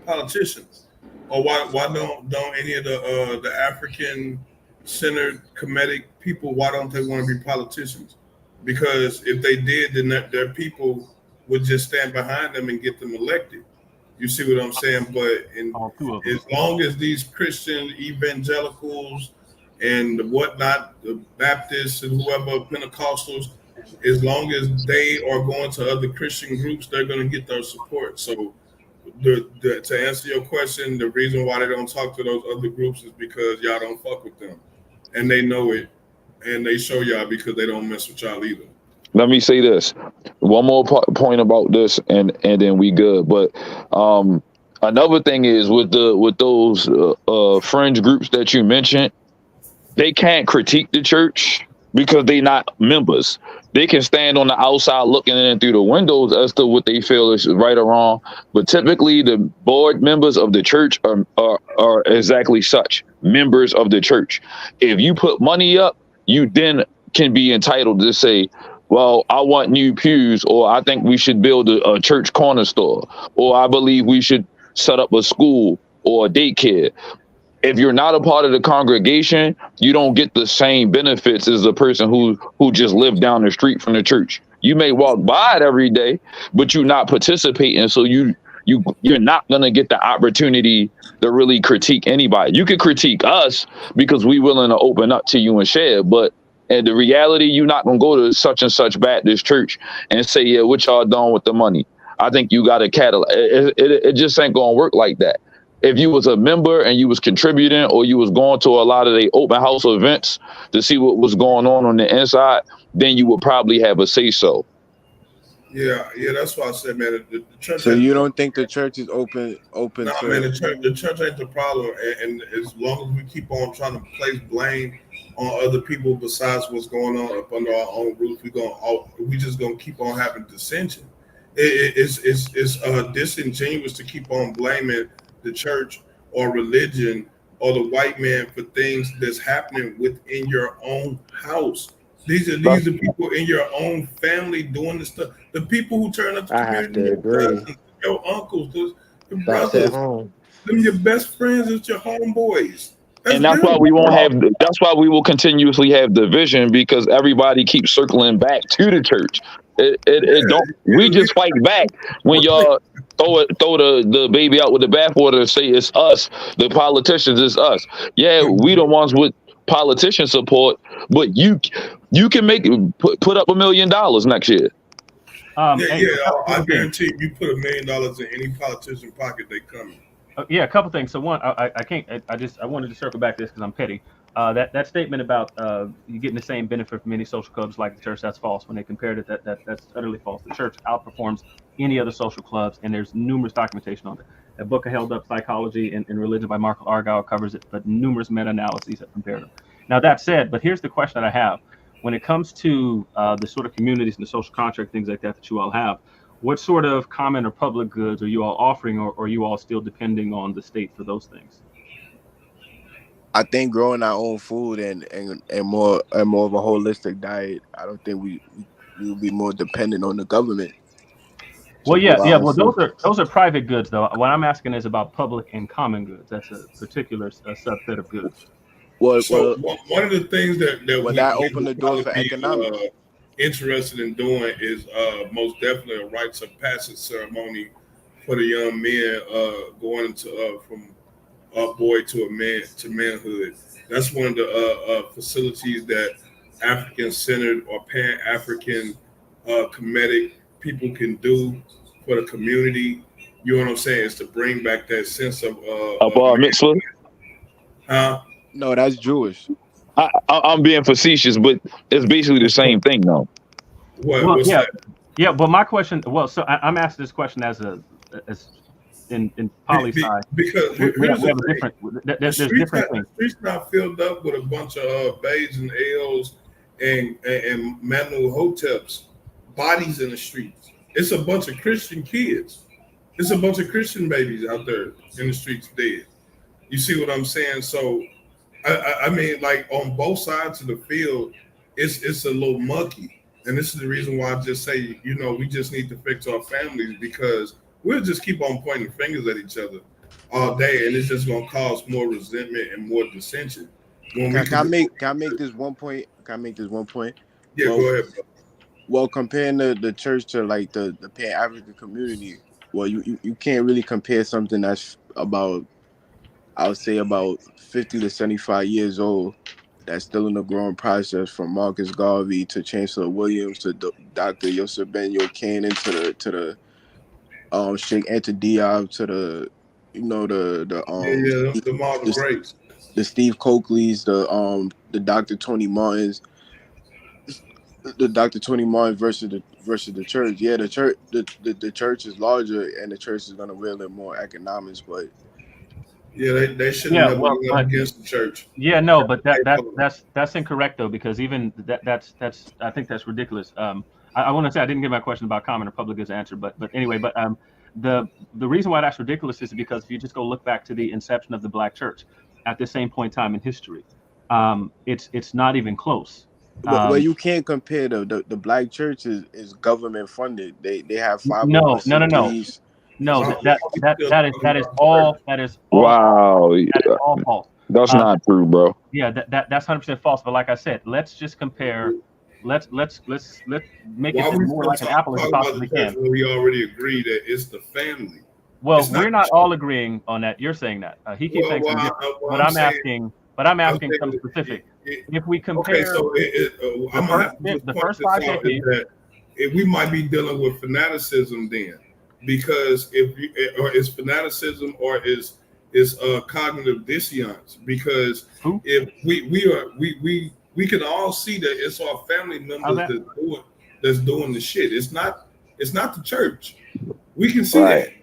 politicians, or why don't any of the African centered Kemetic people, why don't they want to be politicians? Because if they did, then their people would just stand behind them and get them elected. You see what I'm saying? But as long as these Christian evangelicals and the whatnot, the Baptists and whoever, Pentecostals, as long as they are going to other Christian groups, they're going to get their support. So to answer your question, the reason why they don't talk to those other groups is because y'all don't fuck with them. And they know it. And they show y'all because they don't mess with y'all either. Let me say this. One more point about this, and then we good. But another thing is with those fringe groups that you mentioned, they can't critique the church because they not members. They can stand on the outside looking in through the windows as to what they feel is right or wrong. But typically, the board members of the church are exactly such, members of the church. If you put money up, you then can be entitled to say, well, I want new pews, or I think we should build a church corner store, or I believe we should set up a school or a daycare. If you're not a part of the congregation, you don't get the same benefits as the person who just lived down the street from the church. You may walk by it every day, but you're not participating, so you're not gonna get the opportunity to really critique anybody. You could critique us because we're willing to open up to you and share, but and the reality, you're not gonna go to such and such Baptist church and say, yeah, what y'all doing with the money? I think you got a catalog. It just ain't gonna work like that. If you was a member and you was contributing, or you was going to a lot of the open house events to see what was going on the inside, then you would probably have a say so. Yeah, that's why I said, man, the church. So you don't think the church is open no, to? Man, the church ain't the problem, and as long as we keep on trying to place blame on other people besides what's going on up under our own roof, we just gonna keep on having dissension. It's disingenuous to keep on blaming the church or religion or the white man for things that's happening within your own house. These are people in your own family doing the stuff. The people who turn up the community, your cousins, your uncles, your brothers, them your best friends, it's your homeboys. That's why we won't have. That's why we will continuously have division, because everybody keeps circling back to the church. It don't. We just fight back when y'all throw the baby out with the bathwater and say it's us. The politicians is us. Yeah, we the ones with politician support, but you can put up $1 million next year. I guarantee you put $1 million in any politician pocket, they coming. Yeah, a couple things. So one, I can't. I wanted to circle back to this because I'm petty. That statement about you getting the same benefit from any social clubs like the church, that's false. When they compared it, that's utterly false. The church outperforms any other social clubs, and there's numerous documentation on it. A book, Held Up Psychology and Religion by Mark Argyle, covers it, but numerous meta-analyses have compared them. Now that said, but here's the question that I have: when it comes to the sort of communities and the social contract things like that you all have, what sort of common or public goods are you all offering, or are you all still depending on the state for those things? I think growing our own food and more of a holistic diet, I don't think we will be more dependent on the government. Well, yeah. Well, those are private goods, though. What I'm asking is about public and common goods. That's a particular subset of goods. One of the things that would that open the doors for economics? Interested in doing is most definitely a rites of passage ceremony for the young men going into from a boy to a man to manhood. That's one of the facilities that African-centered or Pan-African Kemetic people can do for the community. You know what I'm saying? Is to bring back that sense of bar mitzvah. No, that's Jewish. I'm being facetious, but it's basically the same thing, though. Yeah. But my question, so I'm asking this question as in poli-sci, because we have a different. There's different things. The streets not filled up with a bunch of Bays and L's and Manu Hoteps bodies in the streets. It's a bunch of Christian kids It's a bunch of Christian babies out there in the streets dead. You see what I'm saying? So I mean, like on both sides of the field, it's a little mucky, and this is the reason why I just say, we just need to fix our families because we'll just keep on pointing fingers at each other all day, and it's just gonna cause more resentment and more dissension. When we could, Can I make this one point? Can I make this one point? yeah, Well, go ahead, bro. well, comparing the church to like the Pan African community, well, you can't really compare something that's about, I would say, about 50 to 75 years old, that's still in the growing process, from Marcus Garvey to Chancellor Williams to Dr. Yosef Ben Yochanan to the Sheikh Anta Diop to the Yeah, yeah, the model the, greats. the Steve Coakleys, the Dr. Tony Martins, the Dr. Tony Martin versus the church. Yeah, the church is larger and the church is gonna reel in more economics, but Yeah, they should have Yeah, never well, went up but against the church. yeah, no, but They that's incorrect though, because even that's I think that's ridiculous. I want to say I didn't get my question about common or public goods answer, but anyway, but the reason why that's ridiculous is because if you just go look back to the inception of the Black Church at the same point in time in history, it's not even close. well, you can't compare the Black church is government funded. They have No, no, no, no, 501c3s. no. Why we still That talking that is about church? all Wow, that is all false. that's Um, not true, bro. Yeah, that's 100% false. But like I said, let's just compare. Let's make it Why as we more still like an apple as you talking about the possibly church can. when we already agreed that it's the family? Well, It's not we're the not church. all agreeing on that. You're saying that. He keeps saying something different. Well, But I'm I'm saying, asking. saying something specific. If we okay, compare so I'm gonna have to just the point first this out is 550, that we might be dealing with fanaticism then, because or is fanaticism or is cognitive dissonance, because who? if we can all see that it's our family How's members that? that's doing the shit. It's not the church. We can see Right. that.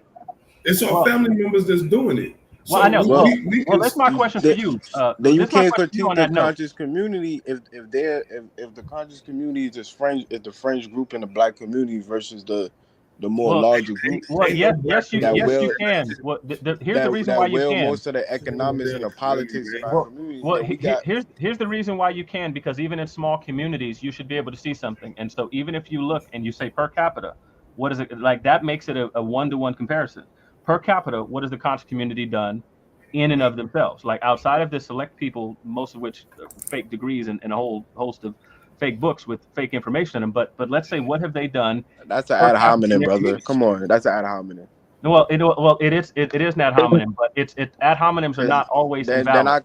It's our Well, family members that's doing it. well, I So know. Well, we Well, can that's my question for then, you. then you This is my can't question for you critique on the that note. conscious community if the conscious community is just French, if the French group in the Black community versus the more Well, larger group well, ain't no black that yes, you will community. can. Well, here's the reason why you can. most of the economics and the politics in our Well, community. well, Then we got here's the reason why you can, because even in small communities, you should be able to see something. And so even if you look and you say per capita, what is it like? That makes it a one-to-one comparison. Per capita, what has the conscious community done in and of themselves? Like outside of the select people, most of which fake degrees and a whole host of fake books with fake information in them. But let's say, what have they done that's an per ad capita in hominem, their brother. community? Come on, that's an ad hominem. Well, it is an ad hominem, but it's ad hominems are not always Then invalid. I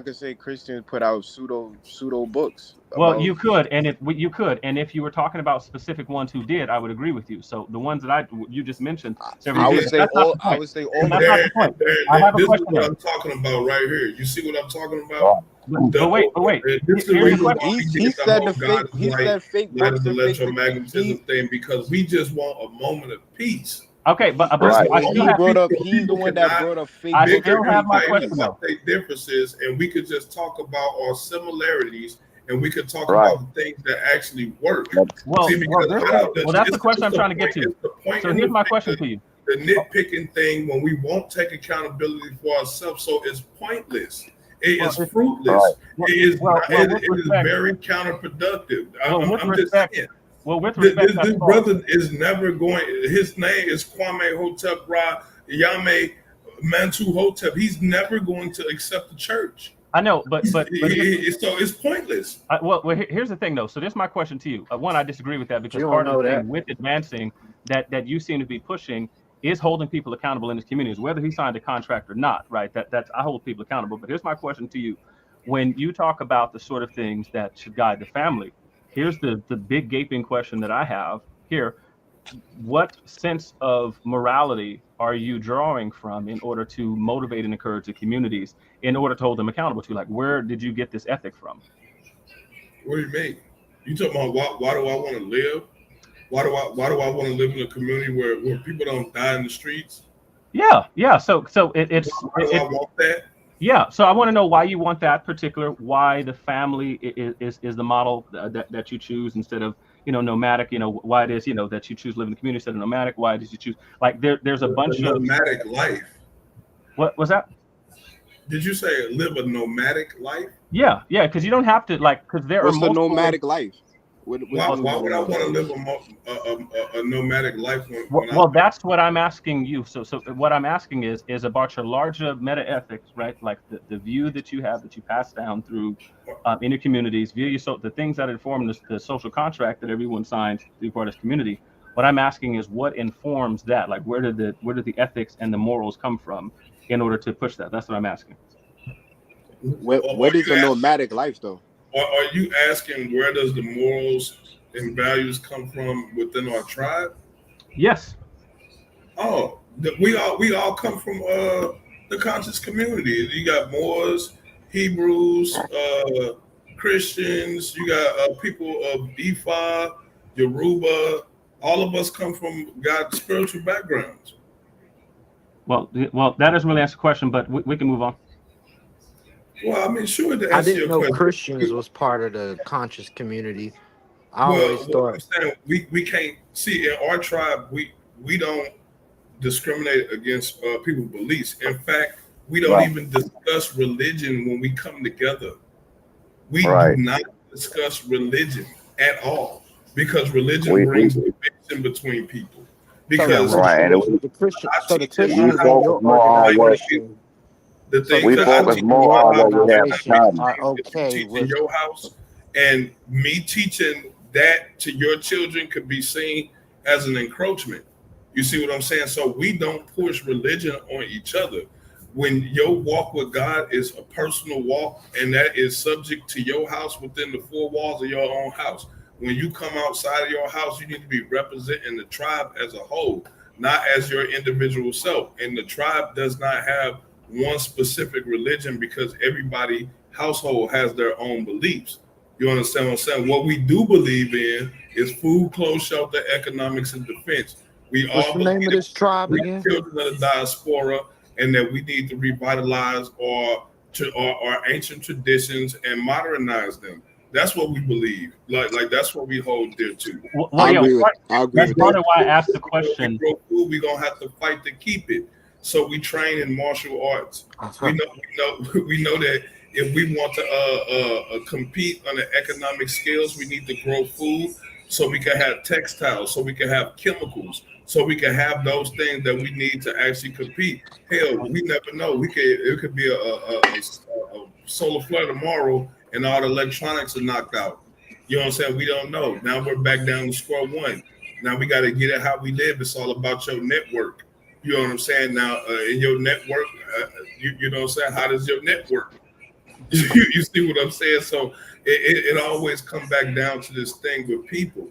could say Christians put out pseudo books Well, about. you could, and if you were talking about specific ones who did, I would agree with you. So the ones that you just mentioned, several I did, would but say that's not all. the I point. would say And all. That's not the point. I have a this is question what though. I'm talking about right here. You see what I'm talking about? But wait. This is the Here's the reason question. why we He did the said whole God is he said fake light books of and fake. He electromagnetism thing, because we just want a moment of peace. Okay, but Right. I still he have brought up. So He's the people one that cannot brought up fake I books bicker still and have fake my and fight question degrees. though. about their differences, and we could just talk about our similarities, and we could talk Right. about the things that actually work. Well, See, because that's the question I'm trying to get to. It's the point So in here's the my thing question that to you. the nitpicking thing when we won't take accountability for ourselves, so it's pointless. It Well, is it's- fruitless. Well, It is well, it with is respect, very counterproductive. well, with I'm just respect, saying. with This, respect, that's this false. brother is never going. His name is Kwame Hotep Ra Yame Mantu Hotep. He's never going to accept the church. I know, but So it's pointless. well, here's the thing though. So this is my question to you. One, I disagree with that because You don't part of know the that. thing with advancing that you seem to be pushing is holding people accountable in his communities, whether he signed a contract or not, right? That's I hold people accountable. But here's my question to you: when you talk about the sort of things that should guide the family, here's the big gaping question that I have here. What sense of morality are you drawing from in order to motivate and encourage the communities in order to hold them accountable to? Like, where did you get this ethic from? What do you mean? You talking about why do I want to live? Why do I want to live in a community where people don't die in the streets? Yeah. So it's Why do I want that? yeah. So I want to know why you want that particular. Why the family is the model that you choose instead of nomadic, why it is, that you choose to live in the community instead of nomadic, why did you choose, like there's a bunch of nomadic life. What was that? Did you say live a nomadic life? Yeah, because you don't have to, because there What's are the multiple nomadic life? Why would I want to live a nomadic life well, that's what I'm asking you. So what I'm asking is about your larger meta ethics, right? Like the view that you have, that you pass down through in your communities, the things that inform the social contract that everyone signs to be part of this community. What I'm asking is what informs that? Like where did the ethics and the morals come from in order to push that? That's what I'm asking. What is a nomadic life, though? Or are you asking where does the morals and values come from within our tribe? Yes. Oh, we all come from the conscious community. You got Moors, Hebrews, Christians. You got people of Ifa, Yoruba. All of us come from God's spiritual backgrounds. Well, that doesn't really answer the question, but we can move on. Well, I mean, sure. To I answer didn't your know question, Christians was part of the conscious community. I well, always what thought I'm saying, we can't see in our tribe. We don't discriminate against people's beliefs. In fact, we don't even discuss religion when we come together. We do not discuss religion at all because religion brings division between people. Because the Christians in your organization, the so things the that I Christians teach in your in my house organization are that you okay teach in with. your house, and me teaching that to your children could be seen as an encroachment. You see what I'm saying? So we don't push religion on each other. When your walk with God is a personal walk, and that is subject to your house within the four walls of your own house. When you come outside of your house, you need to be representing the tribe as a whole, not as your individual self. And the tribe does not have one specific religion because everybody household has their own beliefs. You understand what I'm saying? What we do believe in is food, clothes, shelter, economics, and defense. We What's all the believe name of this tribe we're again? children of the diaspora and that we need to revitalize our ancient traditions and modernize them. That's what we believe. Like that's what we hold dear to. I agree with That's part of why I asked the question. We're gonna have to fight to keep it. So we train in martial arts. We know that if we want to compete on the economic scales, we need to grow food so we can have textiles, so we can have chemicals, so we can have those things that we need to actually compete. Hell, we never know. It could be a solar flare tomorrow, and all the electronics are knocked out. You know what I'm saying? We don't know. Now we're back down to square one. Now we got to get it how we live. It's all about your network. You know what I'm saying? Now, in your network, you know what I'm saying? How does your network? You see what I'm saying? So it always comes back down to this thing with people,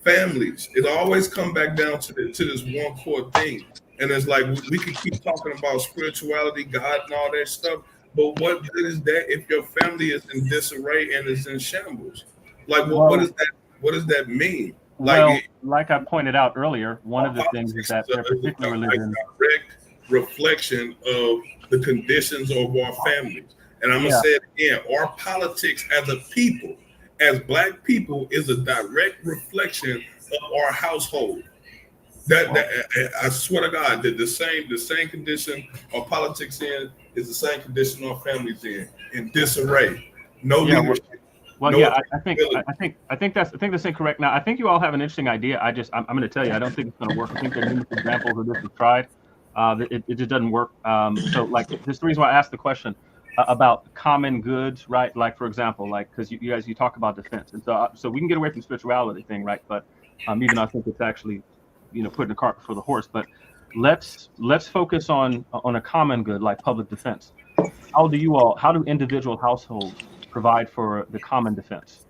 families. It always come back down to this one core thing. And it's like we can keep talking about spirituality, God, and all that stuff. But what good is that if your family is in disarray and is in shambles? Like, what is that? What does that mean? Like I pointed out earlier, one of the things is that their particular religion direct reflection of the conditions of our families. And I'm gonna say it again: our politics as a people, as Black people, is a direct reflection of our household. That I swear to God, that the same condition our politics in is the same condition our families in disarray. No leadership. I think that's incorrect. Now, I think you all have an interesting idea. I'm going to tell you, I don't think it's going to work. I think there are numerous examples of this was tried. It just doesn't work. So, like, this is the reason why I asked the question about common goods, right? Like, for example, like, because you guys talk about defense, and so we can get away from the spirituality thing, right? But even though I think it's actually, putting the cart before the horse. But let's focus on a common good like public defense. How do individual households provide for the common defense?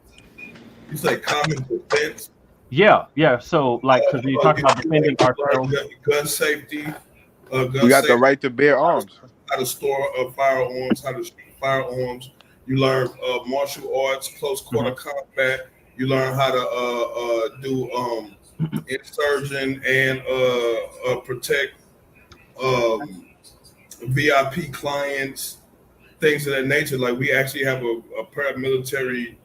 You say common defense? Yeah. So, like, because you talk about defending ourselves, gun safety. We got the right to bear arms. How to store firearms, how to shoot firearms. You learn martial arts, close quarter combat. You learn how to do insurgent and protect VIP clients, things of that nature. Like we actually have a paramilitary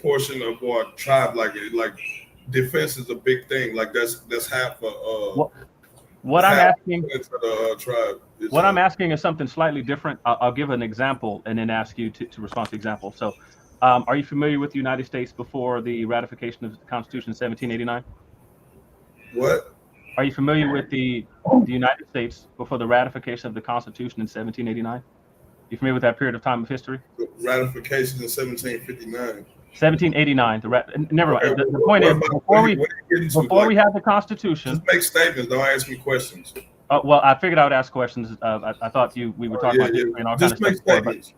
portion of our tribe. Like defense is a big thing. Like that's half what I'm half asking. of the tribe. What I'm asking is something slightly different. I'll give an example and then ask you to respond to the example. So, are you familiar with the United States before the ratification of the Constitution in 1789? What? Are you familiar with the United States before the ratification of the Constitution in 1789? You familiar with that period of time of history? Ratification in 1759. 1789. Never mind. Okay, The point is, before we had the Constitution, just make statements. Don't ask me questions. Well, I figured I would ask questions. I thought we were talking about history and all kind of stuff. Just make statements.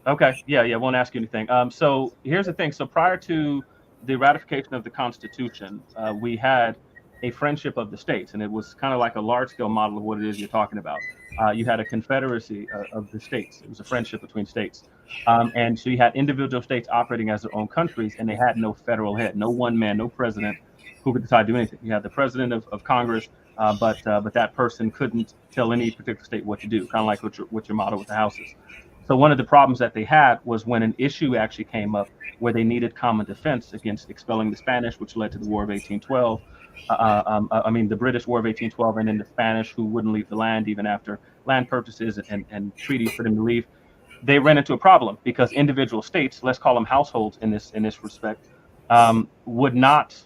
Okay. Yeah. Won't ask you anything. So here's the thing. So prior to the ratification of the Constitution, we had a friendship of the states, and it was kind of like a large-scale model of what it is you're talking about. You had a confederacy of the states. It was a friendship between states, and so you had individual states operating as their own countries, and they had no federal head, no one man, no president who could decide to do anything. You had the president of Congress, but that person couldn't tell any particular state what to do, kind of like what your model with the House is. So one of the problems that they had was when an issue actually came up where they needed common defense against expelling the Spanish, which led to the War of 1812. The British War of 1812, and then the Spanish, who wouldn't leave the land even after land purchases and treaties for them to leave. They ran into a problem because individual states, let's call them households in this respect, would not.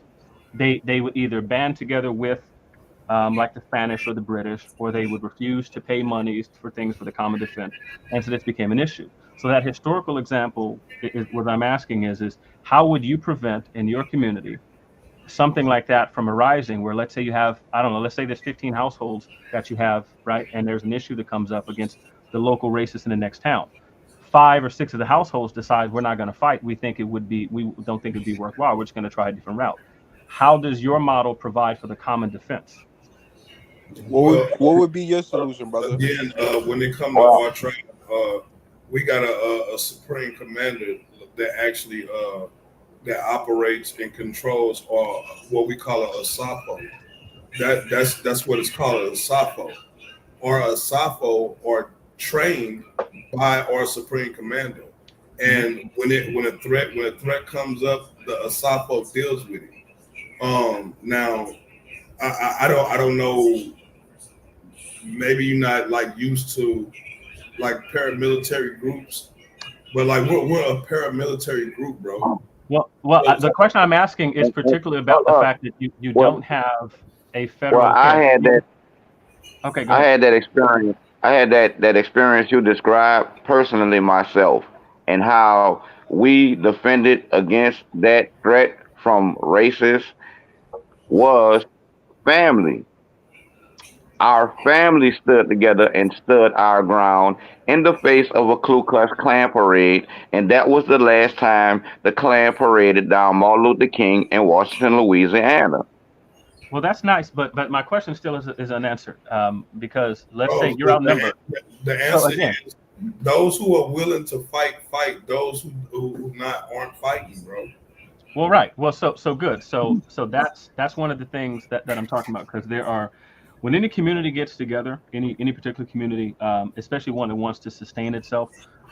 They would either band together with like the Spanish or the British, or they would refuse to pay monies for things for the common defense, and so this became an issue. So that historical example is what I'm asking is how would you prevent in your community something like that from arising, where let's say you have, I don't know, let's say there's 15 households that you have, right, and there's an issue that comes up against the local racist in the next town. 5 or 6 of the households decide we're not going to fight. We don't think it'd be worthwhile. We're just going to try a different route. How does your model provide for the common defense? What would be your solution, brother? Again, when it comes to our tribe, we got a supreme commander that actually that operates and controls what we call a SAFO. That's what it's called, a SAFO. Or a SAFO are trained by our supreme commander. And when a threat comes up, the SAFO deals with it. Now I don't know, maybe you're not like used to like paramilitary groups, but like we're a paramilitary group, bro. Well, the question I'm asking is particularly about the fact that you don't have a federal. Well, I had that. Okay, go I ahead. had that experience. I had that experience you described personally myself, and how we defended against that threat from racists was family. Our family stood together and stood our ground in the face of a Ku Klux Klan parade, and that was the last time the Klan paraded down Martin Luther King in Washington, Louisiana. Well, that's nice, but my question still is unanswered, because let's say you're outnumbered. The answer is those who are willing to fight. Those who aren't fighting, bro. Well, right. Well, so good. So that's one of the things that I'm talking about, because there are, when any community gets together, any particular community, especially one that wants to sustain itself,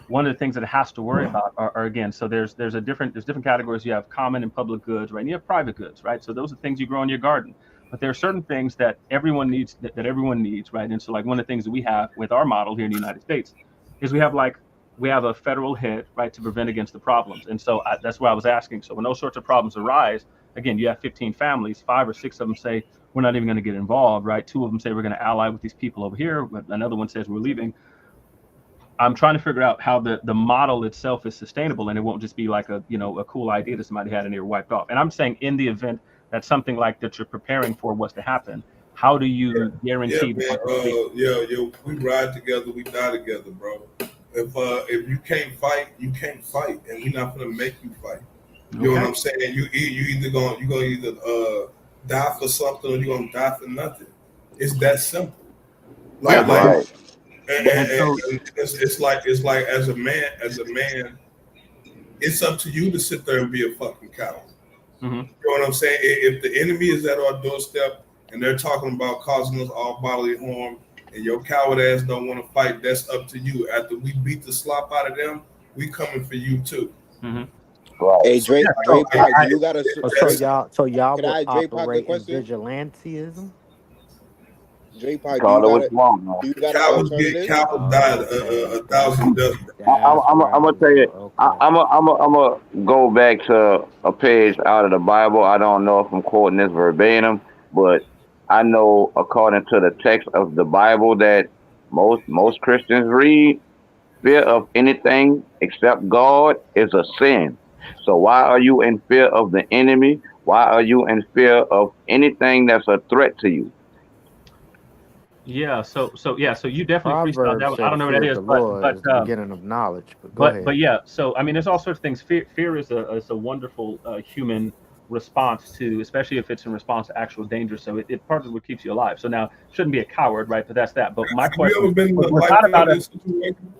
one of the things that it has to worry about are again, so there's different categories. You have common and public goods, right? And you have private goods, right? So those are things you grow in your garden. But there are certain things that everyone needs, that everyone needs, right? And so like one of the things that we have with our model here in the United States is we have a federal head, right, to prevent against the problems. And so that's why I was asking. So when those sorts of problems arise, again, you have 15 families, 5 or 6 of them say, we're not even going to get involved, right? 2 of them say we're going to ally with these people over here. Another one says we're leaving. I'm trying to figure out how the model itself is sustainable, and it won't just be like a cool idea that somebody had and they were wiped off. And I'm saying in the event that something like that you're preparing for was to happen, how do you guarantee? We ride together, we die together, bro. If you can't fight, you can't fight, and we're not gonna make you fight. You know what I'm saying? You're either gonna die for something, or you're gonna die for nothing. It's that simple. And it's like as a man, it's up to you to sit there and be a fucking coward. Mm-hmm. You know what I'm saying? If the enemy is at our doorstep and they're talking about causing us all bodily harm, and your coward ass don't want to fight, that's up to you. After we beat the slop out of them, we coming for you too. Mm-hmm. Hey, So, Drake, so Drake Pot, do you got a? Oh, Drake, so y'all can will I ask Drake Pot a good operate in question? vigilantism? Drake Pot, Call it what you want, man. do you got an Cowards alternative? died Okay, a thousand deaths. that's I'm where I gonna was tell you. going. Okay. I'm go back to a page out of the Bible. I don't know if I'm quoting this verbatim, but I know according to the text of the Bible that most Christians read, fear of anything except God is a sin. So why are you in fear of the enemy? Why are you in fear of anything that's a threat to you? Yeah. So you definitely freestyled that Proverbs one. say I the don't know what fear that of is, the but Lord is the beginning of knowledge. But go but ahead. yeah. So I mean, there's all sorts of things. Fear is a wonderful human response to, especially if it's in response to actual danger. So it part of what keeps you alive. So now shouldn't be a coward, right? But that's that. But my Have you question ever been in a was life not about a. threatening situation?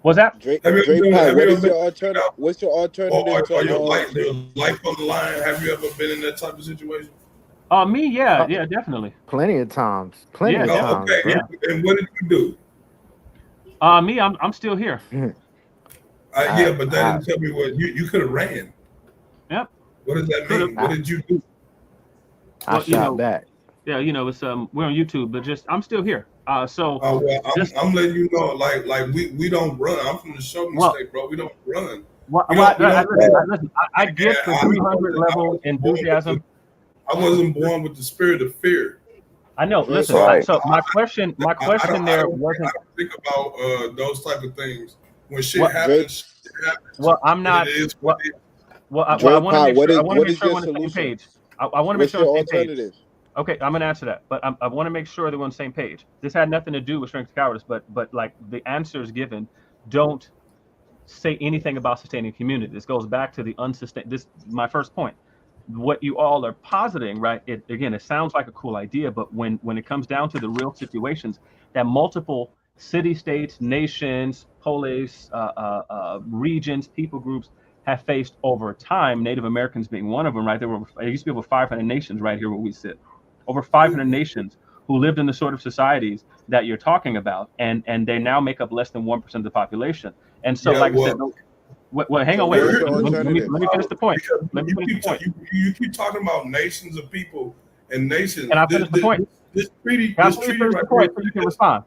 Was that? Have you ever Drake been? Pot, Have what you ever is been your kicked alternative? out, What's your or, alternative or your to? life on the line? Have you ever been in that type of situation? Me, yeah, Uh, yeah, definitely. Plenty of times. Plenty Yeah, of Oh, times, definitely. okay. bro. Yeah. And what did you do? Me, I'm still here. I Yeah, but that I didn't tell me what you could have ran. Yep. What does that Could have. mean? What I, did you do? I Well, shot back. yeah, it's we're on YouTube, but just I'm still here. So Well, just I'm letting you know, like we don't run. I'm from the Show Me well, State, bro. We don't run. what We don't listen, run. listen. I get the I 300 level wasn't born with enthusiasm. I wasn't born with the spirit of fear. I know. Drake Listen, Pot, Right. so my question I there don't wasn't think about those type of things when shit what. Drake, happens. Shit happens, Well, I'm and it not. is what What. it is. I Drake want to Pot, make sure. I want to what make is sure your we're on the same solution? page. I want to make What's sure we're your on the same page. alternative? Okay, I'm gonna answer that, but I want to make sure that we're on the same page. This had nothing to do with strength of cowardice, but like the answers given don't say anything about sustaining community. This goes back to the unsustained. This my first point. What you all are positing, right? It sounds like a cool idea, but when it comes down to the real situations, that multiple city states, nations, police, regions, people groups have faced over time. Native Americans being one of them, right? There used to be over 500 nations right here where we sit. Over 500 nations who lived in the sort of societies that you're talking about, and they now make up less than 1% of the population. And so, Yeah, like I said, hang So on, wait. what's your here's alternative? the Let me finish problem, the point. because Let me finish the point. you keep talking about nations of people and Can nations. I finish the point? This Can I this please treaty finish right the here, point so you can respond?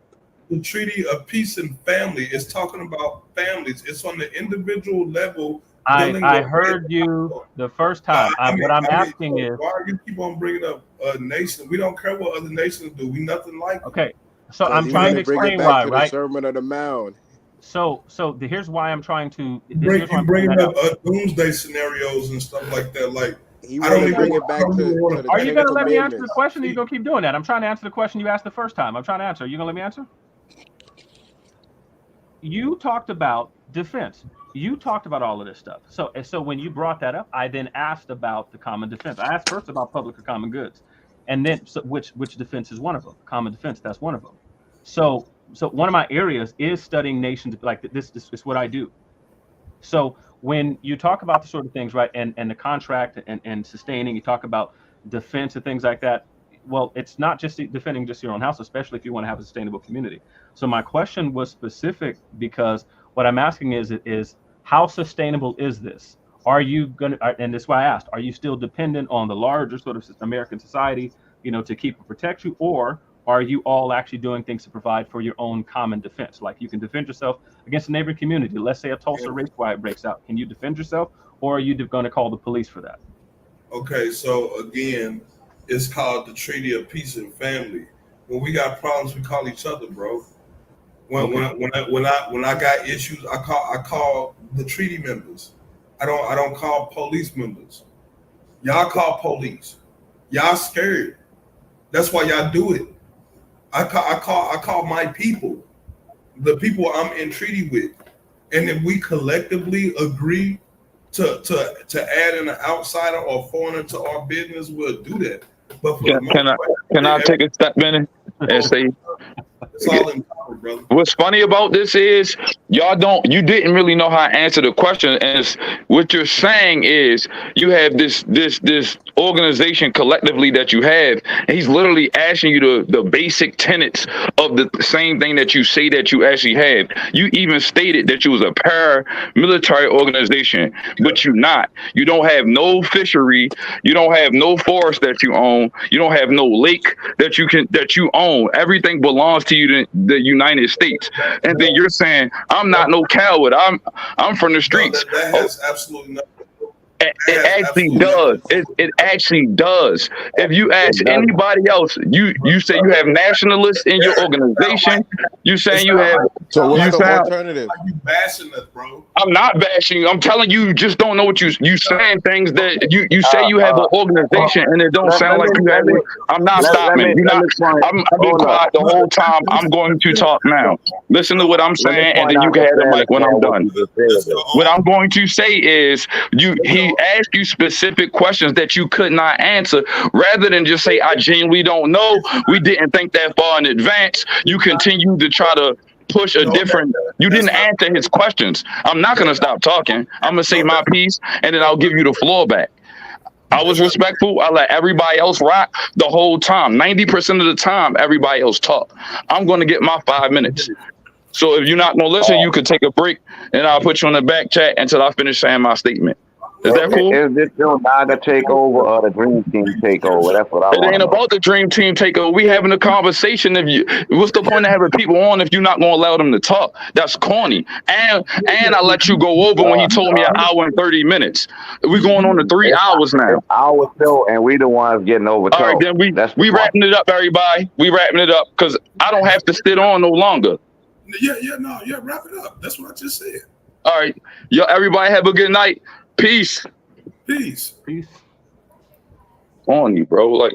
the Treaty of Peace and Family is talking about families. It's on the individual level dealing I with heard you the first time. What I'm asking so is, why you keep on bringing up a nation? We don't care what other nations do. We nothing like it. okay, so Because I'm he want trying to to bring it explain back why, to the right? Sermon on the Mount. Here's why I'm trying to. Here's why You I'm bringing bringing that up up. doomsday scenarios and stuff like that. Like He I want don't to even bring Okay. it I back don't even want to the Are you Ten gonna let me answer the Commandments. question? Or are you gonna keep doing that? I'm trying to answer the question you asked the first time. I'm trying to answer. Are you gonna let me answer? You talked about defense. You talked about all of this stuff. So when you brought that up, I then asked about the common defense. I asked first about public or common goods, and then which defense is one of them. Common defense, that's one of them. So one of my areas is studying nations. Like this is what I do. So when you talk about the sort of things, right, and the contract and sustaining, you talk about defense and things like that. Well, it's not just defending just your own house, especially if you want to have a sustainable community. So my question was specific because what I'm asking is how sustainable is this? Are you going to, and this is why I asked, are you still dependent on the larger sort of American society, to keep and protect you, or are you all actually doing things to provide for your own common defense? Like you can defend yourself against a neighboring community. Let's say a Tulsa race riot breaks out. Can you defend yourself, or are you going to call the police for that? Okay, so again, it's called the Treaty of Peace and Family. When we got problems, we call each other, bro. Okay. When I got issues, I call the treaty members. I don't call police members. Y'all call police. Y'all scared. That's why y'all do it. I call my people, the people I'm in treaty with, and if we collectively agree to add an outsider or foreigner to our business, we'll do that. But for the most Can I part, can I take a step in and say it's all in power, brother. what's funny about this is you didn't really know how to answer the question. And what you're saying is you have this organization collectively that you have, and he's literally asking you the basic tenets of the same thing that you say that you actually have. You even stated that you was a paramilitary organization, but you're not. You don't have no fishery, you don't have no forest that you own, you don't have no lake that you own. Everything belongs to you, the United States. And then you're saying, I'm not no coward. I'm from the streets. No, that has absolutely nothing. It actually does. It actually does. If you ask anybody else, you say you have nationalists in your organization. You saying you have. So what's the alternative? Are you bashing us, bro? I'm not bashing you. I'm telling you, you just don't know what you saying things that you say you have an organization and it don't sound like you have it. I'm not stopping. I've been quiet the whole time. I'm going to talk now. Listen to what I'm saying, and then you can have the mic when I'm done. What I'm going to say is he asked you specific questions that you could not answer. Rather than just say, I genuinely don't know, we didn't think that far in advance, you continue to try to push a different, you didn't answer his questions. I'm not going to stop talking. I'm going to say my piece, and then I'll give you the floor back. I was respectful. I let everybody else rock the whole time. 90% of the time, everybody else talk. I'm going to get my 5 minutes. So if you're not going to listen, you could take a break, and I'll put you on the back chat until I finish saying my statement. Is that cool? Is this still NAGA takeover or the Dream Team takeover? That's what I want. It ain't about the Dream Team takeover. We having a conversation. What's the point of having people on if you're not going to allow them to talk? That's corny. And I let you go over when he told me an hour and 30 minutes. We're going on to 3 hours now. Hours still, and we the ones getting over. All right, then we wrapping it up, everybody. We wrapping it up because I don't have to sit on no longer. Yeah, wrap it up. That's what I just said. All right, yo, everybody have a good night. Peace. Peace. On you, bro. Like.